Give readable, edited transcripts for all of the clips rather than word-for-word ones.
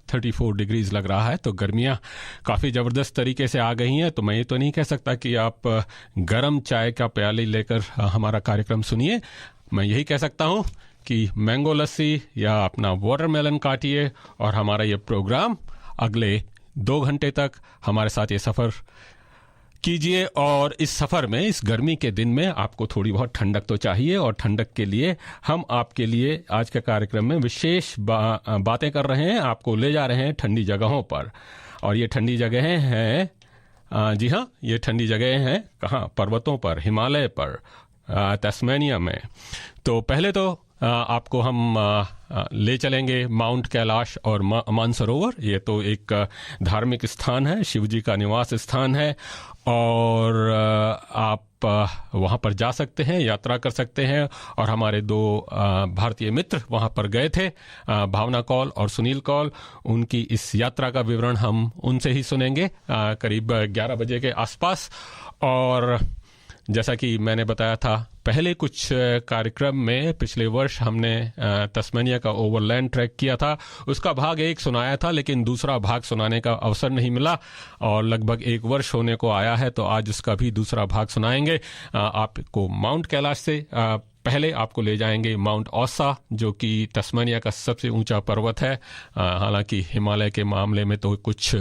34 degrees लग रहा है। तो गर्मियाँ काफ़ी ज़बरदस्त तरीके से आ गई हैं। तो मैं ये तो नहीं कह सकता कि आप गर्म चाय का प्याली लेकर हमारा कार्यक्रम सुनिए। मैं यही कह सकता हूँ कि मैंगो लस्सी या अपना वाटरमेलन काटिए और हमारा ये प्रोग्राम अगले 2 घंटे तक हमारे साथ ये सफ़र कीजिए। और इस सफ़र में, इस गर्मी के दिन में आपको थोड़ी बहुत ठंडक तो चाहिए, और ठंडक के लिए हम आपके लिए आज के कार्यक्रम में विशेष बातें कर रहे हैं, आपको ले जा रहे हैं ठंडी जगहों पर। और ये ठंडी जगहें हैं, जी हाँ, ये ठंडी जगहें हैं कहाँ? पर्वतों पर, हिमालय पर, तस्मानिया में। तो पहले तो आपको हम ले चलेंगे माउंट कैलाश और मानसरोवर। ये तो एक धार्मिक स्थान है, शिव जी का निवास स्थान है, और आप वहाँ पर जा सकते हैं, यात्रा कर सकते हैं। और हमारे 2 भारतीय मित्र वहाँ पर गए थे, भावना कौल और सुनील कौल। उनकी इस यात्रा का विवरण हम उनसे ही सुनेंगे करीब 11 बजे के आसपास। और जैसा कि मैंने बताया था पहले कुछ कार्यक्रम में, पिछले वर्ष हमने तस्मानिया का ओवरलैंड ट्रैक किया था, उसका भाग 1 सुनाया था, लेकिन दूसरा भाग सुनाने का अवसर नहीं मिला, और लगभग 1 वर्ष होने को आया है, तो आज उसका भी दूसरा भाग सुनाएंगे। आपको माउंट कैलाश से पहले आपको ले जाएंगे माउंट औसा, जो कि तस्मानिया का सबसे ऊंचा पर्वत है। हालांकि हिमालय के मामले में तो कुछ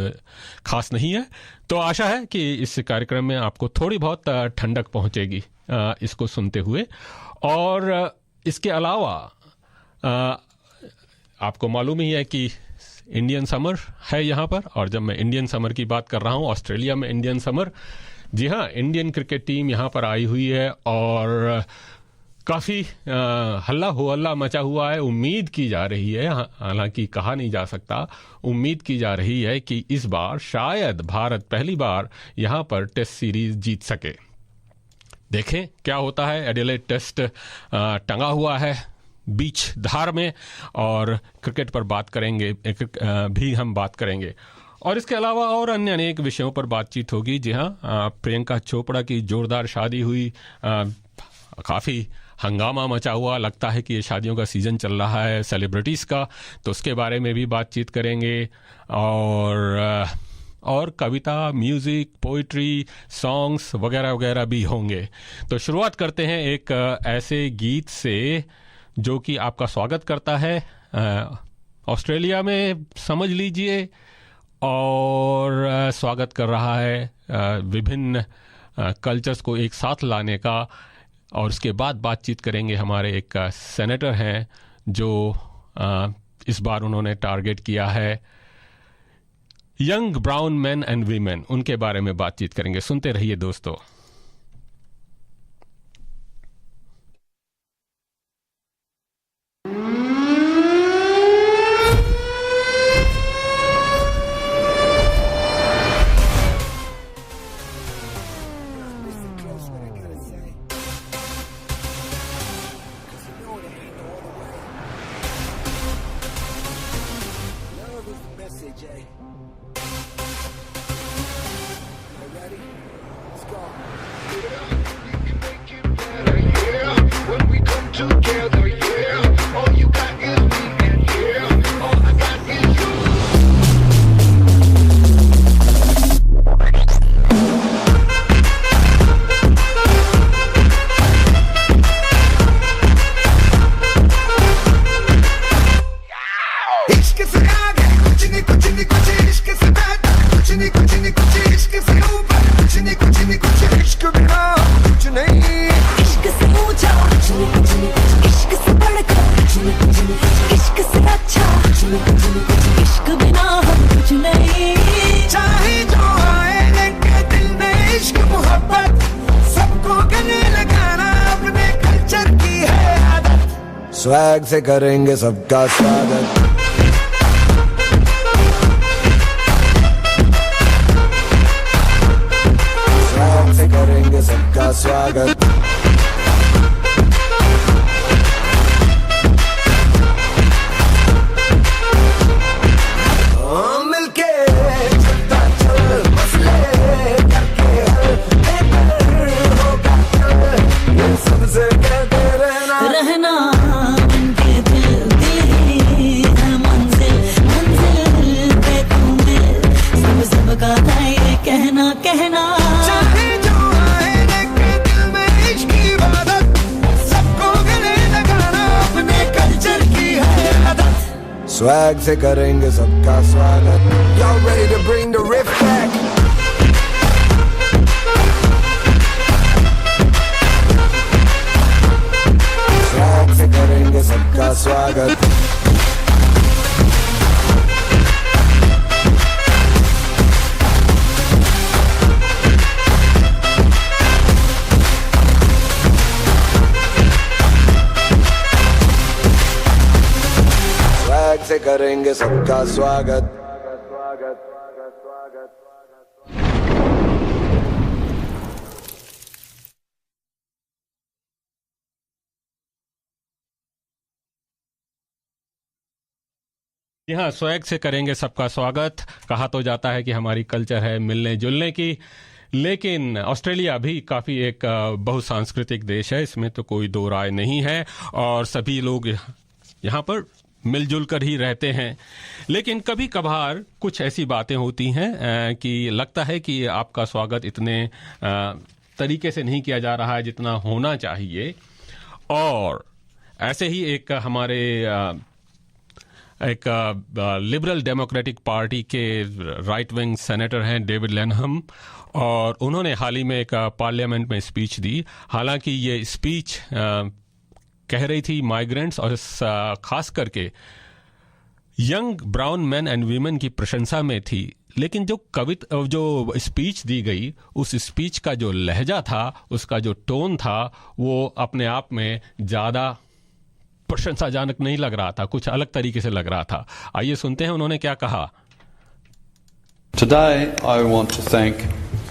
खास नहीं है। तो आशा है कि इस कार्यक्रम में आपको थोड़ी बहुत ठंडक पहुंचेगी इसको सुनते हुए। और इसके अलावा आपको मालूम ही है कि इंडियन समर है यहाँ पर, और जब मैं इंडियन समर की बात कर रहा हूँ, ऑस्ट्रेलिया में इंडियन समर, जी हाँ, इंडियन क्रिकेट टीम यहाँ पर आई हुई है और काफ़ी हल्ला हो हल्ला मचा हुआ है। उम्मीद की जा रही है, हालांकि कहा नहीं जा सकता, उम्मीद की जा रही है कि इस बार शायद भारत पहली बार यहाँ पर टेस्ट सीरीज जीत सके। देखें क्या होता है। एडिलेड टेस्ट टंगा हुआ है बीच धार में, और क्रिकेट पर बात करेंगे भी हम बात करेंगे, और इसके अलावा और अन्य अनेक विषयों पर बातचीत होगी। जी हाँ, प्रियंका चोपड़ा की जोरदार शादी हुई, काफ़ी हंगामा मचा हुआ, लगता है कि ये शादियों का सीज़न चल रहा है सेलिब्रिटीज़ का, तो उसके बारे में भी बातचीत करेंगे। और कविता, म्यूज़िक, पोइट्री, सॉन्ग्स वगैरह वगैरह भी होंगे। तो शुरुआत करते हैं एक ऐसे गीत से जो कि आपका स्वागत करता है ऑस्ट्रेलिया में, समझ लीजिए, और स्वागत कर रहा है विभिन्न कल्चर्स को एक साथ लाने का। और उसके बाद बातचीत करेंगे, हमारे एक सेनेटर हैं जो इस बार उन्होंने टारगेट किया है young brown man and women, उनके बारे में बातचीत करेंगे। सुनते रहिए दोस्तों। स्वैग से करेंगे सबका स्वागत, स्वैग से करेंगे सबका स्वागत। मिलके चलता चल, मसले करके हल, होगा चल, ये सबसे कहते रहना Swag से करेंगे सबका स्वागत. Y'all ready to bring the riff back? Swag से करेंगे सबका स्वागत. से करेंगे सबका स्वागत. यहाँ स्वैग से करेंगे सबका स्वागत. कहा तो जाता है कि हमारी कल्चर है मिलने जुलने की, लेकिन ऑस्ट्रेलिया भी काफ़ी एक बहुसांस्कृतिक देश है, इसमें तो कोई दो राय नहीं है और सभी लोग यहाँ पर मिलजुल कर ही रहते हैं. लेकिन कभी कभार कुछ ऐसी बातें होती हैं कि लगता है कि आपका स्वागत इतने तरीके से नहीं किया जा रहा है जितना होना चाहिए. और ऐसे ही एक हमारे एक लिबरल डेमोक्रेटिक पार्टी के राइट विंग सेनेटर हैं डेविड लैनहम, और उन्होंने हाल ही में एक पार्लियामेंट में स्पीच दी. हालांकि ये स्पीच कह रही थी माइग्रेंट्स और खास करके young brown man and women की प्रशंसा में थी. लेकिन जो स्पीच दी गई, उस स्पीच का जो लहजा था, उसका जो टोन था, वो अपने आप में ज़्यादा प्रशंसाजनक नहीं लग रहा था, कुछ अलग तरीके से लग रहा था. आइए सुनते हैं उन्होंने क्या कहा. Today I want to thank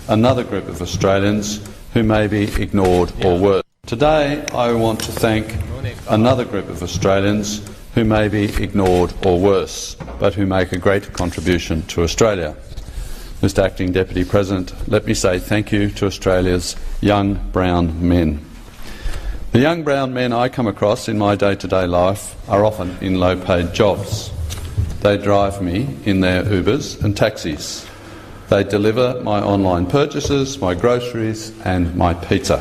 another group of Australians who may be ignored or worse. Today I want to thank another group of Australians who may be ignored or worse, but who make a great contribution to Australia. Mr. Acting Deputy President, let me say thank you to Australia's young brown men. The young brown men I come across in my day-to-day life are often in low-paid jobs. They drive me in their Ubers and taxis. They deliver my online purchases, my groceries and my pizza.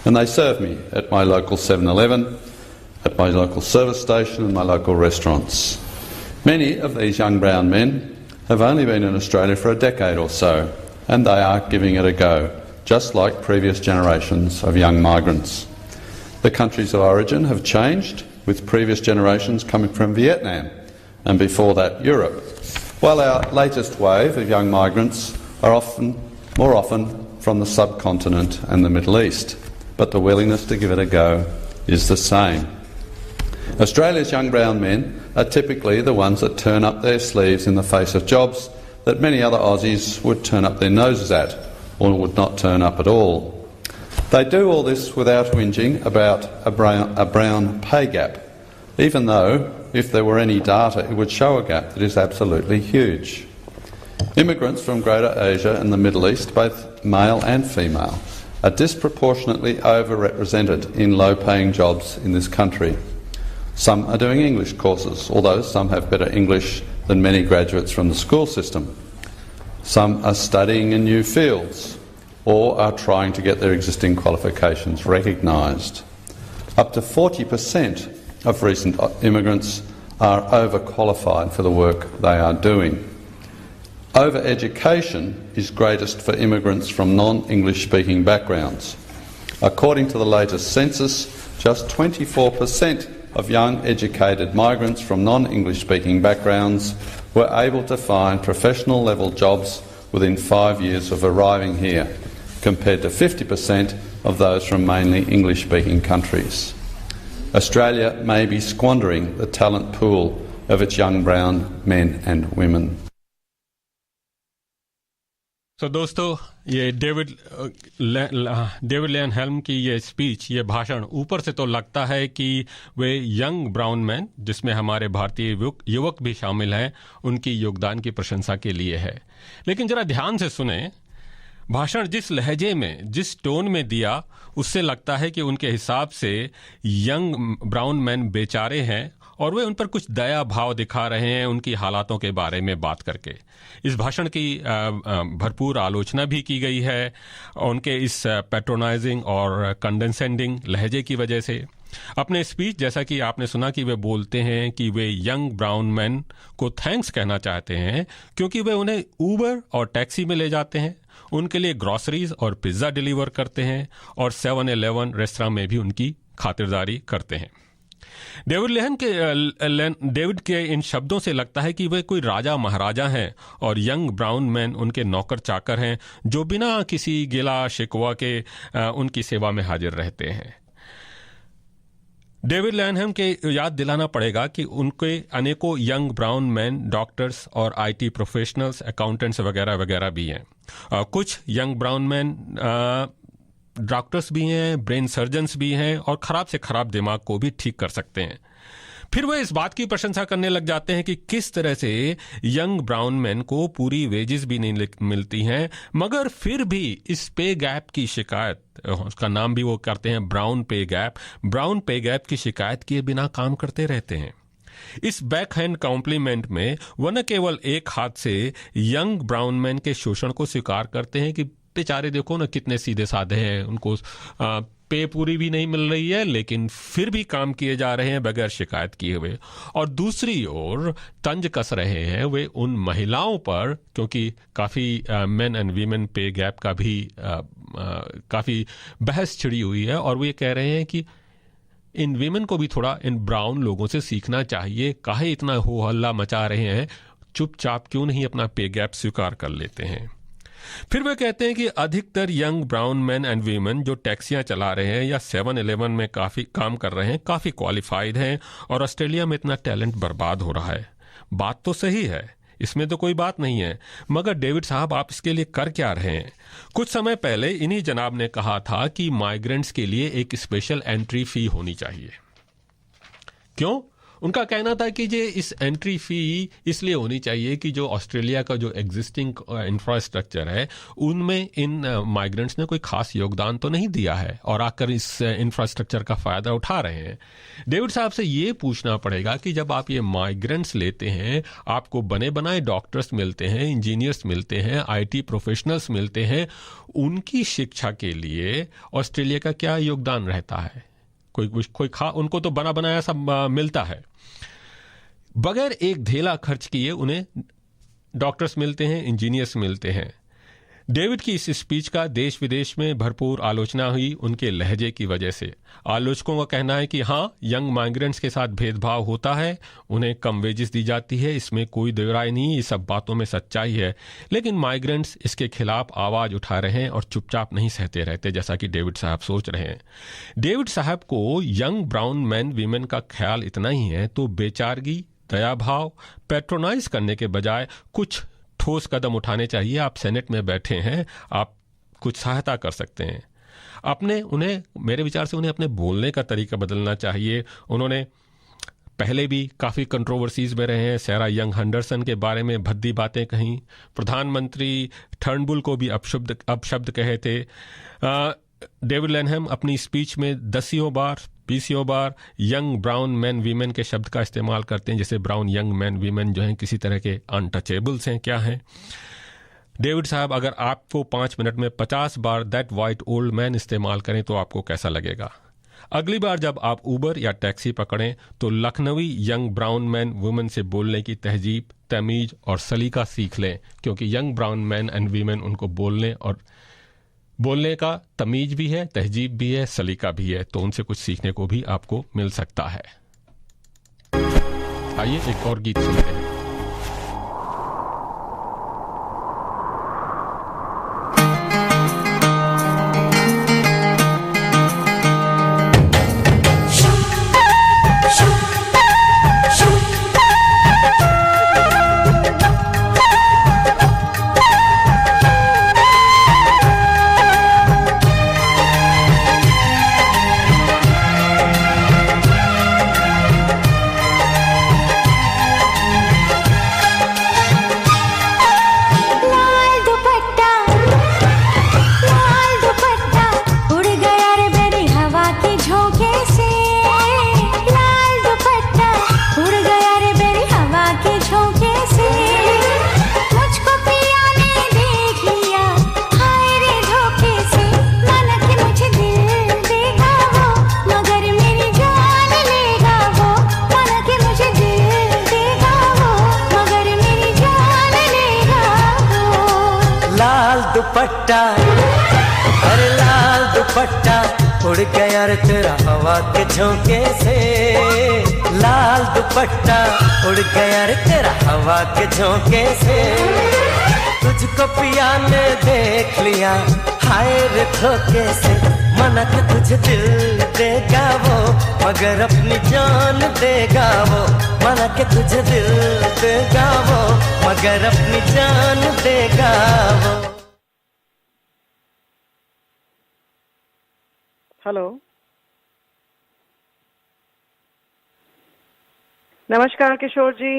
And they serve me at my local 7-Eleven, at my local service station and my local restaurants. Many of these young brown men have only been in Australia for a decade or so, and they are giving it a go, just like previous generations of young migrants. The countries of origin have changed, with previous generations coming from Vietnam and before that Europe, while our latest wave of young migrants are more often from the subcontinent and the Middle East. But the willingness to give it a go is the same. Australia's young brown men are typically the ones that turn up their sleeves in the face of jobs that many other Aussies would turn up their noses at or would not turn up at all. They do all this without whinging about a brown pay gap, even though if there were any data it would show a gap that is absolutely huge. Immigrants from Greater Asia and the Middle East, both male and female, are disproportionately overrepresented in low-paying jobs in this country. Some are doing English courses, although some have better English than many graduates from the school system. Some are studying in new fields or are trying to get their existing qualifications recognised. Up to 40% of recent immigrants are overqualified for the work they are doing. Overeducation is greatest for immigrants from non-English speaking backgrounds. According to the latest census, just 24% of young educated migrants from non-English speaking backgrounds were able to find professional level jobs within 5 years of arriving here, compared to 50% of those from mainly English speaking countries. Australia may be squandering the talent pool of its young brown men and women. तो दोस्तों, ये David लैनहेल्म की ये speech, ये भाषण, ऊपर से तो लगता है कि वे यंग ब्राउन मैन, जिसमें हमारे भारतीय युवक भी शामिल हैं, उनकी योगदान की प्रशंसा के लिए है. लेकिन जरा ध्यान से सुने, भाषण जिस लहजे में, जिस टोन में दिया, उससे लगता है कि उनके हिसाब से यंग ब्राउन मैन बेचारे हैं और वे उन पर कुछ दया भाव दिखा रहे हैं उनकी हालातों के बारे में बात करके. इस भाषण की भरपूर आलोचना भी की गई है उनके इस पैट्रोनाइजिंग और कंडेंसेंडिंग लहजे की वजह से. अपने स्पीच जैसा कि आपने सुना कि वे बोलते हैं कि वे यंग ब्राउन मैन को थैंक्स कहना चाहते हैं क्योंकि वे उन्हें ऊबर और टैक्सी में ले जाते हैं, उनके लिए ग्रॉसरीज और पिज्ज़ा डिलीवर करते हैं और 7-Eleven रेस्तरां में भी उनकी खातिरदारी करते हैं। डेविड के इन शब्दों से लगता है कि वे कोई राजा महाराजा हैं और यंग ब्राउन मैन उनके नौकर चाकर हैं जो बिना किसी गिला शिकवा के उनकी सेवा में हाजिर रहते हैं। डेविड लैनहम के याद दिलाना पड़ेगा कि उनके अनेकों यंग ब्राउन मैन डॉक्टर्स और आईटी प्रोफेशनल्स, अकाउंटेंट्स वगैरह वगैरह भी हैं। कुछ यंग ब्राउन मैन डॉक्टर्स भी हैं, ब्रेन सर्जन्स भी हैं और खराब से खराब दिमाग को भी ठीक कर सकते हैं। फिर वे इस बात की प्रशंसा करने लग जाते हैं कि किस तरह से यंग ब्राउन मैन को पूरी वेजेस भी नहीं मिलती हैं, मगर फिर भी इस पे गैप की शिकायत, उसका नाम भी वो करते हैं ब्राउन पे गैप की शिकायत किए बिना काम करते रहते हैं। इस बैक हैंड कॉम्प्लीमेंट में वो न केवल एक हाथ से यंग ब्राउन मैन के शोषण को स्वीकार करते हैं कि बेचारे देखो ना कितने सीधे साधे हैं, उनको पे पूरी भी नहीं मिल रही है लेकिन फिर भी काम किए जा रहे हैं बगैर शिकायत किए हुए, और दूसरी ओर तंज कस रहे हैं वे उन महिलाओं पर, क्योंकि काफ़ी मेन एंड वीमेन पे गैप का भी काफ़ी बहस छिड़ी हुई है और वे कह रहे हैं कि इन वीमेन को भी थोड़ा इन ब्राउन लोगों से सीखना चाहिए, काहे इतना हो हल्ला मचा रहे हैं, चुपचाप क्यों नहीं अपना पे गैप स्वीकार कर लेते हैं। फिर वे कहते हैं कि अधिकतर young brown man and women जो टैक्सियां चला रहे हैं या 7-Eleven में काफ़ी काम कर रहे हैं, काफ़ी क्वालिफाइड हैं और ऑस्ट्रेलिया में इतना टैलेंट बर्बाद हो रहा है। बात तो सही है, इसमें तो कोई बात नहीं है, मगर डेविड साहब आप इसके लिए कर क्या रहे हैं? कुछ समय पहले इन्हीं जनाब ने कहा था कि माइग्रेंट्स के लिए एक स्पेशल एंट्री फी होनी चाहिए। क्यों? उनका कहना था कि ये इस एंट्री फी इसलिए होनी चाहिए कि जो ऑस्ट्रेलिया का जो एग्जिस्टिंग इंफ्रास्ट्रक्चर है उनमें इन माइग्रेंट्स ने कोई खास योगदान तो नहीं दिया है और आकर इस इंफ्रास्ट्रक्चर का फ़ायदा उठा रहे हैं। डेविड साहब से ये पूछना पड़ेगा कि जब आप ये माइग्रेंट्स लेते हैं, आपको बने बनाए डॉक्टर्स मिलते हैं, इंजीनियर्स मिलते हैं, IT प्रोफेशनल्स मिलते हैं, उनकी शिक्षा के लिए ऑस्ट्रेलिया का क्या योगदान रहता है? उनको तो बना बनाया सब मिलता है। बगैर एक धेला खर्च किए उन्हें डॉक्टर्स मिलते हैं, इंजीनियर्स मिलते हैं। डेविड की इस स्पीच का देश विदेश में भरपूर आलोचना हुई उनके लहजे की वजह से। आलोचकों का कहना है कि हाँ, यंग माइग्रेंट्स के साथ भेदभाव होता है, उन्हें कम वेजेस दी जाती है, इसमें कोई दो राय नहीं, ये सब बातों में सच्चाई है, लेकिन माइग्रेंट्स इसके खिलाफ आवाज़ उठा रहे हैं और चुपचाप नहीं सहते रहते जैसा कि डेविड साहब सोच रहे हैं। डेविड साहब को यंग ब्राउन मैन वीमेन का ख्याल इतना ही है तो बेचारगी, दया भाव, पैट्रोनाइज करने के बजाय कुछ ठोस कदम उठाने चाहिए। आप सेनेट में बैठे हैं, आप कुछ सहायता कर सकते हैं। मेरे विचार से उन्हें अपने बोलने का तरीका बदलना चाहिए। उन्होंने पहले भी काफ़ी कंट्रोवर्सीज में रहे हैं, सैरा यंग हंडरसन के बारे में भद्दी बातें कहीं, प्रधानमंत्री टर्नबुल को भी अपशब्द कहे थे। डेविड लैनहम अपनी स्पीच में 10 बार 20 बार यंग ब्राउन मैन वीमेन के शब्द का इस्तेमाल करते हैं, जैसे ब्राउन यंग मैन वीमेन जो हैं किसी तरह के अनटचेबल्स हैं, क्या हैं। डेविड साहब, अगर आपको 5 मिनट में 50 बार दैट वाइट ओल्ड मैन इस्तेमाल करें तो आपको कैसा लगेगा? अगली बार जब आप ऊबर या टैक्सी पकड़ें तो लखनवी यंग ब्राउन मैन वुमेन से बोलने की तहजीब, तमीज और सलीका सीख लें, क्योंकि young brown man and women उनको बोलने का तमीज भी है, तहजीब भी है, सलीका भी है, तो उनसे कुछ सीखने को भी आपको मिल सकता है। आइए एक और गीत सुनते हैं। दुपट्टा, अरे लाल दुपट्टा उड़ गया रे तेरा हवा के झोंके से, लाल दुपट्टा उड़ गया रे तेरा हवा के झोंके से। तुझको पिया ने देख लिया हाय रे धोखे से, मना के तुझे दिल देगा वो मगर अपनी जान देगा वो, मना के तुझे दिल देगा वो मगर अपनी जान देगा वो। हेलो, नमस्कार किशोर जी।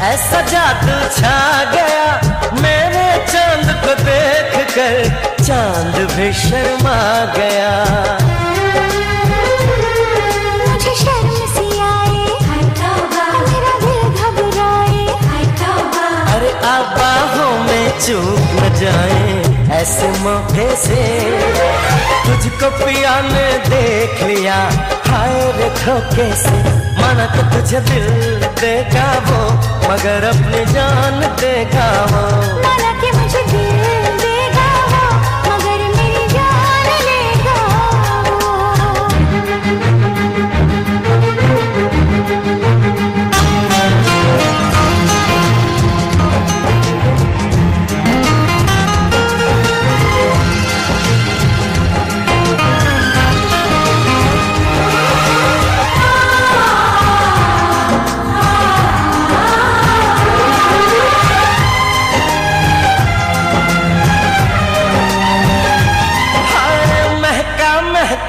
ऐसा जादू छा गया मेरे चांद को देख कर, चांद भी शर्मा गया। मुझे शर्म सी आए, मेरा दिल घबराए, अरे आप बाहों में चूक न जाए ऐसे मौके से, तुझको पिया ने देख लिया हाय रे धोखे से, माना तो तुझे दिल देगा वो मगर अपनी जान देगा वो, माना कि मुझे दिल देगा वो मगर मेरी जान लेगा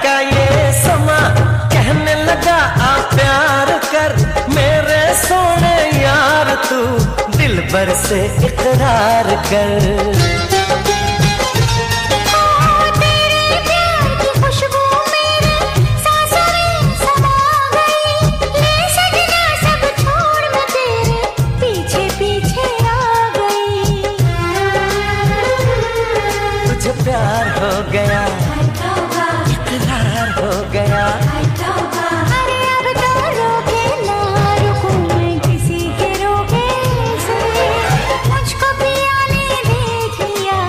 का ये समा कहने लगा आ प्यार कर मेरे सोने यार, तू दिल भर से इकरार कर। तेरे प्यार की खुशबू मेरे सांसों में समा गई, ले सजना सब छोड़ मैं तेरे पीछे पीछे आ गई। तुझे प्यार हो गया इकरार हो गया, अरे अब तो रोके ना रुकूं मैं किसी के रोके से, मुझको पिया ने देख लिया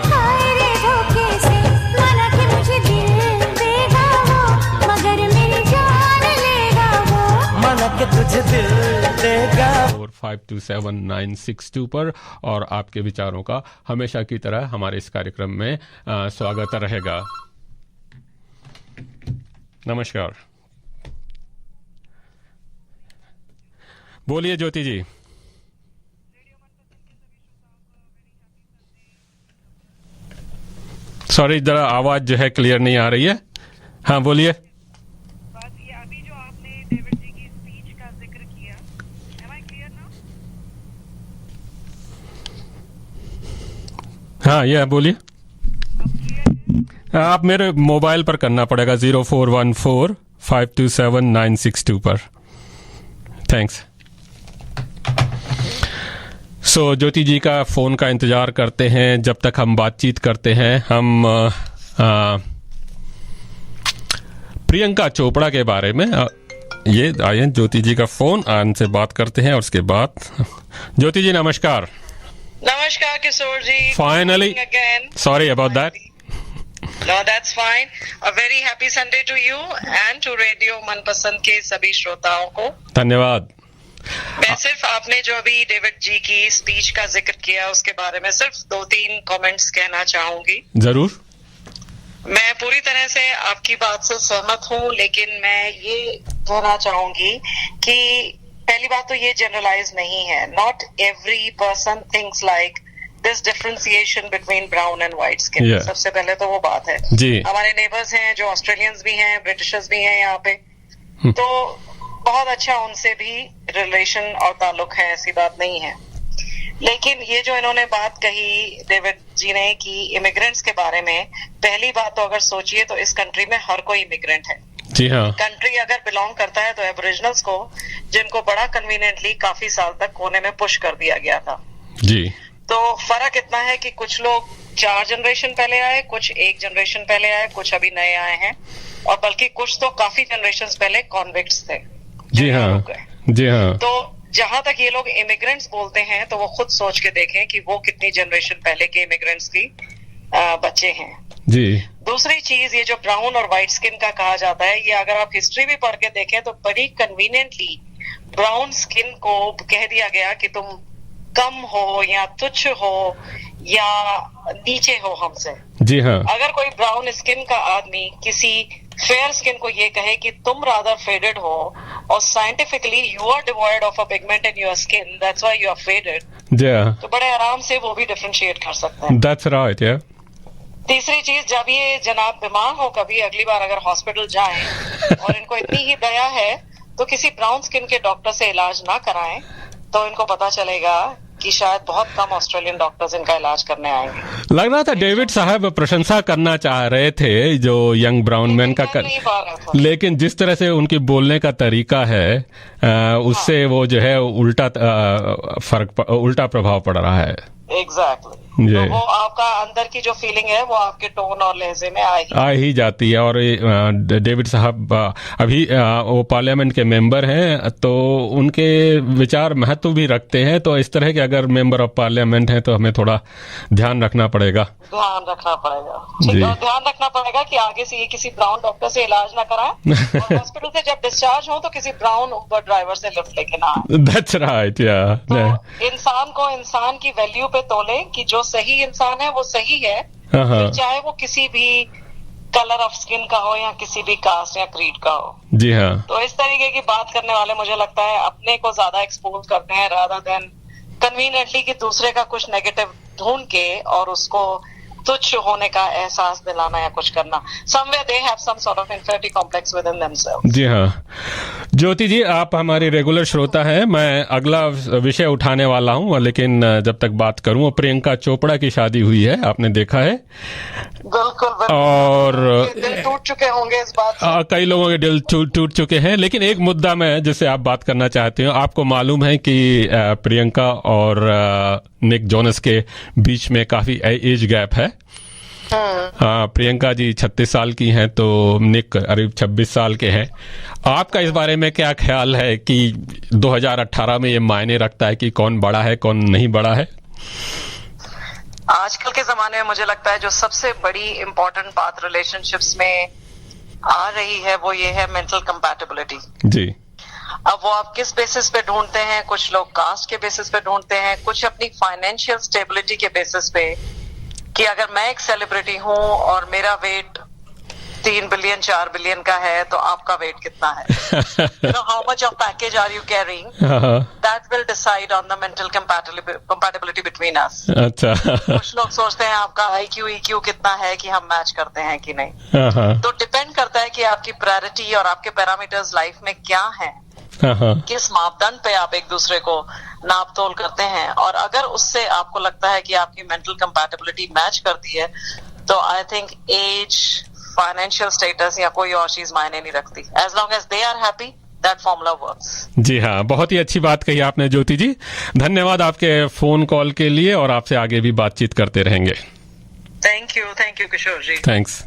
हाय रे धोखे से, माना कि मुझे दिल देगा वो मगर मेरी जान लेगा वो, माना कि तुझे दिल देगा। 4527 पर और आपके विचारों का हमेशा की तरह हमारे इस कार्यक्रम में स्वागत रहेगा। नमस्कार, बोलिए ज्योति जी। सॉरी, जरा आवाज जो है क्लियर नहीं आ रही है। हाँ बोलिए। बस ये अभी जो आपने डेविड जी की स्पीच का जिक्र किया, am I clear now? हाँ ये बोलिए। आप मेरे मोबाइल पर करना पड़ेगा 0414527962 पर। थैंक्स। सो ज्योति जी का फोन का इंतजार करते हैं। जब तक हम बातचीत करते हैं, हम प्रियंका चोपड़ा के बारे में ये आइए ज्योति जी का फोन आन से बात करते हैं और उसके बाद। ज्योति जी नमस्कार। नमस्कार Kishore ji. Finally, sorry about that. No, that's fine. A very happy Sunday to you and to radio मनपसंद के सभी श्रोताओं को धन्यवाद। मैं सिर्फ आपने जो अभी डेविड जी की स्पीच का जिक्र किया उसके बारे में सिर्फ 2-3 कमेंट्स कहना चाहूंगी। जरूर। मैं पूरी तरह से आपकी बात से सहमत हूँ, लेकिन मैं ये कहना चाहूंगी कि पहली बात तो ये जनरलाइज नहीं है। Not every person thinks like this differentiation between brown and white skin. सबसे पहले तो वो बात है जी। हमारे नेबर्स हैं जो ऑस्ट्रेलियंस भी हैं, ब्रिटिशर्स भी हैं यहाँ पे, तो बहुत अच्छा उनसे भी रिलेशन और ताल्लुक है, ऐसी बात नहीं है। लेकिन ये जो इन्होंने बात कही डेविड जी ने कि इमिग्रेंट्स के बारे में, पहली बात तो अगर सोचिए तो इस कंट्री में हर कोई इमिग्रेंट है। जी हाँ। कंट्री अगर बिलोंग करता है तो एबोरिजिनल्स को, जिनको बड़ा कन्वीनियंटली काफी साल तक कोने में पुश कर दिया गया था। जी। तो फर्क इतना है कि कुछ लोग 4 जनरेशन पहले आए, कुछ 1 जनरेशन पहले आए, कुछ अभी नए आए हैं, और बल्कि कुछ तो काफी जनरेशन पहले कॉन्विक्ट्स थे। जी हाँ। जी हाँ। तो जहां तक ये लोग इमिग्रेंट्स बोलते हैं तो वो खुद सोच के देखें कि वो कितनी जनरेशन पहले के इमिग्रेंट्स की बच्चे हैं। जी। दूसरी चीज, ये जो ब्राउन और व्हाइट स्किन का कहा जाता है, ये अगर आप हिस्ट्री भी पढ़ के देखें तो बड़ी कन्वीनियंटली ब्राउन स्किन को कह दिया गया कि तुम कम हो या तुच्छ हो या नीचे हो हमसे। जी हाँ। अगर कोई ब्राउन स्किन का आदमी किसी फेयर स्किन को ये कहे कि तुम रादर फेडेड हो, और scientifically you are devoid of a pigment in your skin, that's why you are faded, तो बड़े आराम से वो भी डिफरेंशिएट कर सकते हैं। दैट्स राइट, या। तीसरी चीज, जब ये जनाब बीमार हो कभी अगली बार अगर हॉस्पिटल जाएं और इनको इतनी ही दया है तो किसी ब्राउन स्किन के डॉक्टर से इलाज ना कराएं, तो इनको पता चलेगा कि शायद बहुत कम ऑस्ट्रेलियन डॉक्टर्स इनका इलाज करने आएंगे। लग रहा था डेविड साहब प्रशंसा करना चाह रहे थे जो यंग ब्राउन मैन का नहीं पा रहा था। लेकिन जिस तरह से उनकी बोलने का तरीका है उससे वो जो है उल्टा प्रभाव पड़ रहा है। एग्जैक्टली। तो वो आपका अंदर की जो फीलिंग है वो आपके टोन और लहजे में आ ही जाती है। और डेविड साहब अभी वो पार्लियामेंट के मेंबर हैं, तो उनके विचार महत्व भी रखते हैं। तो इस तरह के अगर मेंबर ऑफ पार्लियामेंट हैं तो हमें थोड़ा ध्यान रखना पड़ेगा। ध्यान रखना पड़ेगा, ठीक है। ध्यान रखना पड़ेगा कि आगे से ये किसी ब्राउन डॉक्टर से इलाज ना कराएं और हॉस्पिटल से जब डिस्चार्ज हो तो किसी ब्राउन उबर ड्राइवर से लिफ्ट लेके ना आए। दैट्स राइट, या। इंसान को इंसान की वैल्यू पे तोले कि जो सही इंसान है वो सही है, फिर चाहे वो किसी भी कलर ऑफ स्किन का हो या किसी भी कास्ट या क्रीड का हो। जी हाँ। तो इस तरीके की बात करने वाले मुझे लगता है अपने को ज्यादा एक्सपोज करते हैं रादर देन कन्वीनियंटली कि दूसरे का कुछ नेगेटिव ढूंढ के और उसको तुच्छ होने का एहसास दिलाना या कुछ करना। Somewhere they have some sort of inferiority complex within themselves. जी हाँ। ज्योति जी, आप हमारी रेगुलर श्रोता हैं। मैं अगला विषय उठाने वाला हूँ, लेकिन जब तक बात करूँ, प्रियंका चोपड़ा की शादी हुई है, आपने देखा है? बिल्कुल। और दिल टूट चुके होंगे इस बात से। कई लोगों के दिल टूट चुके हैं। लेकिन एक मुद्दा मैं जिससे आप बात करना चाहते हो, आपको मालूम है कि प्रियंका और निक जोनस के बीच में काफी एज गैप है। प्रियंका जी 36 साल की हैं तो निक करीब 26 साल के हैं। आपका इस बारे में क्या ख्याल है कि 2018 में ये मायने रखता है कि कौन बड़ा है कौन नहीं बड़ा है? आजकल के जमाने में मुझे लगता है जो सबसे बड़ी इम्पोर्टेंट बात रिलेशनशिप्स में आ रही है वो ये है मेंटल कंपैटिबिलिटी। जी। अब वो आप किस बेसिस पे ढूंढते हैं? कुछ लोग कास्ट के बेसिस पे ढूंढते हैं, कुछ अपनी फाइनेंशियल स्टेबिलिटी के बेसिस पे कि अगर मैं एक सेलिब्रिटी हूं और मेरा वेट 3 बिलियन 4 बिलियन का है तो आपका वेट कितना है? How much of package are you carrying? That will decide on the mental compatibility between us. अच्छा। कुछ लोग सोचते हैं आपका IQ EQ कितना है कि हम मैच करते हैं कि नहीं। तो डिपेंड करता है कि आपकी प्रायोरिटी और आपके पैरामीटर्स लाइफ में क्या है, किस मापदंड पे आप एक दूसरे को नाप तोल करते हैं। और अगर उससे आपको लगता है कि आपकी मेंटल कंपैटिबिलिटी मैच करती है तो I think age, financial status या कोई और चीज मायने नहीं रखती। As long as they are happy, that formula works. जी हाँ, बहुत ही अच्छी बात कही आपने ज्योति जी। धन्यवाद आपके फोन कॉल के लिए, और आपसे आगे भी बातचीत करते रहेंगे। Thank you Kishore ji. Thanks.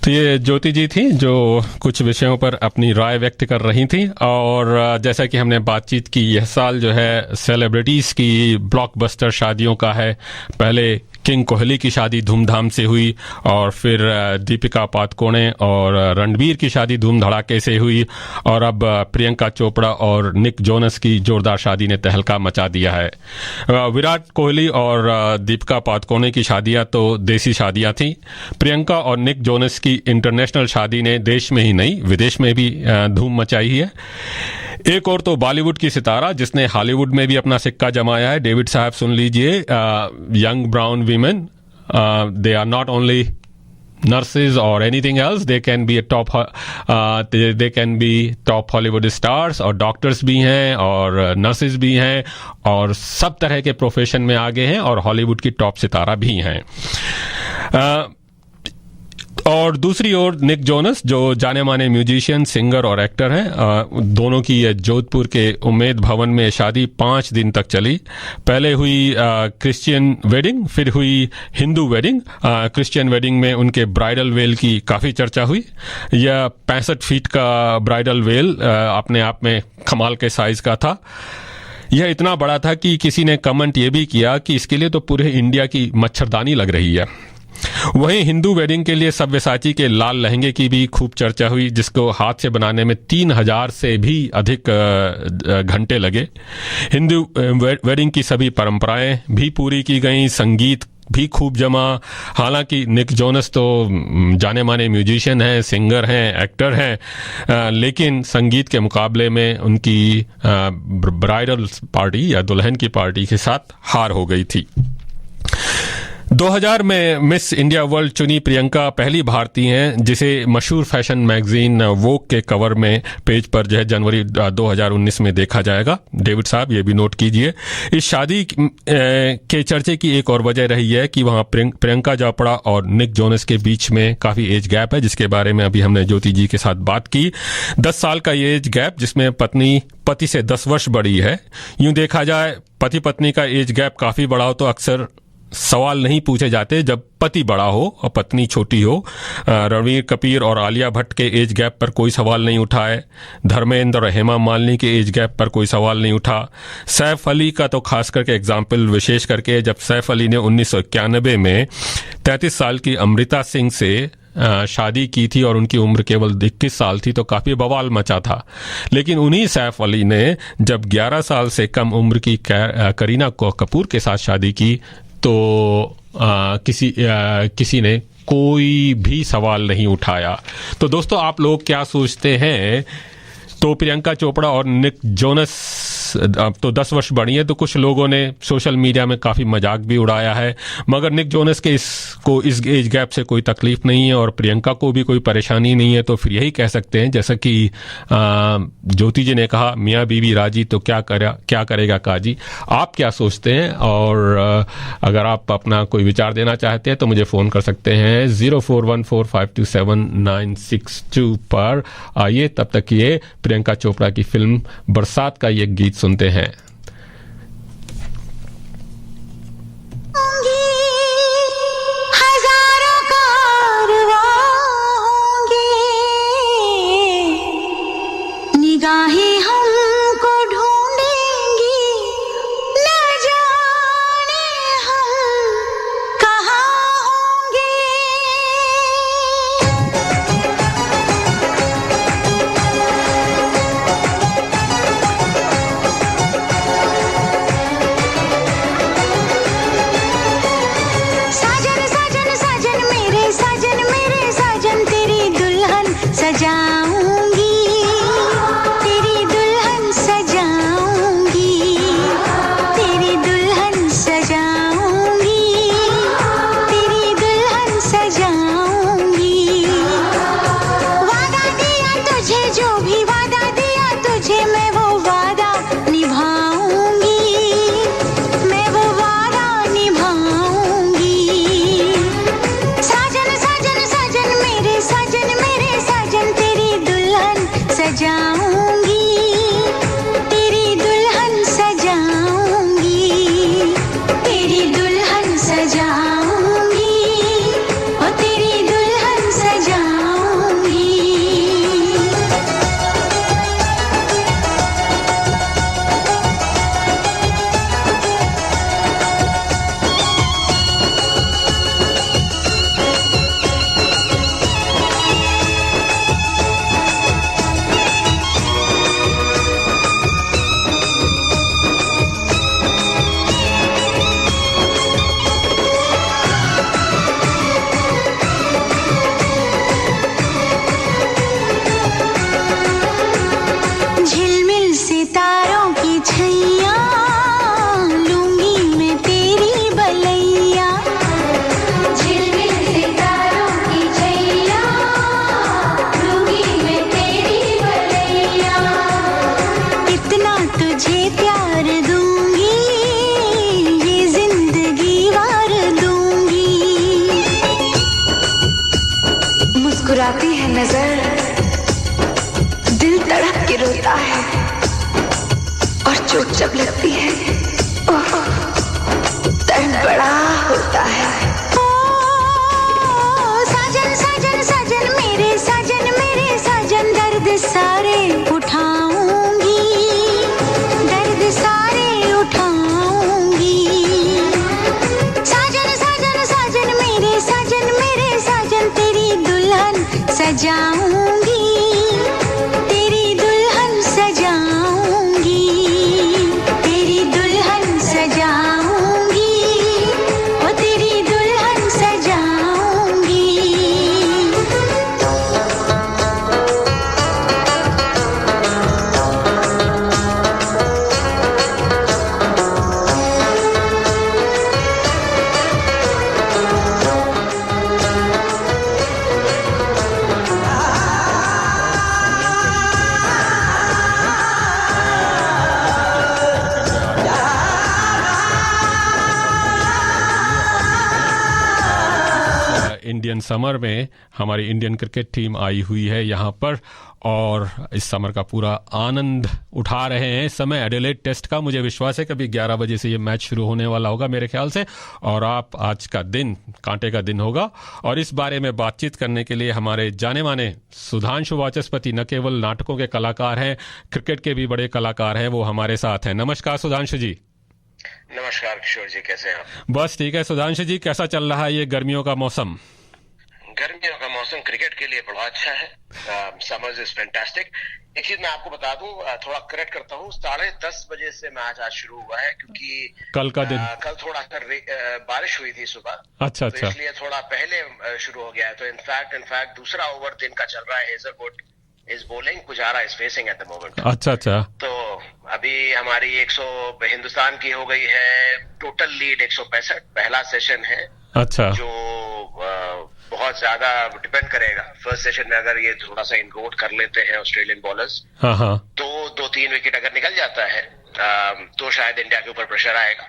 तो ये ज्योति जी थी जो कुछ विषयों पर अपनी राय व्यक्त कर रही थी। और जैसा कि हमने बातचीत की, यह साल जो है सेलिब्रिटीज की ब्लॉकबस्टर शादियों का है। पहले किंग कोहली की शादी धूमधाम से हुई, और फिर दीपिका पादुकोणे और रणबीर की शादी धूम धड़ाके से हुई, और अब प्रियंका चोपड़ा और निक जोनस की जोरदार शादी ने तहलका मचा दिया है। विराट कोहली और दीपिका पादुकोणे की शादियां तो देसी शादियां थी। प्रियंका और निक जोनस की इंटरनेशनल शादी ने देश में ही नहीं विदेश में भी धूम मचाई है। एक और तो बॉलीवुड की सितारा जिसने हॉलीवुड में भी अपना सिक्का जमाया है। डेविड साहब सुन लीजिए, young brown women, they are not only nurses or anything else. They can be a top they can be top Hollywood stars, और डॉक्टर्स भी हैं और नर्सेज भी हैं और सब तरह के प्रोफेशन में आगे हैं और हॉलीवुड की टॉप सितारा भी हैं। और दूसरी ओर निक जोनस, जो जाने माने म्यूजिशियन, सिंगर और एक्टर हैं। दोनों की जोधपुर के उम्मेद भवन में शादी 5 दिन तक चली। पहले हुई क्रिश्चियन वेडिंग, फिर हुई हिंदू वेडिंग। क्रिश्चियन वेडिंग में उनके ब्राइडल वेल की काफ़ी चर्चा हुई। यह 65 फीट का ब्राइडल वेल अपने आप में कमाल के साइज का था। यह इतना बड़ा था कि किसी ने कमेंट ये भी किया कि इसके लिए तो पूरे इंडिया की मच्छरदानी लग रही है। वहीं हिंदू वेडिंग के लिए सव्यसाची के लाल लहंगे की भी खूब चर्चा हुई, जिसको हाथ से बनाने में 3000 से भी अधिक घंटे लगे। हिंदू वेडिंग की सभी परंपराएं भी पूरी की गईं, संगीत भी खूब जमा। हालांकि निक जोनस तो जाने माने म्यूजिशियन हैं, सिंगर हैं, एक्टर हैं, लेकिन संगीत के मुकाबले में उनकी ब्राइडल पार्टी या दुल्हन की पार्टी के साथ हार हो गई थी। 2000 में मिस इंडिया वर्ल्ड चुनी प्रियंका पहली भारतीय हैं जिसे मशहूर फैशन मैगजीन वोग के कवर में पेज पर जो है जनवरी 2019 में देखा जाएगा। डेविड साहब ये भी नोट कीजिए। इस शादी के चर्चे की एक और वजह रही है कि वहां प्रियंका चोपड़ा और निक जोनस के बीच में काफी एज गैप है, जिसके बारे में अभी हमने ज्योति जी के साथ बात की। 10 साल का ये एज गैप, जिसमें पत्नी पति से 10 वर्ष बड़ी है। यूं देखा जाए पति पत्नी का एज गैप काफी बड़ा हो तो अक्सर सवाल नहीं पूछे जाते जब पति बड़ा हो और पत्नी छोटी हो। रणवीर कपूर और आलिया भट्ट के एज गैप पर कोई सवाल नहीं उठाए। धर्मेंद्र और हेमा मालिनी के एज गैप पर कोई सवाल नहीं उठा। सैफ अली का तो खास करके एग्जाम्पल, विशेष करके जब सैफ अली ने 1991 में 33 साल की अमृता सिंह से शादी की थी और उनकी उम्र केवल 21 साल थी, तो काफी बवाल मचा था। लेकिन उन्हीं सैफ अली ने जब 11 साल से कम उम्र की करीना कपूर के साथ शादी की तो किसी ने कोई भी सवाल नहीं उठाया। तो दोस्तों, आप लोग क्या सोचते हैं? तो प्रियंका चोपड़ा और निक जोनस अब तो 10 वर्ष बड़ी है, तो कुछ लोगों ने सोशल मीडिया में काफ़ी मजाक भी उड़ाया है। मगर निक जोनस के इस एज गैप से कोई तकलीफ नहीं है और प्रियंका को भी कोई परेशानी नहीं है। तो फिर यही कह सकते हैं, जैसा कि ज्योति जी ने कहा, मियाँ बीवी राजी तो क्या करेगा काजी। आप क्या सोचते हैं? और अगर आप अपना कोई विचार देना चाहते हैं तो मुझे फ़ोन कर सकते हैं 0414527962 पर। आइए तब तक ये प्रियंका चोपड़ा की फिल्म बरसात का ये गीत सुनते हैं। हजारों कारवां होंगे, निगाहें हमको ढूंढेंगी, न जाने हम कहाँ होंगे। साजन साजन साजन मेरे साजन तेरी दुल्हन सजाऊंगी, तेरी दुल्हन सजाऊंगी, तेरी दुल्हन सजाऊंगी, तेरी दुल्हन सजाऊंगी। वादा दिया तुझे, जो भी वादा दिया तुझे, मैं वो वादा निभाऊंगी, मैं वो वादा निभाऊंगी। साजन साजन साजन मेरे साजन तेरी दुल्हन सजाऊंगी, तेरी दुल्हन सजाऊंगी, तेरी दुल्हन सजाऊंगी, ओ तेरी दुल्हन सजाऊंगी। के रोता है और चोट जब लगती है ओह, दर्द बड़ा होता है। ओ साजन साजन साजन मेरे साजन दर्द सारे उठाऊंगी, दर्द सारे उठाऊंगी। साजन साजन साजन मेरे साजन तेरी दुल्हन सजाऊंगी, तेरी दुल्हन सजाऊंगी, तेरी दुल्हन सजाऊंगी, ओ तेरी दुल्हन सजाऊंगी। इंडियन समर में हमारी इंडियन क्रिकेट टीम आई हुई है यहाँ पर और इस समर का पूरा आनंद उठा रहे हैं। इस समय एडिलेड टेस्ट का मुझे विश्वास है कि अभी 11 बजे से ये मैच शुरू होने वाला होगा मेरे ख्याल से, और आप आज का दिन कांटे का दिन होगा। और इस बारे में बातचीत करने के लिए हमारे जाने माने सुधांशु वाचस्पति न केवल नाटकों के कलाकार हैं, क्रिकेट के भी बड़े कलाकार हैं, वो हमारे साथ हैं। नमस्कार सुधांशु जी। नमस्कार किशोर जी, कैसे हैं आप? बस ठीक है सुधांशु जी, कैसा चल रहा है ये गर्मियों का मौसम? गर्मियों का मौसम क्रिकेट के लिए बड़ा अच्छा है। Summers is fantastic. एक चीज मैं आपको बता दूं, थोड़ा करेक्ट करता हूँ, 10:30 बजे से मैच आज शुरू हुआ है क्योंकि कल का दिन कल थोड़ा बारिश हुई थी सुबह। अच्छा तो इसलिए थोड़ा पहले शुरू हो गया है। तो इनफैक्ट दूसरा ओवर दिन का चल रहा है। Hazlewood is bowling, Pujara is facing at the moment. अच्छा। तो अभी हमारी 100 हिंदुस्तान की हो गई है टोटल लीड 165। पहला सेशन है अच्छा जो बहुत ज्यादा डिपेंड करेगा। फर्स्ट सेशन में अगर ये थोड़ा सा इनकोड कर लेते हैं ऑस्ट्रेलियन बॉलर्स, हाँ तो 2-3 विकेट अगर निकल जाता है तो शायद इंडिया के ऊपर प्रेशर आएगा।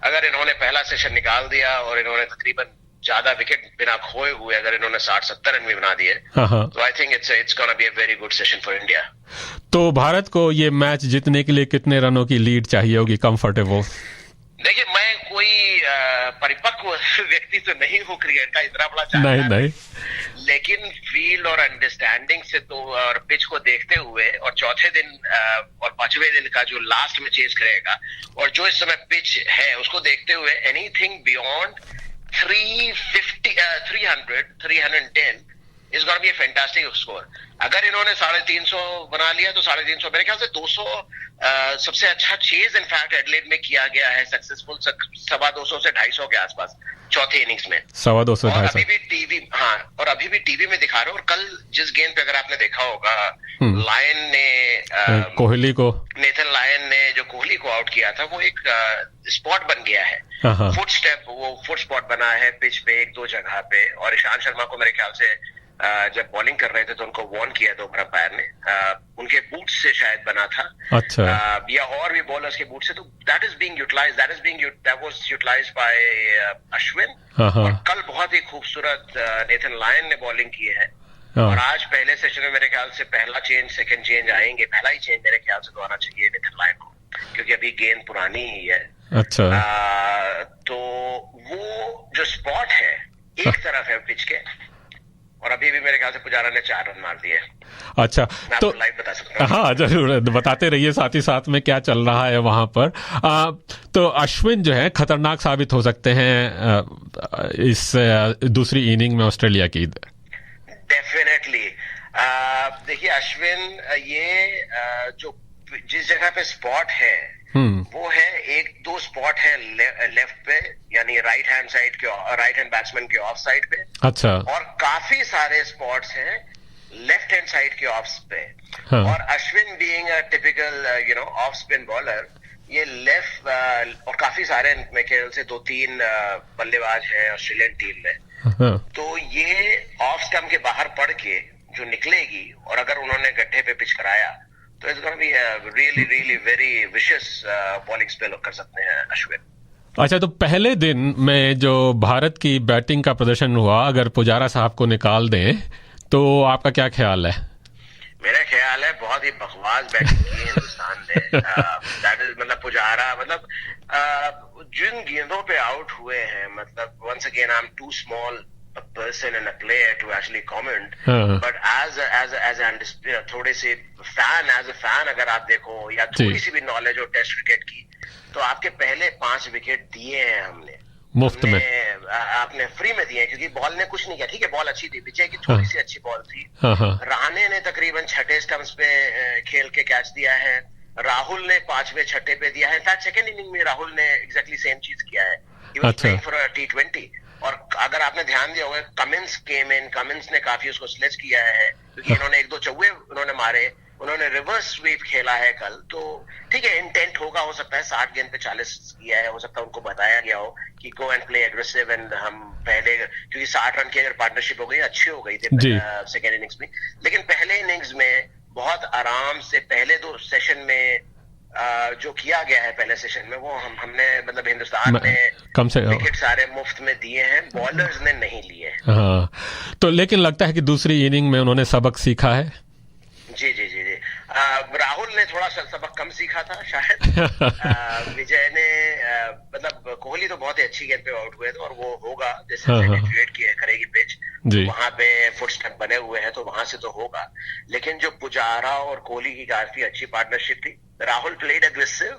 अगर इन्होंने पहला सेशन निकाल दिया और इन्होंने तकरीबन ज्यादा विकेट बिना खोए हुए अगर इन्होंने 60-70 रन भी बना दिए, तो I think it's gonna be a very good session for India. तो भारत को ये मैच जीतने के लिए कितने रनों की लीड चाहिए होगी कंफर्टेबल? देखिए, मैं कोई परिपक्व व्यक्ति तो नहीं हूँ क्रिकेट का, इतना बड़ा जानकार नहीं, लेकिन फील्ड और अंडरस्टैंडिंग से तो और पिच को देखते हुए और चौथे दिन और 5वें दिन का जो लास्ट में चेस करेगा और जो इस समय पिच है उसको देखते हुए anything beyond 310 is gonna be a fantastic score. अगर इन्होंने 350 बना लिया तो 350, मेरे ख्याल से 200 सबसे अच्छा चेज इनफैक्ट एडिलेड में किया गया है सक्सेसफुल, 250 से 250 के आसपास चौथे इनिंग्स में। 250 और अभी भी टीवी में दिखा रहे हो। और कल जिस गेंद पे अगर आपने देखा होगा, लायन ने कोहली को, नेथन लायन ने जो कोहली को आउट किया था, वो एक स्पॉट बन गया है, फुट स्पॉट बना है पिच पे 1-2 जगह पे। और ईशांत शर्मा को मेरे ख्याल से जब बॉलिंग कर रहे थे तो उनको वार्न किया था ओवर अंपायर ने, उनके बूट से शायद बना था। अच्छा। या और भी बॉलर्स के बूट से। तो that was utilised by Ashwin. और कल बहुत ही खूबसूरत नेथन लायन ने बॉलिंग की है। और आज पहले सेशन में मेरे ख्याल से पहला चेंज, सेकंड चेंज आएंगे। पहला ही चेंज मेरे ख्याल से तो आना चाहिए नेथन लायन को, क्योंकि अभी गेंद पुरानी ही है। अच्छा। तो वो जो स्पॉट है एक तरफ है पिच के, और अभी भी मेरे ख्याल से पुजारा ने 4 रन मार दिए। अच्छा, तो लाइव बता सकता हूँ। हाँ जरूर बताते रहिए साथ ही साथ में क्या चल रहा है वहां पर। तो अश्विन जो है खतरनाक साबित हो सकते हैं इस दूसरी इनिंग में ऑस्ट्रेलिया की। डेफिनेटली। देखिए अश्विन, ये जो जिस जगह पे स्पॉट है वो है 1-2 स्पॉट है लेफ्ट पे, यानी राइट हैंड बैट्समैन के ऑफ साइड पे। अच्छा। और काफी सारे स्पॉट्स हैं लेफ्ट हैंड साइड के ऑफ पे। हाँ। और Ashwin being a typical off spin bowler, ये लेफ्ट और काफी सारे मेरे ख्याल से 2-3 बल्लेबाज हैं ऑस्ट्रेलियन टीम में। हाँ। तो ये ऑफ स्टंप के बाहर पड़ के जो निकलेगी, और अगर उन्होंने गड्ढे पे पिच कराया तो it's gonna be really very vicious bowling spell कर सकते हैं अश्विन। अच्छा, तो पहले दिन में जो भारत की बैटिंग का प्रदर्शन हुआ, अगर पुजारा साहब को निकाल दें तो आपका क्या ख्याल है? मेरा ख्याल है बहुत ही ही बकवास बैटिंग की है हिंदुस्तान ने। दैट इज मतलब पुजारा मतलब जिन गेंदों पे आउट हुए हैं, मतलब once again I am too small a person and a player to actually comment, but as a थोड़े से फैन, as a fan अगर आप देखो या थोड़ी सी भी नॉलेज हो टेस्ट क्रिकेट की, तो आपके पहले 5 विकेट दिए हैं हमने मुफ्त में, आपने फ्री में दिए, क्योंकि बॉल ने कुछ नहीं किया। ठीक है, बॉल अच्छी थी, विजय की थोड़ी सी अच्छी बॉल थी, रहाणे ने तकरीबन 6 स्टंप्स पे खेल के कैच दिया है, राहुल ने 5वें 6 पे दिया है। इनफैक्ट सेकंड इनिंग में राहुल ने एग्जैक्टली सेम चीज किया है, he was playing for a T20। और अगर आपने ध्यान दिया होगा, कमिंस ने काफी उसको स्लेज किया है, क्योंकि इन्होंने 1-2 चौवे उन्होंने मारे, उन्होंने रिवर्स स्वीप खेला है कल। तो ठीक है, इंटेंट होगा, हो सकता है 60 गेंद पे 40 किया है, हो सकता है उनको बताया गया हो कि go and play aggressive, and हम पहले, क्योंकि 60 रन की अगर पार्टनरशिप हो गई, अच्छी हो गई थी सेकेंड इनिंग्स में, लेकिन पहले इनिंग्स में बहुत आराम से पहले 2 सेशन में जो किया गया है पहले सेशन में, वो हमने मतलब हिंदुस्तान ने कम से विकेट सारे मुफ्त में दिए हैं, बॉलर्स ने नहीं लिए। हाँ, तो लेकिन लगता है कि दूसरी इनिंग में उन्होंने सबक सीखा है। जी जी जी जी, राहुल ने थोड़ा सा सबक कम सीखा था शायद। विजय ने मतलब कोहली तो बहुत ही अच्छी गेंद पे आउट हुए थे, और वो होगा जैसे क्रिएट की करेगी पिच, वहां पे फुट स्टेप बने हुए हैं, तो वहां से तो होगा। लेकिन जो पुजारा और कोहली की काफी अच्छी पार्टनरशिप थी, Rahul played aggressive,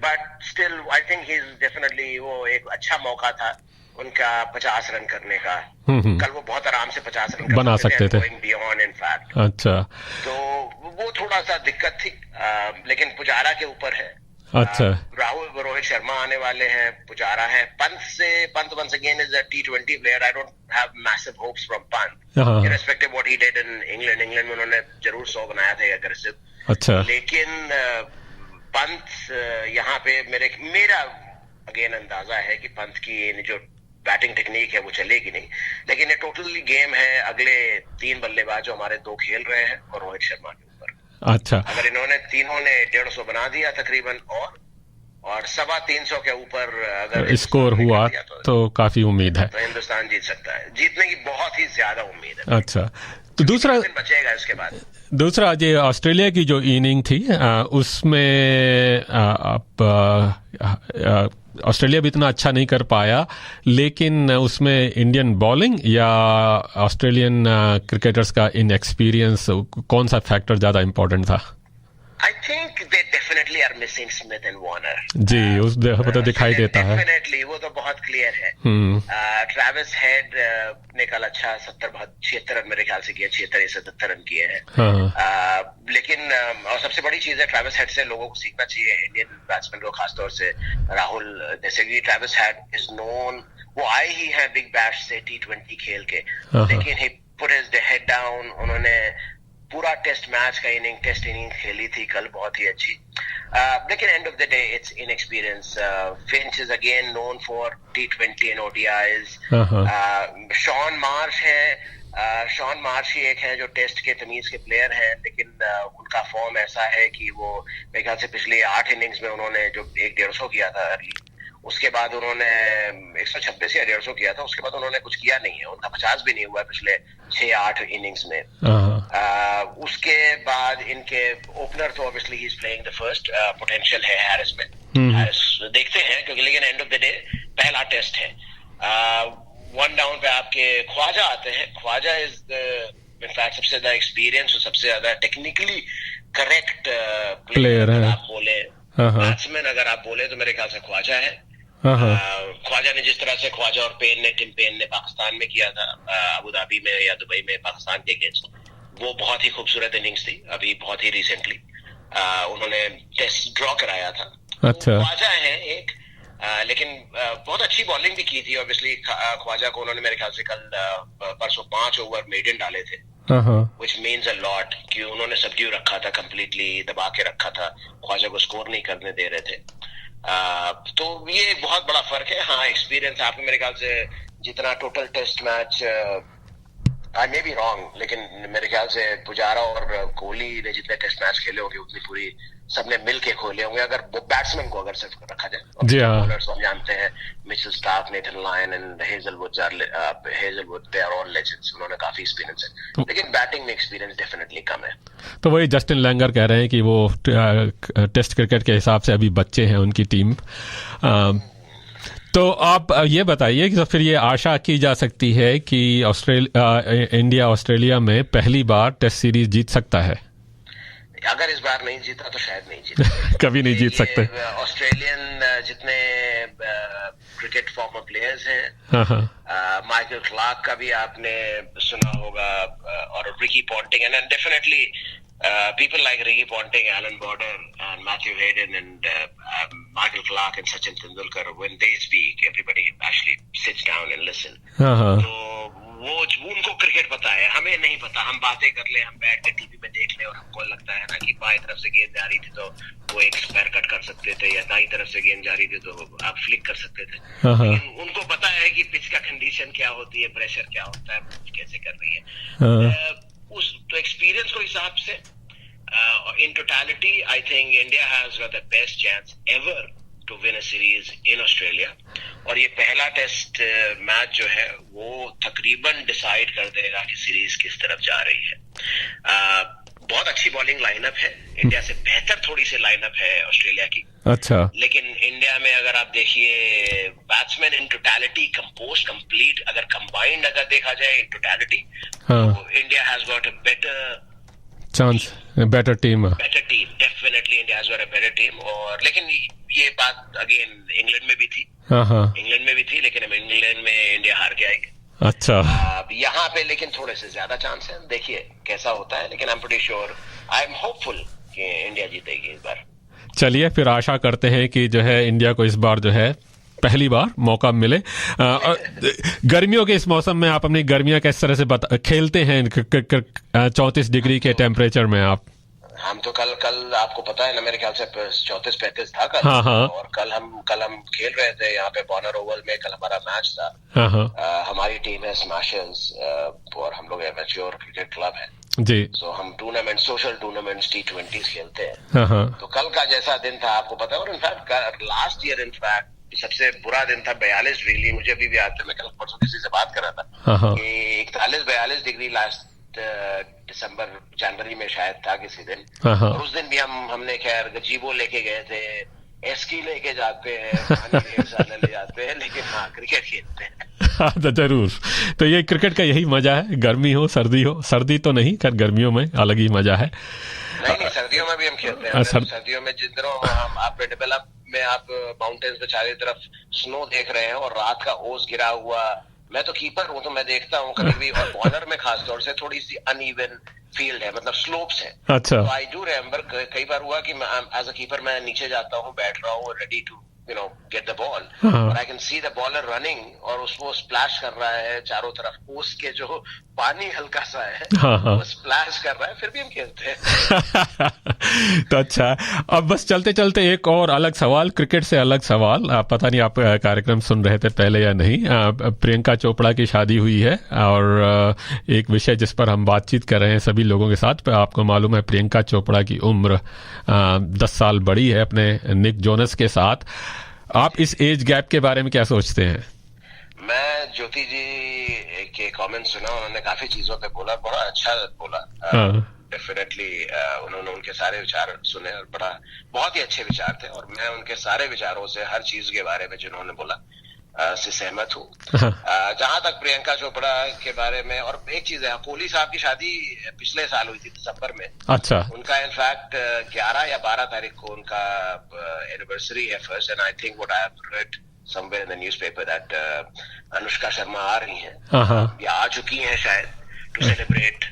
but still I think he is definitely, वो एक अच्छा मौका था उनका 50 रन करने का। कल वो बहुत आराम से 50 रन बना सकते थे, बियॉन्ड इन फैक्ट। अच्छा, तो वो थोड़ा सा दिक्कत थी, लेकिन पुजारा के ऊपर है। अच्छा, राहुल, रोहित शर्मा आने वाले हैं, पुजारा है, Pant once again is a T20 player. I don't have massive hopes from Pant, irrespective what he did in England में उन्होंने जरूर 100 बनाया था एग्रेसिव, अच्छा, लेकिन पंत यहाँ पे मेरा अगेन अंदाजा है कि पंत की जो बैटिंग टेक्निक है वो चलेगी नहीं, लेकिन ये टोटली गेम है अगले 3 बल्लेबाज जो हमारे 2 खेल रहे हैं और रोहित शर्मा के ऊपर। अच्छा, अगर इन्होंने तीनों ने 150 बना दिया तकरीबन, और 325 के ऊपर अगर स्कोर हुआ तो काफी उम्मीद है, तो हिंदुस्तान जीत सकता है, जीतने की बहुत ही ज्यादा उम्मीद है। अच्छा, तो दूसरा बचेगा इसके बाद। दूसरा ये ऑस्ट्रेलिया की जो इनिंग थी, उसमें आप ऑस्ट्रेलिया भी इतना अच्छा नहीं कर पाया, लेकिन उसमें इंडियन बॉलिंग या ऑस्ट्रेलियन क्रिकेटर्स का इनएक्सपीरियंस, कौन सा फैक्टर ज्यादा इम्पोर्टेंट था? I think they definitely are missing Smith and Warner. जी, उस तो दिखाई देता है, definitely, वो तो बहुत क्लियर है। ट्रेविस हेड ने कल अच्छा 76 रन मेरे ख्याल से किए, 76 या 77 रन किए हैं। लेकिन और सबसे बड़ी चीज है, ट्रेविस हेड से लोगों को सीखना चाहिए, इंडियन बैट्समैन को, खासतौर से राहुल। जैसे कि ट्रेविस हेड इज नोन, वो आए ही है बिग बैश से T20 खेल के, लेकिन ही पुट हिज हेड डाउन। उन्होंने पूरा टेस्ट इनिंग खेली थी कल, बहुत ही अच्छी, लेकिन end of the day it's inexperience. Finch is again known for T20 and ODIs। Shaun Marsh है, शॉन मार्श ही एक है जो टेस्ट के तमीज के प्लेयर हैं, लेकिन उनका फॉर्म ऐसा है कि वो मेरे ख्याल से पिछले 8 इनिंग्स में उन्होंने जो 150 किया था अर्ली, उसके बाद उन्होंने 126 या 150 किया था, उसके बाद उन्होंने कुछ किया नहीं है, उनका 50 भी नहीं हुआ पिछले 6-8 इनिंग्स में। उसके बाद इनके ओपनर तो obviously he is playing the first, potential है हैरिस में, हैरिस देखते हैं, क्योंकि लेकिन एंड ऑफ द डे पहला टेस्ट है। 1 डाउन पे आपके ख्वाजा आते हैं, ख्वाजा इज इनफैक्ट सबसे ज्यादा एक्सपीरियंस और सबसे ज्यादा टेक्निकली करेक्ट प्लेयर है, आप बोले बैट्समैन अगर आप बोले तो मेरे ख्याल से ख्वाजा है। ख्वाजा ने जिस तरह से ख्वाजा और टिम पेन ने पाकिस्तान में किया था, अबू धाबी में या दुबई में पाकिस्तान के अगेंस्ट, वो बहुत ही खूबसूरत इनिंग्स थी। अभी बहुत ही रिसेंटली उन्होंने टेस्ट ड्रॉ कराया था। अच्छा, ख्वाजा है एक, लेकिन बहुत अच्छी बॉलिंग भी की थी ऑब्वियसली। ख्वाजा को उन्होंने मेरे ख्याल से कल परसों 5 ओवर मेडन डाले थे, which means a lot, कि उन्होंने सबड्यू रखा था, कंप्लीटली दबा के रखा था, ख्वाजा को स्कोर नहीं करने दे रहे थे। तो ये बहुत बड़ा फर्क है। हाँ, एक्सपीरियंस आपने मेरे ख्याल से जितना total test match, I may be wrong, लेकिन मेरे ख्याल से पुजारा और कोहली ने जितने टेस्ट मैच खेले होंगे उतनी पूरी सबने मिल के खोले होंगे, अगर बैट्समैन को अगर सिर्फ रखा जाए। बॉलर्स हम जानते हैं, Mitchell Starc, Nathan Lyon and Hazlewood, they are all legends, उन्होंने काफी एक्सपीरियंस है, लेकिन बैटिंग में एक्सपीरियंस डेफिनेटली कम है। तो वही जस्टिन लैंगर कह रहे हैं कि वो टेस्ट क्रिकेट के हिसाब से अभी बच्चे हैं उनकी टीम। तो आप ये बताइए कि तो फिर ये आशा की जा सकती है कि इंडिया ऑस्ट्रेलिया में पहली बार टेस्ट सीरीज जीत सकता है? अगर इस बार नहीं जीता तो शायद नहीं जीता। कभी नहीं जीत सकते। ऑस्ट्रेलियन जितने क्रिकेट फॉर्मर प्लेयर्स हैं, माइकल क्लार्क का भी आपने सुना होगा, और Ricky Ponting, and definitely people like Ricky Ponting, Alan Border, and Matthew Hayden, and Michael Clark and Sachin Tendulkar, when they speak, everybody actually sits down and listen. तो वो उनको क्रिकेट पता है, हमें नहीं पता। हम बातें कर ले, हम बैठ के टीवी में देख ले, और हमको लगता है ना कि बाएं तरफ से गेंद जा रही थी तो वो एक स्क्वायर कट कर सकते थे, या दाईं तरफ से गेंद जा रही थी तो आप फ्लिक कर सकते थे। लेकिन उनको पता है कि पिच का कंडीशन क्या होती है, प्रेशर क्या होता है, कैसे कर रही है। उस तो एक्सपीरियंस के हिसाब से in totality, I think India has got the best chance ever to win a series in Australia. और ये पहला टेस्ट मैच जो है वो तकरीबन डिसाइड कर देगा कि सीरीज किस तरफ जा रही है। बहुत अच्छी बॉलिंग लाइनअप है, इंडिया से बेहतर थोड़ी सी लाइनअप है ऑस्ट्रेलिया की। अच्छा। लेकिन इंडिया में अगर आप देखिए batsman in totality, compost, complete, अगर कंबाइंड अगर देखा जाए इन टोटलिटी, तो India has got a better chance, better team, definitely India has got a better team. और लेकिन ये बात अगेन इंग्लैंड में भी थी, इंग्लैंड में भी थी, लेकिन अब इंग्लैंड में इंडिया हार के आएगी। अच्छा। यहाँ पे लेकिन थोड़े से ज्यादा चांस है, देखिए कैसा होता है, लेकिन I am pretty sure, I am hopeful कि इंडिया जीतेगी इस बार। चलिए फिर आशा करते हैं कि जो है इंडिया को इस बार जो है पहली बार मौका मिले। गर्मियों के इस मौसम में आप अपनी गर्मियां किस तरह से खेलते हैं 34 डिग्री के टेम्परेचर में आप? हम तो कल आपको पता है ना, मेरे ख्याल से 34-35 था कल। और कल हम खेल रहे थे यहाँ पे बॉनर ओवल में, कल हमारा मैच था। हमारी टीम है स्मैशर्स, और हम लोग एमेच्योर क्रिकेट क्लब है जी। सो हम सोशल टूर्नामेंट्स T20 खेलते हैं। तो कल का जैसा दिन था आपको पता है, और इनफैक्ट लास्ट ईयर इनफैक्ट सबसे बुरा दिन था, 42 डिग्री। मुझे अभी भी याद है, मैं कल परसों किसी से बात कर रहा था कि 41-42 डिग्री लास्ट जनवरी में शायद था किसी दिन। और उस दिन भी हमने खैर गजीबो लेके गए थे, एस्की लेके जाते हैं, पानी ले जाते हैं, लेकिन हाँ क्रिकेट खेलते हैं। तो जरूर, तो ये क्रिकेट का यही मजा है, गर्मी हो सर्दी तो नहीं, कर गर्मियों में अलग ही मजा है। नहीं, सर्दियों में भी हम खेलते हैं। सर्दियों में जिन दिनों आप डेवलप में आप माउंटेन्स पे चारों तरफ स्नो देख रहे हैं और रात का ओस गिरा हुआ, मैं तो कीपर हूँ तो मैं देखता हूँ कभी भी, और बॉलर में खासतौर से थोड़ी सी अनइवन फील्ड है, मतलब स्लोप्स है। अच्छा। तो आई डू रिमेम्बर कई बार हुआ कि एज अ कीपर मैं नीचे जाता हूँ, बैठ रहा हूँ ready to get the ball, और I can see the bowler running, और उसको स्प्लैश कर रहा है चारों तरफ, ओस के जो पानी हल्का सा है वो स्प्लैश कर रहा है, फिर भी हम खेलते हैं। तो अच्छा, अब बस चलते चलते एक और अलग सवाल, क्रिकेट से अलग सवाल। पता नहीं आप कार्यक्रम सुन रहे थे पहले या नहीं, प्रियंका चोपड़ा की शादी हुई है, और एक विषय जिस पर हम बातचीत कर रहे हैं सभी लोगों के साथ। आपको मालूम है प्रियंका चोपड़ा की उम्र 10 साल बड़ी है अपने निक जोनस के साथ। आप इस एज गैप के बारे में क्या सोचते हैं? मैं ज्योति जी के कमेंट सुना, उन्होंने काफी चीजों पे बोला, बड़ा अच्छा बोला। डेफिनेटली उन्होंने उनके सारे विचार सुने और बहुत ही अच्छे विचार थे, और मैं उनके सारे विचारों से, हर चीज के बारे में जिन्होंने बोला से सहमत हूँ। जहां तक प्रियंका चोपड़ा के बारे में, और एक चीज है, कोहली साहब की शादी पिछले साल हुई थी दिसंबर में। अच्छा। उनका इनफैक्ट 11 या 12 तारीख को उनका एनिवर्सरी है first, and I think what I have read somewhere in the newspaper that Anushka Sharma आ रही हैं, या आ चुकी हैं शायद, to celebrate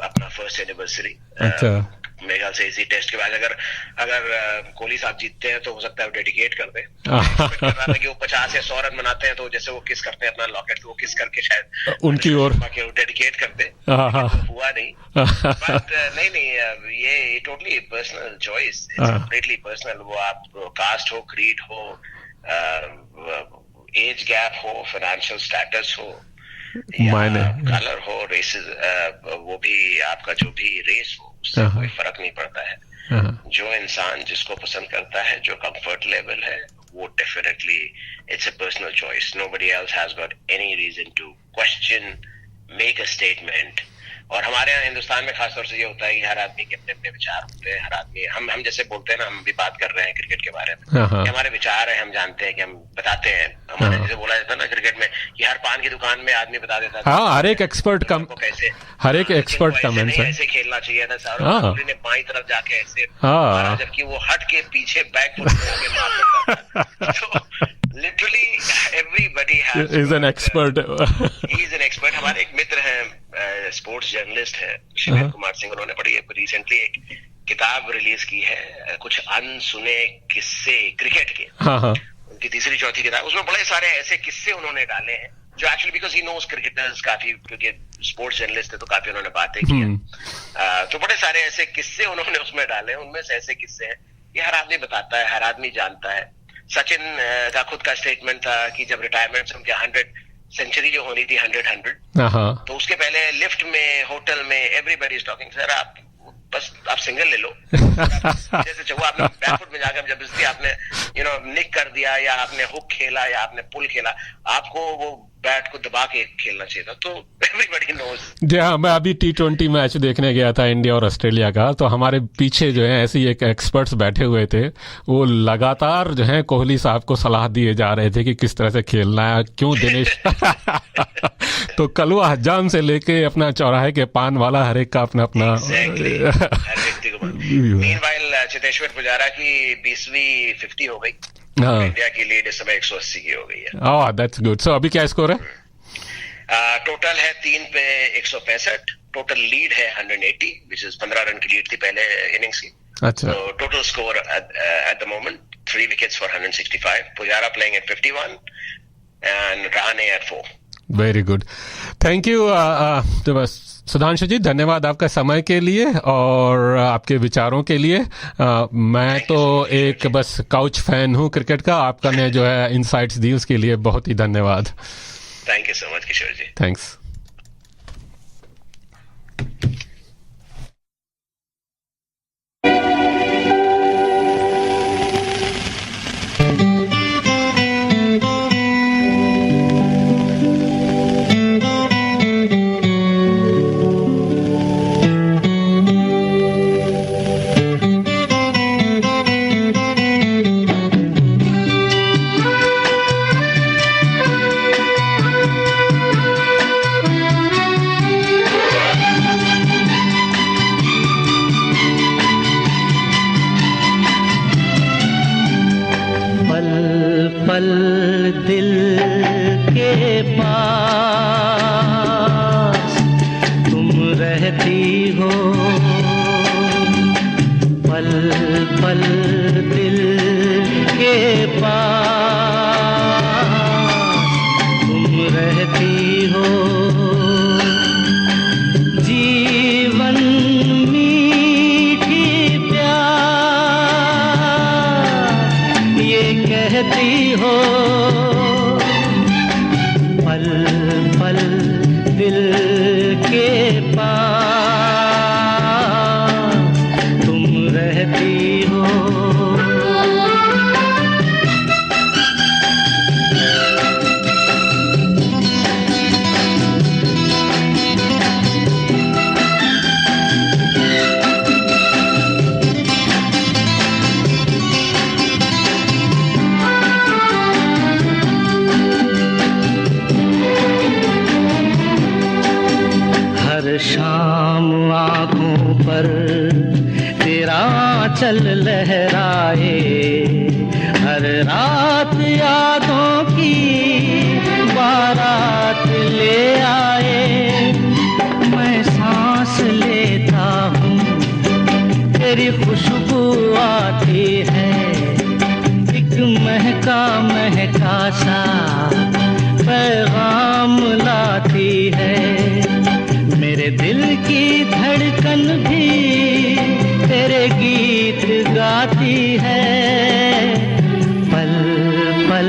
अपना फर्स्ट एनिवर्सरी। मेरे ख्याल से इसी टेस्ट के बाद अगर कोहली साहब जीतते हैं तो हो सकता है वो डेडिकेट कर दे। कर रहा था कि वो 50 या 100 रन बनाते हैं तो जैसे वो किस करते हैं अपना लॉकेट, वो किस करके शायद उनकी ओर डेडिकेट कर दे। हुआ नहीं, बट नहीं, ये totally personal choice, completely personal. वो आप कास्ट हो, क्रीड हो, एज गैप हो, फाइनेंशियल स्टेटस हो, या कलर हो, रेसेस, वो भी आपका जो भी रेस हो, उससे कोई फर्क नहीं पड़ता है। जो इंसान जिसको पसंद करता है, जो कंफर्ट लेवल है, वो definitely it's a personal choice. Nobody else has got any reason to question, make a statement. और हमारे यहाँ हिंदुस्तान में खासतौर से ये होता है कि हर आदमी के अपने अपने विचार होते हैं. हर आदमी हम जैसे बोलते हैं ना, हम भी बात कर रहे हैं क्रिकेट के बारे में, कि हमारे विचार है, हम जानते हैं कि हम बताते हैं. हमारे जैसे बोला जाता है ना क्रिकेट में कि हर पान की दुकान में आदमी बता देता है. हाँ, हर एक एक्सपर्ट कमेंट्स है. ऐसे खेलना चाहिए था. सौरव गांगुली ने बाईं तरफ जाके ऐसे मारा, जबकि वो हट के पीछे बैक फुट के मार सकता था. तो literally everybody is an expert. He is an expert. हमारे एक मित्र हैं, स्पोर्ट्स जर्नलिस्ट है, शिवेंद्र कुमार सिंह. उन्होंने बड़ी रिसेंटली एक किताब रिलीज की है, कुछ अनसुने किस्से क्रिकेट के. उनकी तीसरी चौथी किताब. उसमें बड़े सारे ऐसे किस्से उन्होंने डाले हैं जो actually because he knows cricketers काफी, क्योंकि स्पोर्ट्स जर्नलिस्ट है तो काफी उन्होंने बातें की हैं. तो बड़े सारे ऐसे किस्से उन्होंने उसमें डाले. उनमें से ऐसे किस्से हैं ये हर आदमी बताता है, हर आदमी जानता है. सचिन का खुद का स्टेटमेंट था कि जब रिटायरमेंट से उनके 100 सेंचुरी जो होनी थी 100 तो उसके पहले लिफ्ट में, होटल में, एवरीबॉडी इज टॉकिंग, सर आप सिंगल ले लो. जैसे वो आपने बैकफुट में जाकर जबरदस्ती आपने निक कर दिया, या आपने हुक खेला, या आपने पुल खेला, आपको वो बैट को दबा के खेलना चाहिए था. तो एवरीबॉडी नोज. जी हाँ, मैं अभी T20 मैच देखने गया था इंडिया और ऑस्ट्रेलिया का. तो हमारे पीछे जो है ऐसे एक एक्सपर्ट्स बैठे हुए थे. वो लगातार जो है कोहली साहब को सलाह दिए जा रहे थे कि किस तरह से खेलना है, क्यों दिनेश. तो कलवा हजाम से लेके अपना चौराहे के पान वाला हर एक का अपना अपना. मीनवाइल चेतेश्वर पुजारा की 20वीं 50 हो गई. इंडिया की लीड इस समय 180 की हो गई है. ओह, दैट्स गुड. सो अभी क्या स्कोर है? टोटल है 3 पे 165. टोटल लीड है 180, विच इज 15 रन की लीड थी पहले इनिंग्स की. अच्छा. तो total score at the moment 3 wickets for 165. Pujara playing at 51 and Rahane at 4. Very good. Thank you. तो बस सुधांशु जी, धन्यवाद आपका समय के लिए और आपके विचारों के लिए. मैं तो एक बस काउच फैन हूँ क्रिकेट का. आपका ने जो है इनसाइट्स दी उसके लिए बहुत ही धन्यवाद. Thank you so much Kishore ji. Thanks. पल दिल के पास तुम रहती हो. पल पल दिल के पास तुम रहती हो. जीवन मीठी प्यार ये कहती हो. पल पल दिल के पास तुम रहती हो. शाम आँखों पर तेरा आँचल लहराए. हर रात यादों की बारात ले आए. मैं सांस लेता हूँ तेरी खुशबू आती है. एक महका महका सा पैगाम लाती है. मेरे दिल की धड़कन भी तेरे गीत गाती है. पल पल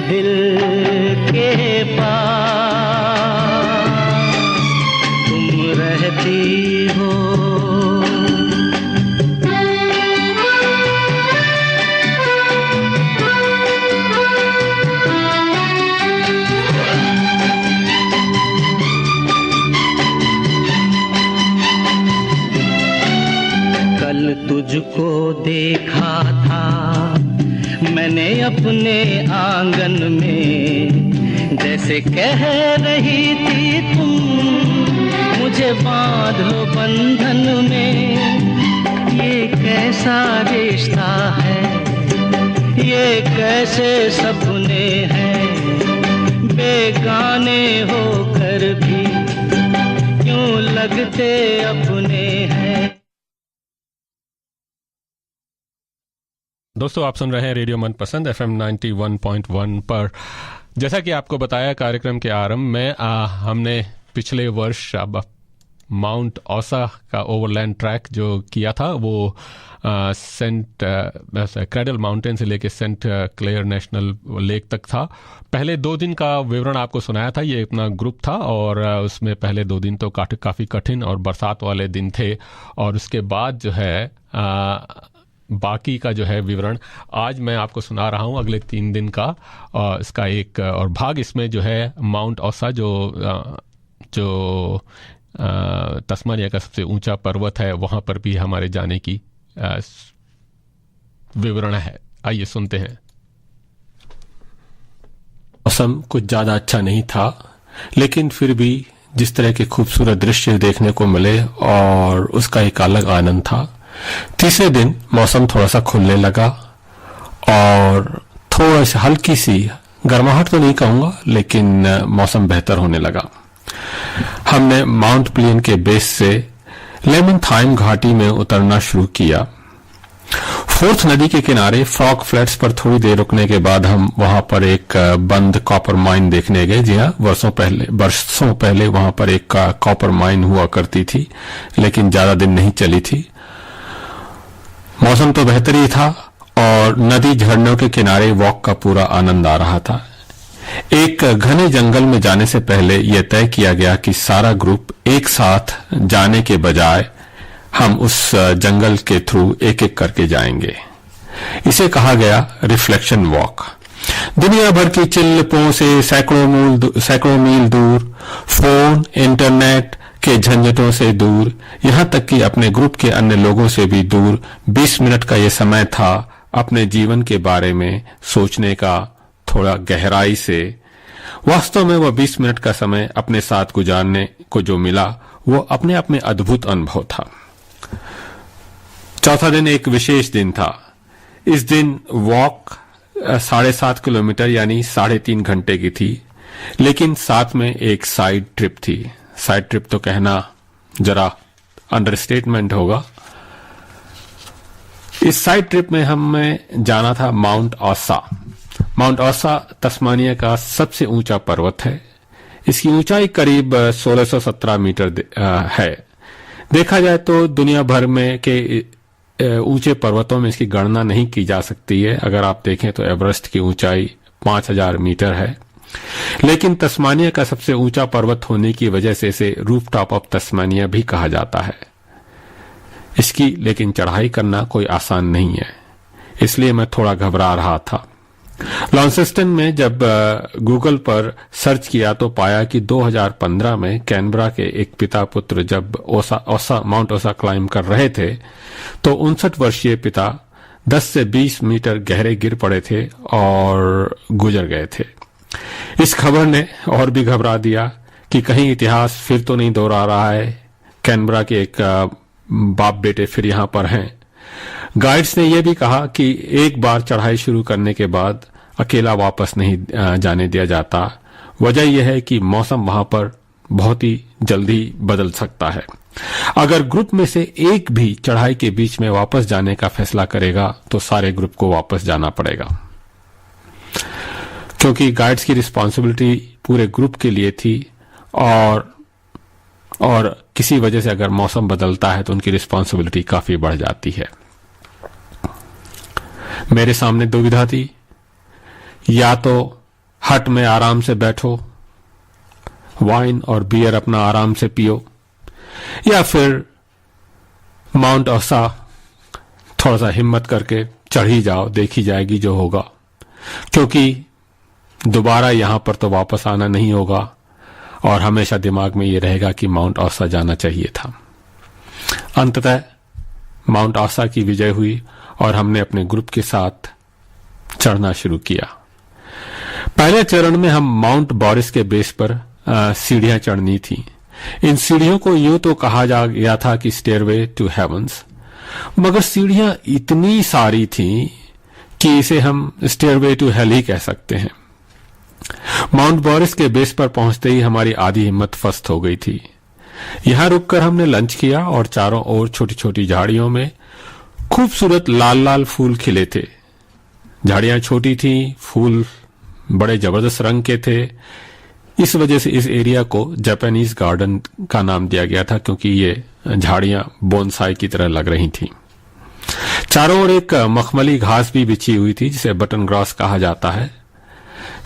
दिल के पास तुम रहती हो. को देखा था मैंने अपने आंगन में, जैसे कह रही थी तुम मुझे बांध लो बंधन में। ये कैसा रिश्ता है, ये कैसे सपने हैं, बेगाने होकर भी क्यों लगते अपने हैं। दोस्तों, आप सुन रहे हैं रेडियो मनपसंद FM 91.1 पर। जैसा कि आपको बताया कार्यक्रम के आरंभ में, हमने पिछले वर्ष अब माउंट औसा का ओवरलैंड ट्रैक जो किया था वो सेंट क्रैडल माउंटेन से लेके सेंट क्लेयर नेशनल लेक तक था। पहले 2 दिन का विवरण आपको सुनाया था। ये अपना ग्रुप था और उसमें पहले 2 दिन तो काफ़ी कठिन और बरसात वाले दिन थे, और उसके बाद जो है बाकी का जो है विवरण आज मैं आपको सुना रहा हूँ अगले 3 दिन का। इसका एक और भाग इसमें जो है माउंट औसा जो तस्मानिया का सबसे ऊंचा पर्वत है, वहां पर भी हमारे जाने की विवरण है। आइए सुनते हैं। मौसम कुछ ज्यादा अच्छा नहीं था, लेकिन फिर भी जिस तरह के खूबसूरत दृश्य देखने को मिले और उसका एक अलग आनंद था। तीसरे दिन मौसम थोड़ा सा खुलने लगा और थोड़ा सा हल्की सी गर्माहट तो नहीं कहूंगा, लेकिन मौसम बेहतर होने लगा। हमने माउंट प्लियन के बेस से लेमन थाइम घाटी में उतरना शुरू किया। फोर्थ नदी के किनारे फ्रॉग फ्लैट्स पर थोड़ी देर रुकने के बाद हम वहां पर एक बंद कॉपर माइन देखने गए। जी हाँ, वर्षों पहले वहां पर एक कॉपर माइन हुआ करती थी, लेकिन ज्यादा दिन नहीं चली थी। मौसम तो बेहतर ही था और नदी झरनों के किनारे वॉक का पूरा आनंद आ रहा था। एक घने जंगल में जाने से पहले यह तय किया गया कि सारा ग्रुप एक साथ जाने के बजाय हम उस जंगल के थ्रू एक एक करके जाएंगे। इसे कहा गया रिफ्लेक्शन वॉक। दुनिया भर की चिल्लपों से सैकड़ों मील दूर, फोन, इंटरनेट के झंझटों से दूर, यहां तक कि अपने ग्रुप के अन्य लोगों से भी दूर 20 मिनट का यह समय था अपने जीवन के बारे में सोचने का, थोड़ा गहराई से। वास्तव में वह 20 मिनट का समय अपने साथ गुजारने को जो मिला वो अपने आप में अद्भुत अनुभव था। चौथा दिन एक विशेष दिन था। इस दिन वॉक 7.5 किलोमीटर यानी 3.5 घंटे की थी, लेकिन साथ में एक साइड ट्रिप थी। साइड ट्रिप तो कहना जरा अंडरस्टेटमेंट होगा। इस साइड ट्रिप में हमें जाना था mount Ausa. Mount Ausa Tasmania का सबसे ऊंचा पर्वत है। इसकी ऊंचाई करीब 1617 मीटर है। देखा जाए तो दुनिया भर में के ऊंचे पर्वतों में इसकी गणना नहीं की जा सकती है। अगर आप देखें तो एवरेस्ट की ऊंचाई 5000 मीटर है, लेकिन तस्मानिया का सबसे ऊंचा पर्वत होने की वजह से इसे रूफटॉप ऑफ तस्मानिया भी कहा जाता है। इसकी लेकिन चढ़ाई करना कोई आसान नहीं है, इसलिए मैं थोड़ा घबरा रहा था। लॉन्सेस्टन में जब गूगल पर सर्च किया तो पाया कि 2015 में कैनबरा के एक पिता पुत्र जब माउंट औसा क्लाइम कर रहे थे तो 59 वर्षीय पिता 10 से 20 मीटर गहरे गिर पड़े थे और गुजर गए थे। इस खबर ने और भी घबरा दिया कि कहीं इतिहास फिर तो नहीं दोहरा रहा है। कैनबरा के एक बाप बेटे फिर यहां पर हैं। गाइड्स ने यह भी कहा कि एक बार चढ़ाई शुरू करने के बाद अकेला वापस नहीं जाने दिया जाता। वजह यह है कि मौसम वहां पर बहुत ही जल्दी बदल सकता है। अगर ग्रुप में से एक भी चढ़ाई के बीच में वापस जाने का फैसला करेगा तो सारे ग्रुप को वापस जाना पड़ेगा, क्योंकि गाइड्स की रिस्पॉन्सिबिलिटी पूरे ग्रुप के लिए थी और किसी वजह से अगर मौसम बदलता है तो उनकी रिस्पॉन्सिबिलिटी काफी बढ़ जाती है। मेरे सामने दुविधा थी, या तो हट में आराम से बैठो, वाइन और बियर अपना आराम से पियो, या फिर माउंट औसा थोड़ा सा हिम्मत करके चढ़ ही जाओ, देखी जाएगी जो होगा, क्योंकि दोबारा यहां पर तो वापस आना नहीं होगा और हमेशा दिमाग में ये रहेगा कि माउंट औसा जाना चाहिए था। अंततः माउंट आसा की विजय हुई और हमने अपने ग्रुप के साथ चढ़ना शुरू किया। पहले चरण में हम माउंट बॉरिस के बेस पर सीढ़ियां चढ़नी थी। इन सीढ़ियों को यूं तो कहा जा गया था कि स्टेयरवे टू हेवंस, मगर सीढ़ियां इतनी सारी थीं कि इसे हम स्टेयरवे टू हेल ही कह सकते हैं। माउंट बॉरिस के बेस पर पहुंचते ही हमारी आधी हिम्मत फस्त हो गई थी। यहां रुककर हमने लंच किया और चारों ओर छोटी छोटी झाड़ियों में खूबसूरत लाल लाल फूल खिले थे। झाड़ियां छोटी थीं, फूल बड़े जबरदस्त रंग के थे। इस वजह से इस एरिया को जापानीज गार्डन का नाम दिया गया था, क्योंकि ये झाड़ियां बोनसाई की तरह लग रही थीं। चारों ओर एक मखमली घास भी बिछी हुई थी जिसे बटन ग्रास कहा जाता है।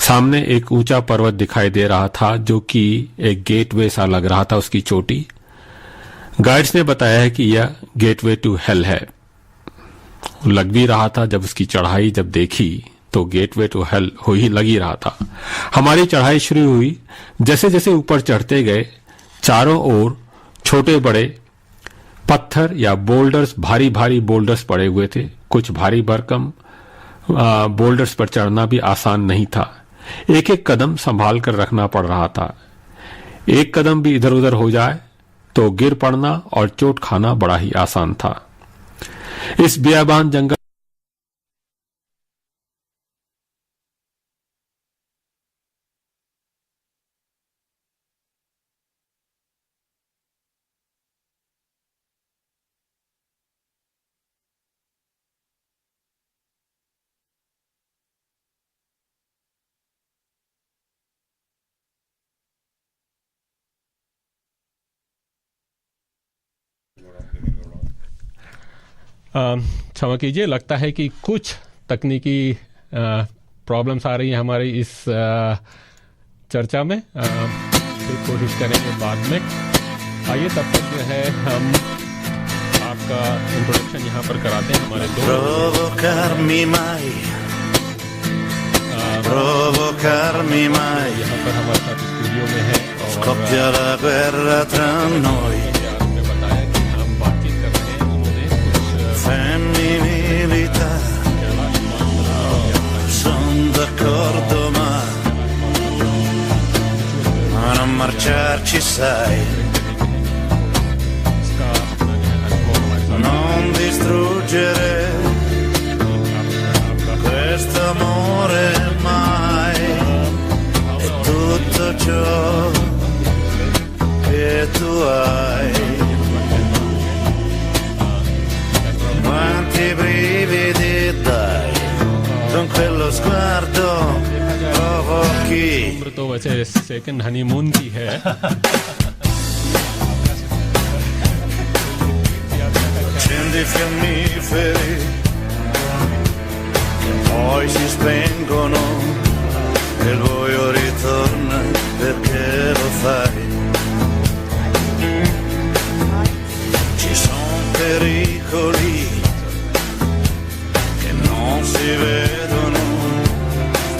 सामने एक ऊंचा पर्वत दिखाई दे रहा था जो कि एक गेटवे सा लग रहा था, उसकी चोटी। गाइड्स ने बताया है कि यह गेटवे टू हेल है। लग भी रहा था, जब उसकी चढ़ाई जब देखी तो गेटवे टू हेल हो ही लग ही रहा था। हमारी चढ़ाई शुरू हुई। जैसे जैसे ऊपर चढ़ते गए चारों ओर छोटे बड़े पत्थर या बोल्डर्स, भारी भारी बोल्डर्स पड़े हुए थे। कुछ भारी भरकम बोल्डर्स पर चढ़ना भी आसान नहीं था। एक एक कदम संभाल कर रखना पड़ रहा था। एक कदम भी इधर उधर हो जाए तो गिर पड़ना और चोट खाना बड़ा ही आसान था। इस बियाबान जंगल क्षमा कीजिए, लगता है कि कुछ तकनीकी प्रॉब्लम्स आ रही है हमारी इस चर्चा में। फिर कोशिश करेंगे बाद में। आइए तब तक जो है हम आपका इंट्रोडक्शन यहाँ पर कराते हैं हमारे दो यहाँ पर हमारे साथ स्टूडियो में है और आपने बताया कि हम बातचीत कर रहे हैं। उन्होंने femminilità, son d'accordo ma non marciarci sai, non distruggere questo amore mai, e tutto ciò che tu hai. Quanti brividi dai con quello sguardo provochi. उम्र तो वैसे सेकंड हनीमून की है। Accendi i fiammiferi e poi si spengono e il buio ritorna perché lo fai. Ci sono pericoli che non si vedono,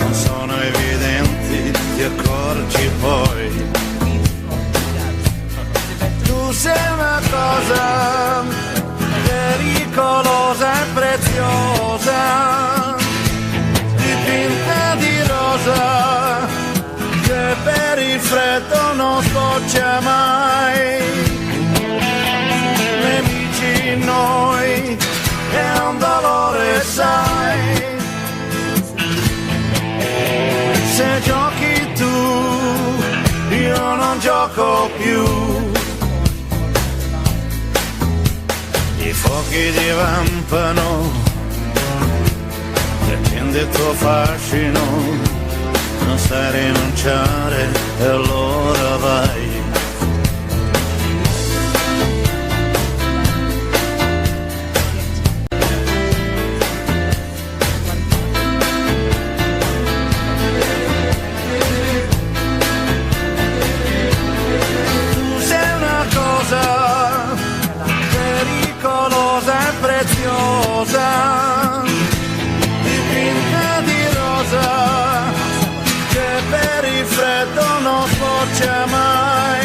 non sono evidenti, ti accorgi poi. Tu sei una cosa pericolosa e preziosa, dipinta di rosa, che per il freddo non scoccia mai. Nemici noi è un dolore, sai. Se giochi tu, io non gioco più. I fuochi divampano, accende il tuo fascino, non sai rinunciare e allora vai. Tu sei una cosa pericolosa e preziosa, dipinta di rosa, che per il freddo non scoccia mai.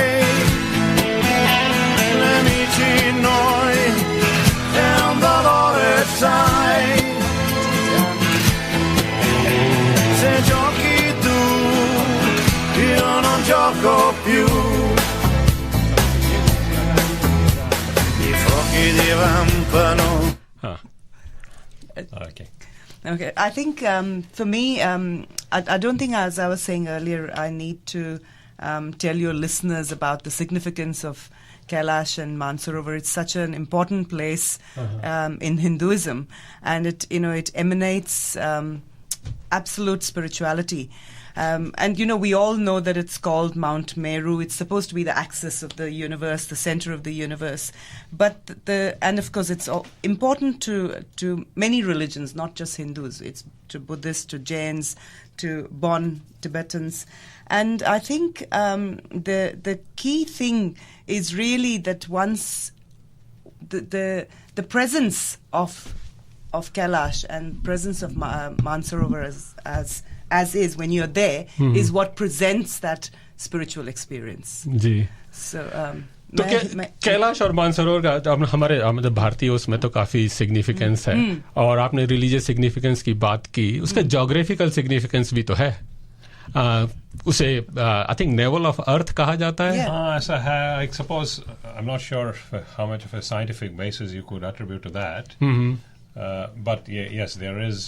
divampano. Okay, I think for me, I don't think, as I was saying earlier, I need to tell your listeners about the significance of Kailash and Mansarovar. It's such an important place in Hinduism, and it emanates absolute spirituality. And we all know that it's called Mount Meru. It's supposed to be the axis of the universe, the center of the universe. But and of course, it's important to many religions, not just Hindus. It's to Buddhists, to Jains, to Bon Tibetans. And I think the key thing is really that once the presence of Kailash and presence of Mansarovar as is when you're there is what presents that spiritual experience. Ji. So तो कैलाश और मानसरोवर का हमारे भारतीय उसमें तो काफी significance है, और आपने रिलीजियस सिग्निफिकेंस की बात की, उसका ज्योग्राफिकल सिग्निफिकेंस भी तो है. उसे I think navel of earth कहा जाता है. ऐसा है. I suppose I am not sure how much of a scientific basis you could attribute to that. But yes, there is.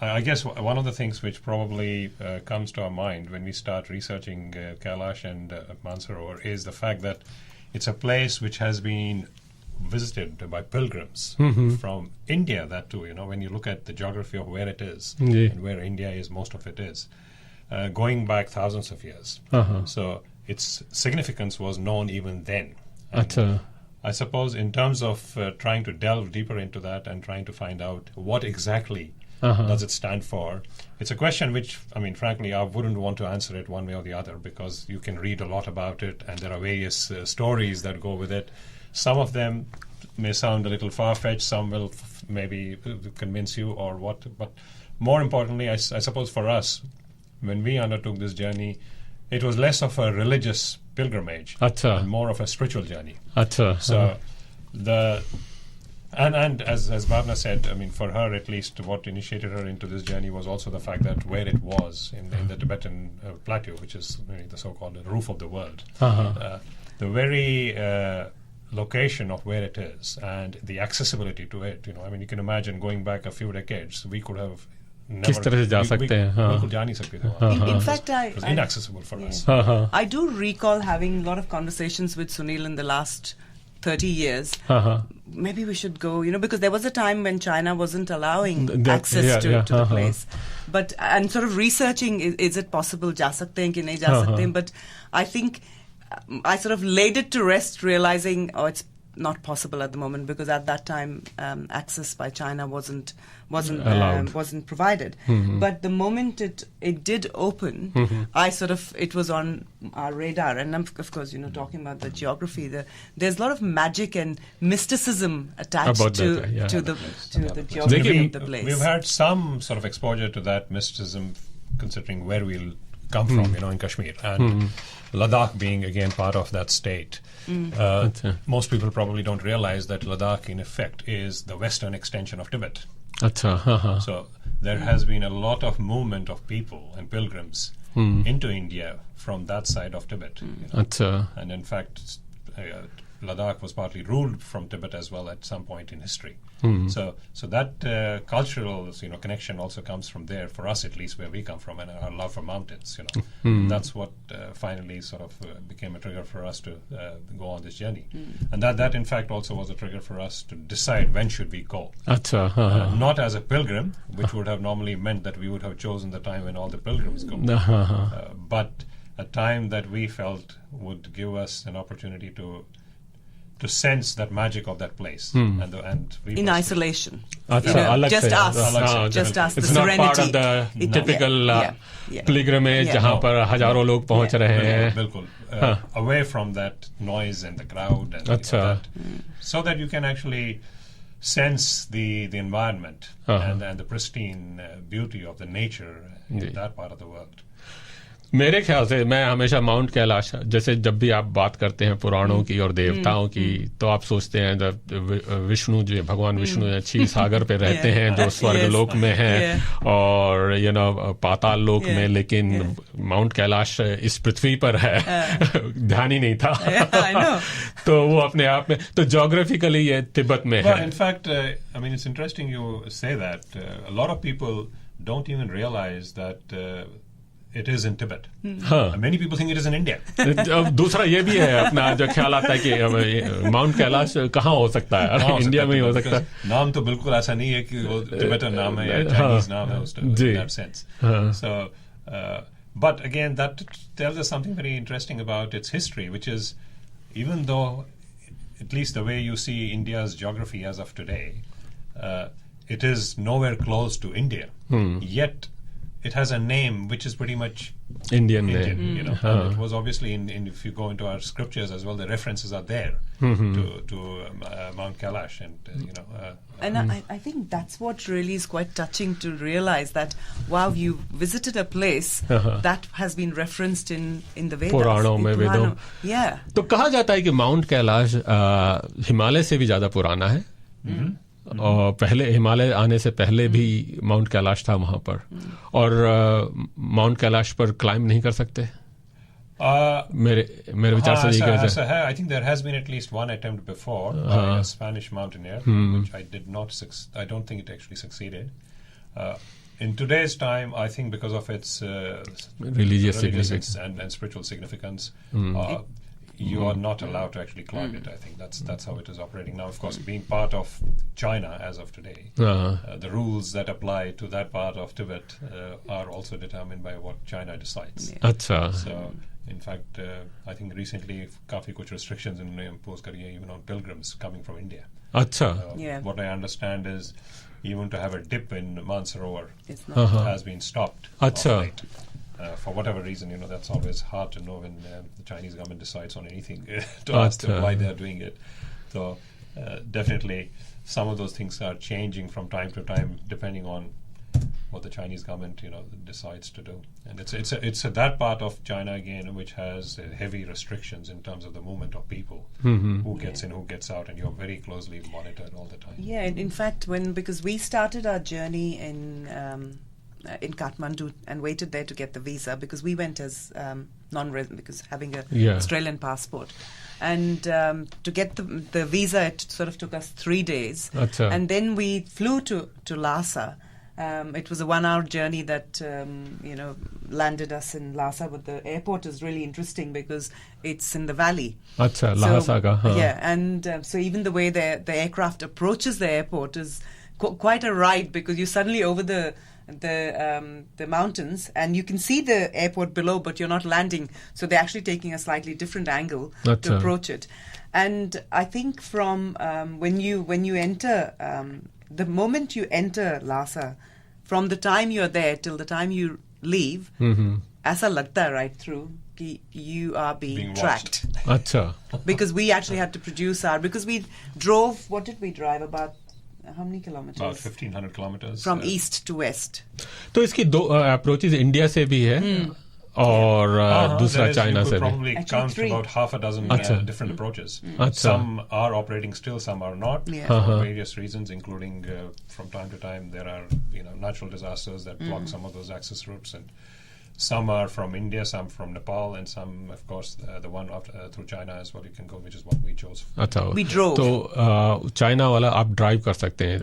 I guess one of the things which probably comes to our mind when we start researching Kailash and Mansarovar is the fact that it's a place which has been visited by pilgrims from India. That too, when you look at the geography of where it is and where India is, most of it is going back thousands of years. So its significance was known even then. I suppose in terms of trying to delve deeper into that and trying to find out what exactly does it stand for, it's a question which, I mean, frankly, I wouldn't want to answer it one way or the other, because you can read a lot about it and there are various stories that go with it. Some of them may sound a little far-fetched, some will maybe convince you or what, but more importantly, I suppose for us, when we undertook this journey, it was less of a religious pilgrimage and more of a spiritual journey. So and as Bhavna said, I mean, for her at least, what initiated her into this journey was also the fact that where it was in the Tibetan plateau, which is the so-called roof of the world, the very location of where it is and the accessibility to it. I mean, you can imagine going back a few decades, we could have किस तरह से जा सकते हैं. बिल्कुल जा नहीं सकते थे. In fact, it was inaccessible for us. I do recall having a lot of conversations with Sunil in the last 30 years. Maybe we should go, because there was a time when China wasn't allowing access to the place. But and sort of researching, is it possible? जा सकते हैं कि नहीं जा सकते हैं? But I think I sort of laid it to rest, realizing it's not possible at the moment, because at that time access by China wasn't provided. But the moment it did open, it was on our radar. And of course, talking about the geography, there's a lot of magic and mysticism attached to the geography of the place. We've had some sort of exposure to that mysticism, considering where we'll come from, in Kashmir, and Ladakh being again part of that state. Most people probably don't realize that Ladakh in effect is the western extension of Tibet. So there has been a lot of movement of people and pilgrims into India from that side of Tibet. And in fact, Ladakh was partly ruled from Tibet as well at some point in history. So that cultural connection also comes from there, for us at least, where we come from, and our love for mountains. That's what finally sort of became a trigger for us to go on this journey. And that in fact also was a trigger for us to decide when should we go. Not as a pilgrim, which would have normally meant that we would have chosen the time when all the pilgrims go, but a time that we felt would give us an opportunity to sense that magic of that place, and we in isolation, just us, it's the not serenity. part of the typical pilgrimage जहाँ पर हजारों लोग पहुँच रहे हैं. बिल्कुल, away from that noise and the crowd and that, so that you can actually sense the environment and the pristine beauty of the nature in that part of the world. मेरे ख्याल से मैं हमेशा माउंट कैलाश, जैसे जब भी आप बात करते हैं पुराणों की और देवताओं की, तो आप सोचते हैं जब विष्णु जो भगवान विष्णु क्षीर सागर पे रहते हैं, जो स्वर्ग लोक में हैं, और पाताल लोक में, लेकिन माउंट कैलाश इस पृथ्वी पर है। ध्यान ही नहीं था। तो वो अपने आप में, तो ज्योग्राफिकली ये तिब्बत में है। In fact I mean it's interesting you say that a lot of people don't even realise that it is in Tibet. Many people think it is in India. अब दूसरा ये भी है अपना जो ख्याल आता है कि माउंट कैलाश कहाँ हो सकता है, इंडिया में ही हो सकता है। नाम तो बिल्कुल ऐसा नहीं है कि वो टिबेटन नाम है या चाइनीज नाम है उस that sense. So, but again, that tells us something very interesting about its history, which is, even though, at least the way you see India's geography as of today, it is nowhere close to India. Yet it has a name which is pretty much Indian name. You know, and it was obviously in if you go into our scriptures as well, the references are there to Mount Kailash, and and I think that's what really is quite touching to realize that wow, you visited a place that has been referenced in the Vedas. पुराणों में वेदों। Yeah. तो कहा जाता है कि mount Kailash Himalaya से भी ज्यादा पुराना है। और पहले हिमालय आने से पहले भी माउंट कैलाश था वहां पर, और माउंट कैलाश पर क्लाइंब नहीं कर सकते। मेरे विचार से ऐसा है। I think there has been at least one attempt before by a Spanish mountaineer, which I don't think it actually succeeded. In today's time, I think because of its religious significance and spiritual significance, you are not allowed to actually climb it. I think that's how it is operating now. Of course, being part of China as of today, the rules that apply to that part of Tibet are also determined by what China decides. Achha. So, in fact, I think recently काफी कुछ restrictions imposed करी है even on pilgrims coming from India. Achha. What I understand is even to have a dip in Mansarovar has been stopped. Achha. For whatever reason, that's always hard to know when the Chinese government decides on anything to ask them why they are doing it. So definitely some of those things are changing from time to time depending on what the Chinese government decides to do. And it's that part of China again which has heavy restrictions in terms of the movement of people, who gets in, who gets out, and you're very closely monitored all the time. Yeah, and in fact, because we started our journey in Kathmandu and waited there to get the visa, because we went as non-resident, because having a Australian passport, and to get the visa it sort of took us 3 days. Achha. And then we flew to Lhasa. It was a 1-hour journey that landed us in Lhasa, but the airport is really interesting because it's in the valley. Achha, Lhasa ka. Yeah, and so even the way the aircraft approaches the airport is quite a ride, because you're suddenly over the mountains and you can see the airport below, but you're not landing, so they're actually taking a slightly different angle to approach it. And I think from when you enter, the moment you enter Lhasa, from the time you're there till the time you leave, aisa lagta hai right through ki you are being tracked. Achha. Because we actually had to produce because we drove, what did we drive, about how many kilometers? About 1,500 kilometers. From east to west. तो इसकी 2 approaches India से भी है और दूसरा China से भी. Probably count about half a dozen different approaches. Some are operating still, some are not, for various reasons, including from time to time there are natural disasters that block some of those access routes, and some are from India, some from Nepal, and some, of course, the one through China as well you can go, which is what we chose. अच्छा. We drove. तो China वाला आप drive कर सकते हैं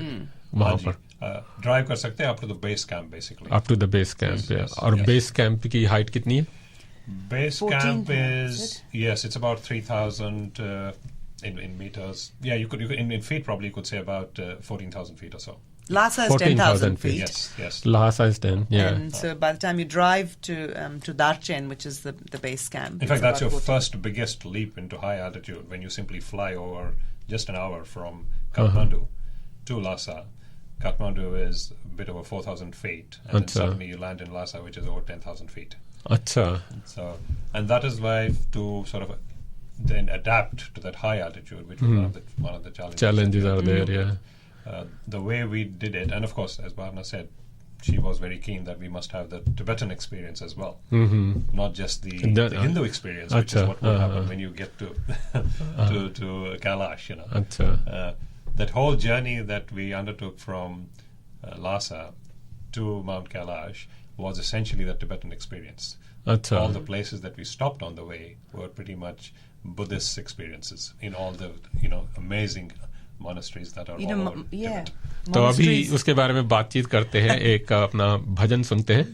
वहाँ पर. Drive कर सकते हैं up to the base camp, basically. Up to the base camp, yes. और base camp की हाइट कितनी है? Base camp is, yes, it's about 3,000 in meters. Yeah, you could in feet probably you could say about 14,000 feet or so. Lhasa is 10,000 feet. Yes. Lhasa is 10, yeah. And so by the time you drive to Darchen, which is the base camp. In fact, that's your first biggest leap into high altitude, when you simply fly over just an hour from Kathmandu to Lhasa. Kathmandu is a bit over 4,000 feet, and then suddenly you land in Lhasa, which is over 10,000 feet. Achha. So, and that is why to sort of then adapt to that high altitude, which was one of the challenges. Challenges are there, yeah. The way we did it, and of course, as Bhavna said, she was very keen that we must have the Tibetan experience as well, not just the Hindu experience, which is what will happen when you get to to Kailash. That whole journey that we undertook from Lhasa to Mount Kailash was essentially the Tibetan experience. All the places that we stopped on the way were pretty much Buddhist experiences in all the amazing monasteries that are all over Tibet. तो अभी उसके बारे में बातचीत करते हैं, एक अपना भजन सुनते हैं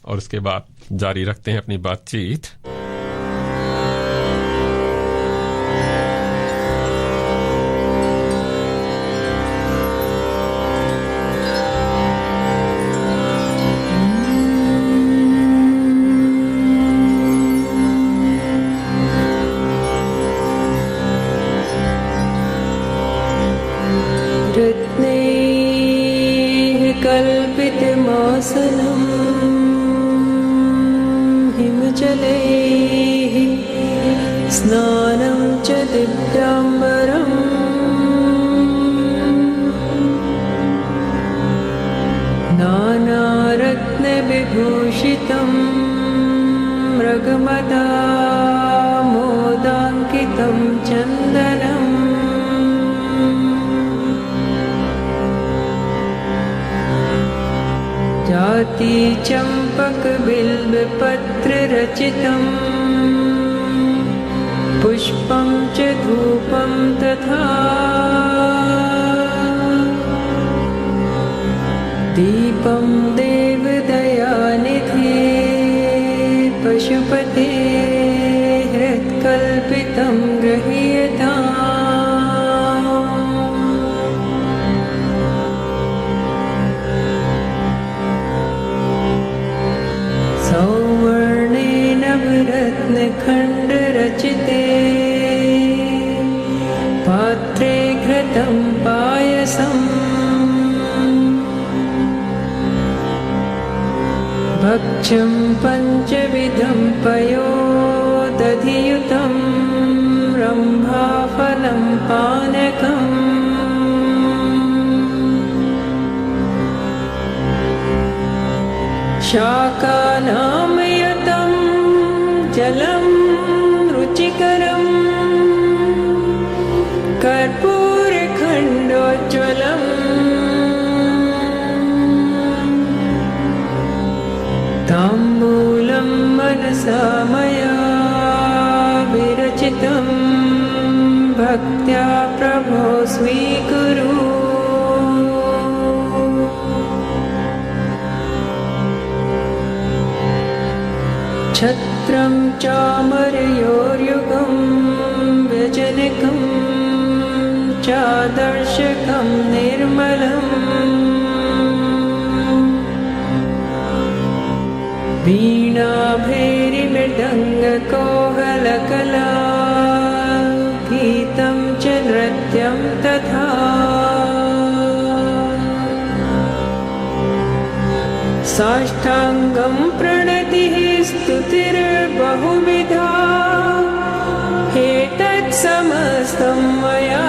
और उसके बाद जारी रखते हैं अपनी बातचीत. स्नानं च दिव्याम्बरम् नानारत्नविभूषितं मृगमदामोदाङ्कितं चन्दनम् जातिचम्पकबिल्वपत्ररचितम् पुष्पं च धूपं तथा दीपं देवदयानिधे पशुपते हृत्कल्पितं गृह्यताम् सौवर्णेन नवरत्नखण्डरचिते पात्रे घृतं पायसम् भक्ष्यं पञ्चविधं पयोदधियुतं रम्भाफलं पानकम् शाकानामयुतं जलं रुचिकरम् कर्पूरखण्डोज्ज्वलम् ताम्बूलं मनसा मया विरचितं भक्त्या प्रभो स्वीकुरु छत्रं चामरयोर्युगं व्यजनकं चादर्शकं निर्मलम् वीणाभैरिमृदङ्गकोहलकला गीतं च नृत्यं तथा साष्टाङ्गं प्रणतिः स्तुतिर्बहुविधा एतत् समस्तं मया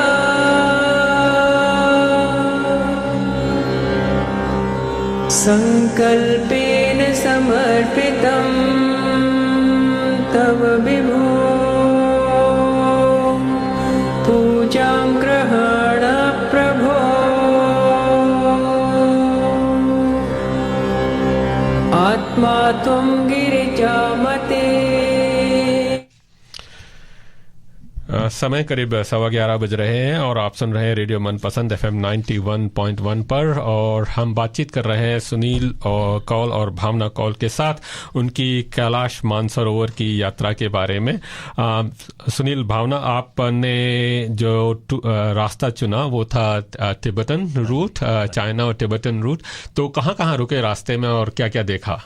संकल्पेन समर्पितं तव विभो पूजां ग्रहाण प्रभो आत्मा त्वं गिरिजामते. समय करीब 11:15 बज रहे हैं और आप सुन रहे हैं रेडियो मनपसंद FM 91.1 पर और हम बातचीत कर रहे हैं सुनील कौल और भावना कौल के साथ उनकी कैलाश मानसरोवर की यात्रा के बारे में. सुनील, भावना, आपने जो रास्ता चुना वो था तिब्बतन रूट, चाइना और तिब्बतन रूट, तो कहाँ रुके रास्ते में और क्या देखा?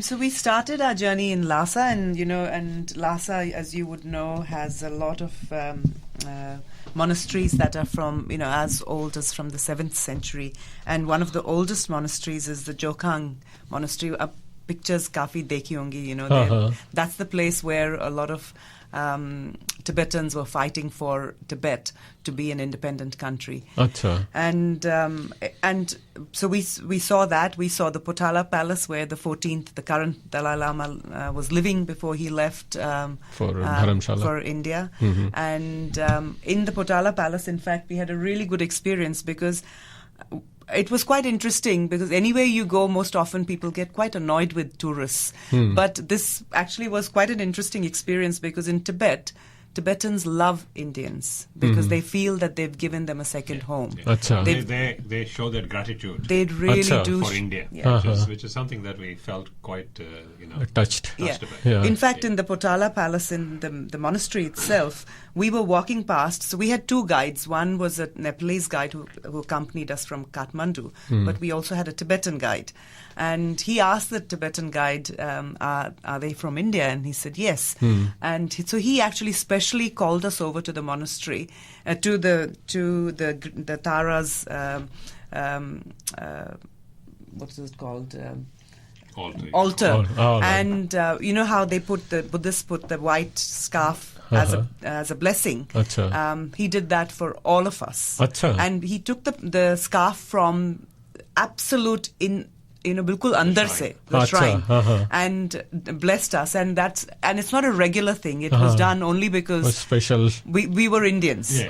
So we started our journey in Lhasa, and Lhasa, as you would know, has a lot of monasteries that are from, as old as from the 7th century. And one of the oldest monasteries is the Jokang monastery, pictures काफी देखी होंगी, you know, that's the place where a lot of Tibetans were fighting for Tibet to be an independent country. Achha. And so we saw that. We saw the Potala Palace where the 14th, the current Dalai Lama, was living before he left for India. And in the Potala Palace, in fact, we had a really good experience because it was quite interesting, because anywhere you go, most often people get quite annoyed with tourists. But this actually was quite an interesting experience, because in Tibet, Tibetans love Indians because they feel that they've given them a second home. They show that gratitude. They really do for India, which is something that we felt quite touched. In fact, in the Potala Palace, in the monastery itself, we were walking past. So we had two guides. One was a Nepalese guide who accompanied us from Kathmandu, but we also had a Tibetan guide. And he asked the Tibetan guide, are they from India? And he said yes. And so he actually specially called us over to the monastery, to the Tara's, what's it called? Altar. And you know how they the Buddhists put the white scarf as a blessing. He did that for all of us. And he took the scarf from absolute bilkul andar se, the shrine, and blessed us. And it's not a regular thing. It was done only because special. We were Indians. And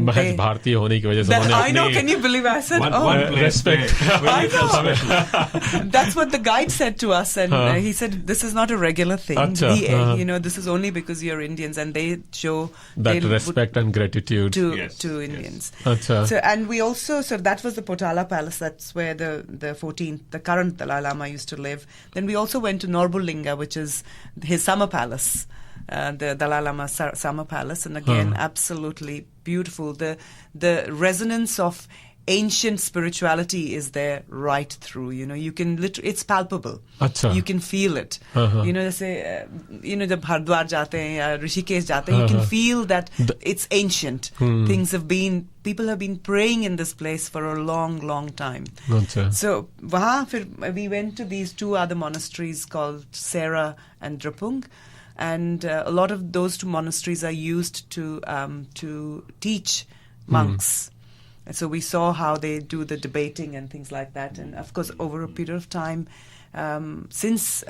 Bharatiya hone ki wajah se I know. Can you believe? I said, one respect. I know. That's what the guide said to us, and he said, "This is not a regular thing. This is only because you're Indians," and they show that respect and gratitude to Indians. So, and we also, that was the Potala Palace. That's where the 14th, the current Dalai Lama, used to live. Then we also went to Norbulinga, which is his summer palace, the Dalai Lama summer palace, and again, absolutely beautiful. The resonance of ancient spirituality is there right through. You can it's palpable. You can feel it. They say, jab Hardwar jate hain ya Rishikesh jate hain, you can feel that it's ancient. People have been praying in this place for a long, long time. So we went to these two other monasteries called Sera and Drapung, and a lot of those two monasteries are used to teach monks. And so we saw how they do the debating and things like that. And of course, over a period of time, since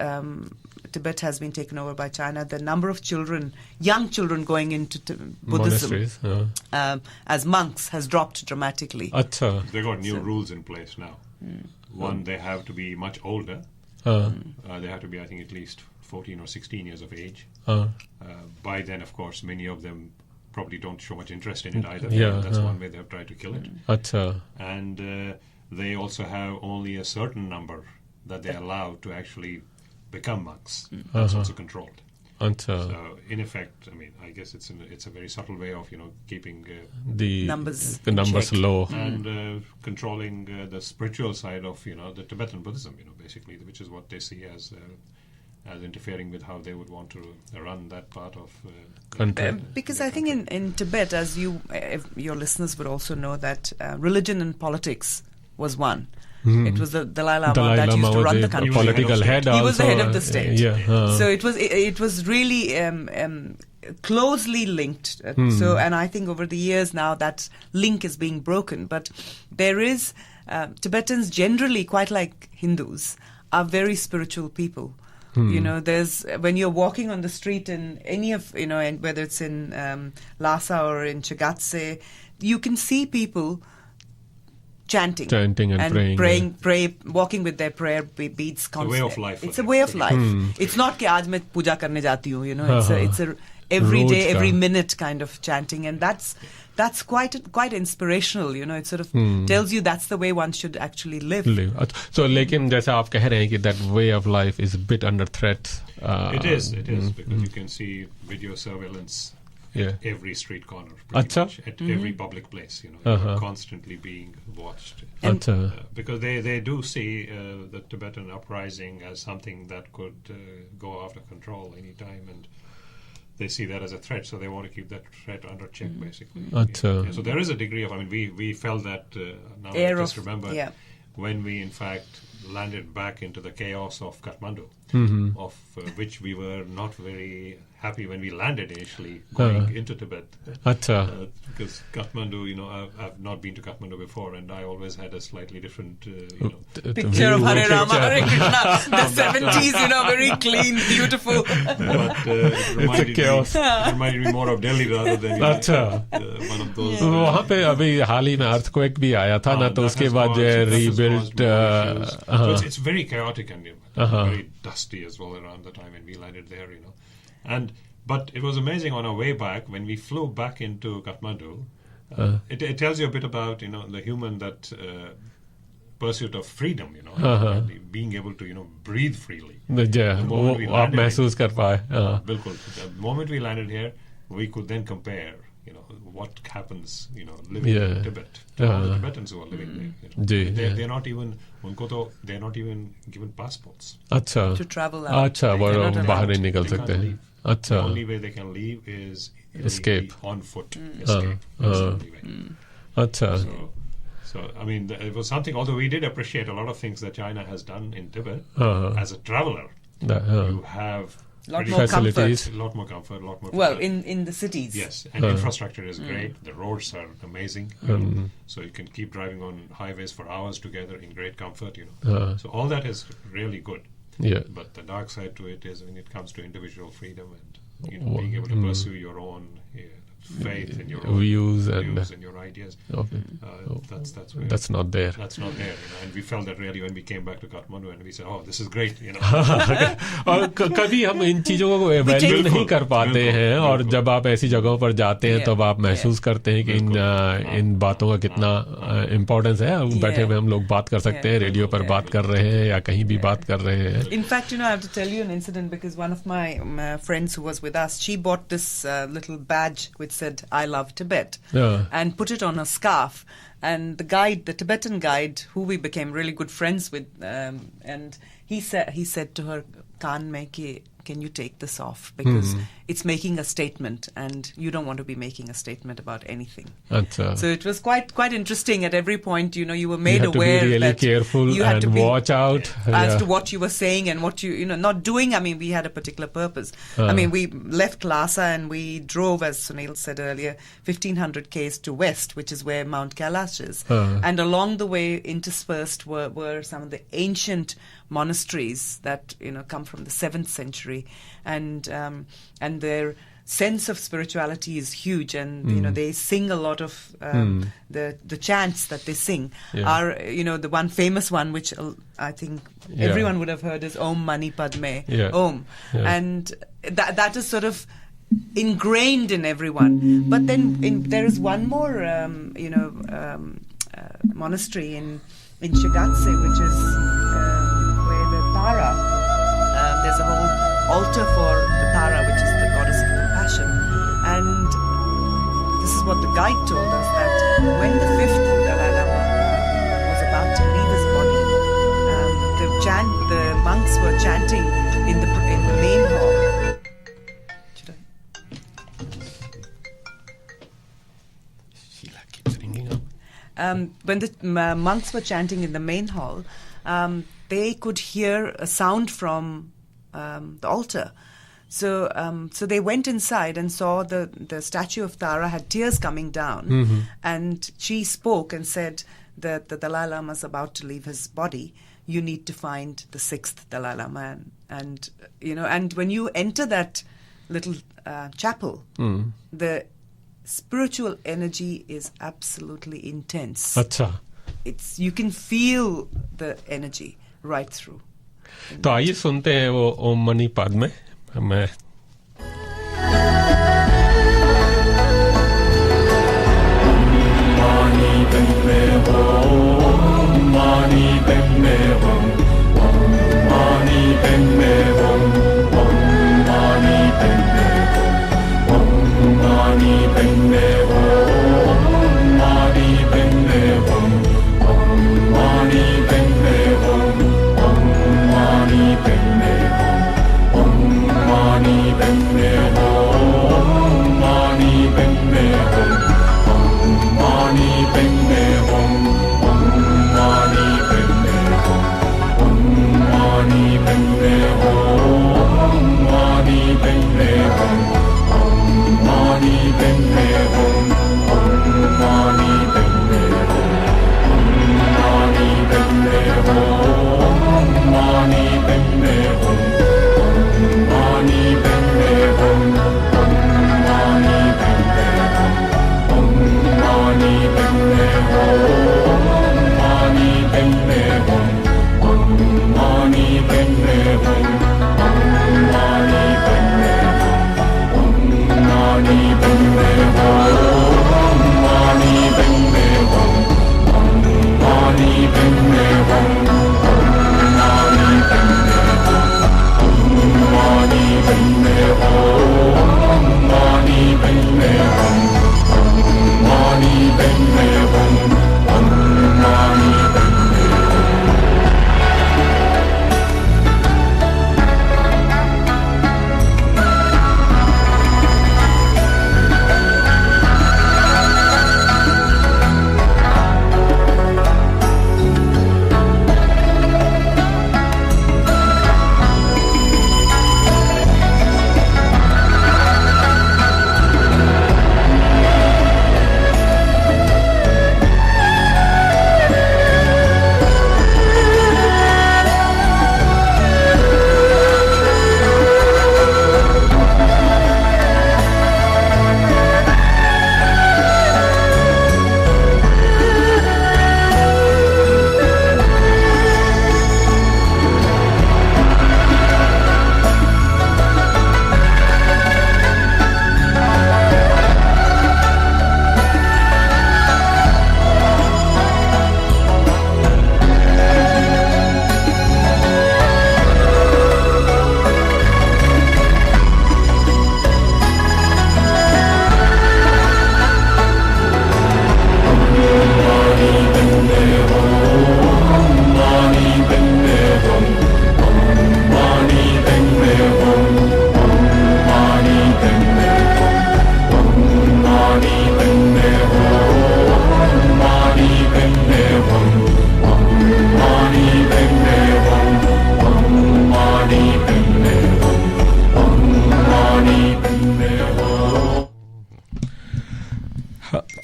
Tibet has been taken over by China, the number of young children going into Buddhism as monks has dropped dramatically. They got new rules in place now. One, they have to be much older. They have to be, I think, at least 14 or 16 years of age. By then, of course, many of them probably don't show much interest in it either. That's one way they have tried to kill it. And they also have only a certain number that they allow to actually become monks. That's also controlled. So in effect, I mean, I guess it's a very subtle way of keeping the numbers low and controlling the spiritual side of the Tibetan Buddhism, basically, which is what they see as interfering with how they would want to run that part of country. Because I think in Tibet, as your listeners would also know, that religion and politics was one. It was the Dalai Lama that used to run the country. Political head. He was the head of the state. So it was really closely linked. So, and I think over the years now that link is being broken. But there is Tibetans generally, quite like Hindus, are very spiritual people. There's when you're walking on the street in any of and whether it's in Lhasa or in Chagatse, you can see people chanting and praying, walking with their prayer beads constantly. It's a way of life. It's a way of life. It's not कि आज मैं पूजा करने जाती हूँ. It's a every day, every minute kind of chanting, and that's quite inspirational. It sort of tells you that's the way one should actually live. So, लेकिन जैसा आप कह रहे हैं कि that way of life is a bit under threat. It is because you can see video surveillance every street corner, pretty much, at every public place. You're constantly being watched. Because they do see the Tibetan uprising as something that could go out of control any time, and they see that as a threat, so they want to keep that threat under check, basically. So there is a degree of, we felt that, now I just remember, when we in fact landed back into the chaos of Kathmandu, of which we were not very happy when we landed initially going into Tibet. Because Kathmandu, I've not been to Kathmandu before, and I always had a slightly different picture of Hare Rama, Hare Krishna, the 70s, very clean, beautiful. But it reminded me more of Delhi rather than one of those. वहाँ पे अभी हाल ही में earthquake भी आया था ना, तो उसके बाद जो है rebuilt. It's very chaotic and very dusty as well around the time when we landed there, But it was amazing on our way back when we flew back into Kathmandu. It tells you a bit about the human pursuit of freedom, and being able to breathe freely. वो आप महसूस कर पाए. बिल्कुल. The moment we landed here, we could then compare what happens living in Tibet to all the Tibetans who are living there. They're not even given passports to travel out. वो बाहर नहीं निकल सकते हैं. The only way they can leave is escape on foot. Escape. That's the only way. So I mean, it was something. Although we did appreciate a lot of things that China has done in Tibet, as a traveler, you have a lot more facilities, a lot more comfort, a lot more. Well, in the cities, yes, and infrastructure is great. The roads are amazing, so you can keep driving on highways for hours together in great comfort. So all that is really good. Yeah. But the dark side to it is when it comes to individual freedom and being able to pursue your own faith and your own views and your ideas. Okay. That's not there. That's not there. And we felt that really when we came back to Kathmandu and we said, "Oh, this is great." और कभी हम इन चीजों को value नहीं कर पाते हैं, और जब आप ऐसी जगहों पर जाते हैं तब आप महसूस करते हैं कि इन बातों का कितना इम्पोर्टेंस है. बैठे हुए हम लोग बात कर सकते हैं, रेडियो पर बात कर रहे हैं या कहीं भी बात कर रहे हैं. In fact, I have to tell you an incident, because one of my friends who was with us, she bought this little badge which said "I love Tibet" and put it on a scarf. And the Tibetan guide, who we became really good friends with, and he said to her, can you take this off, because it's making a statement and you don't want to be making a statement about anything. So it was quite interesting. At every point, you were made aware to be really that careful you had and to watch out as to what you were saying and what you not doing. I mean, we had a particular purpose. I mean, we left Lhasa and we drove, as Sunil said earlier, 1,500 k's to west, which is where Mount Kailash is. And along the way, interspersed were some of the ancient monasteries that come from the 7th century, and their sense of spirituality is huge, and they sing a lot of the chants that they sing are the one famous one which I think everyone would have heard is Om Mani Padme Om, and that is sort of ingrained in everyone. But then there is one more monastery in Shigatse, which is where the Tara, there's a whole altar for the Tara, which is the goddess of compassion. And this is what the guide told us, that when the 5th Dalai Lama was about to leave his body, the monks were chanting in the main hall. When the monks were chanting in the main hall, they could hear a sound from the altar. So they went inside and saw the statue of Tara had tears coming down, and she spoke and said that the Dalai Lama is about to leave his body. You need to find the 6th Dalai Lama, and when you enter that little chapel, the spiritual energy is absolutely intense. You can feel the energy right through. तो आइए सुनते हैं वो ओम मणि पद्मे. मैं Mani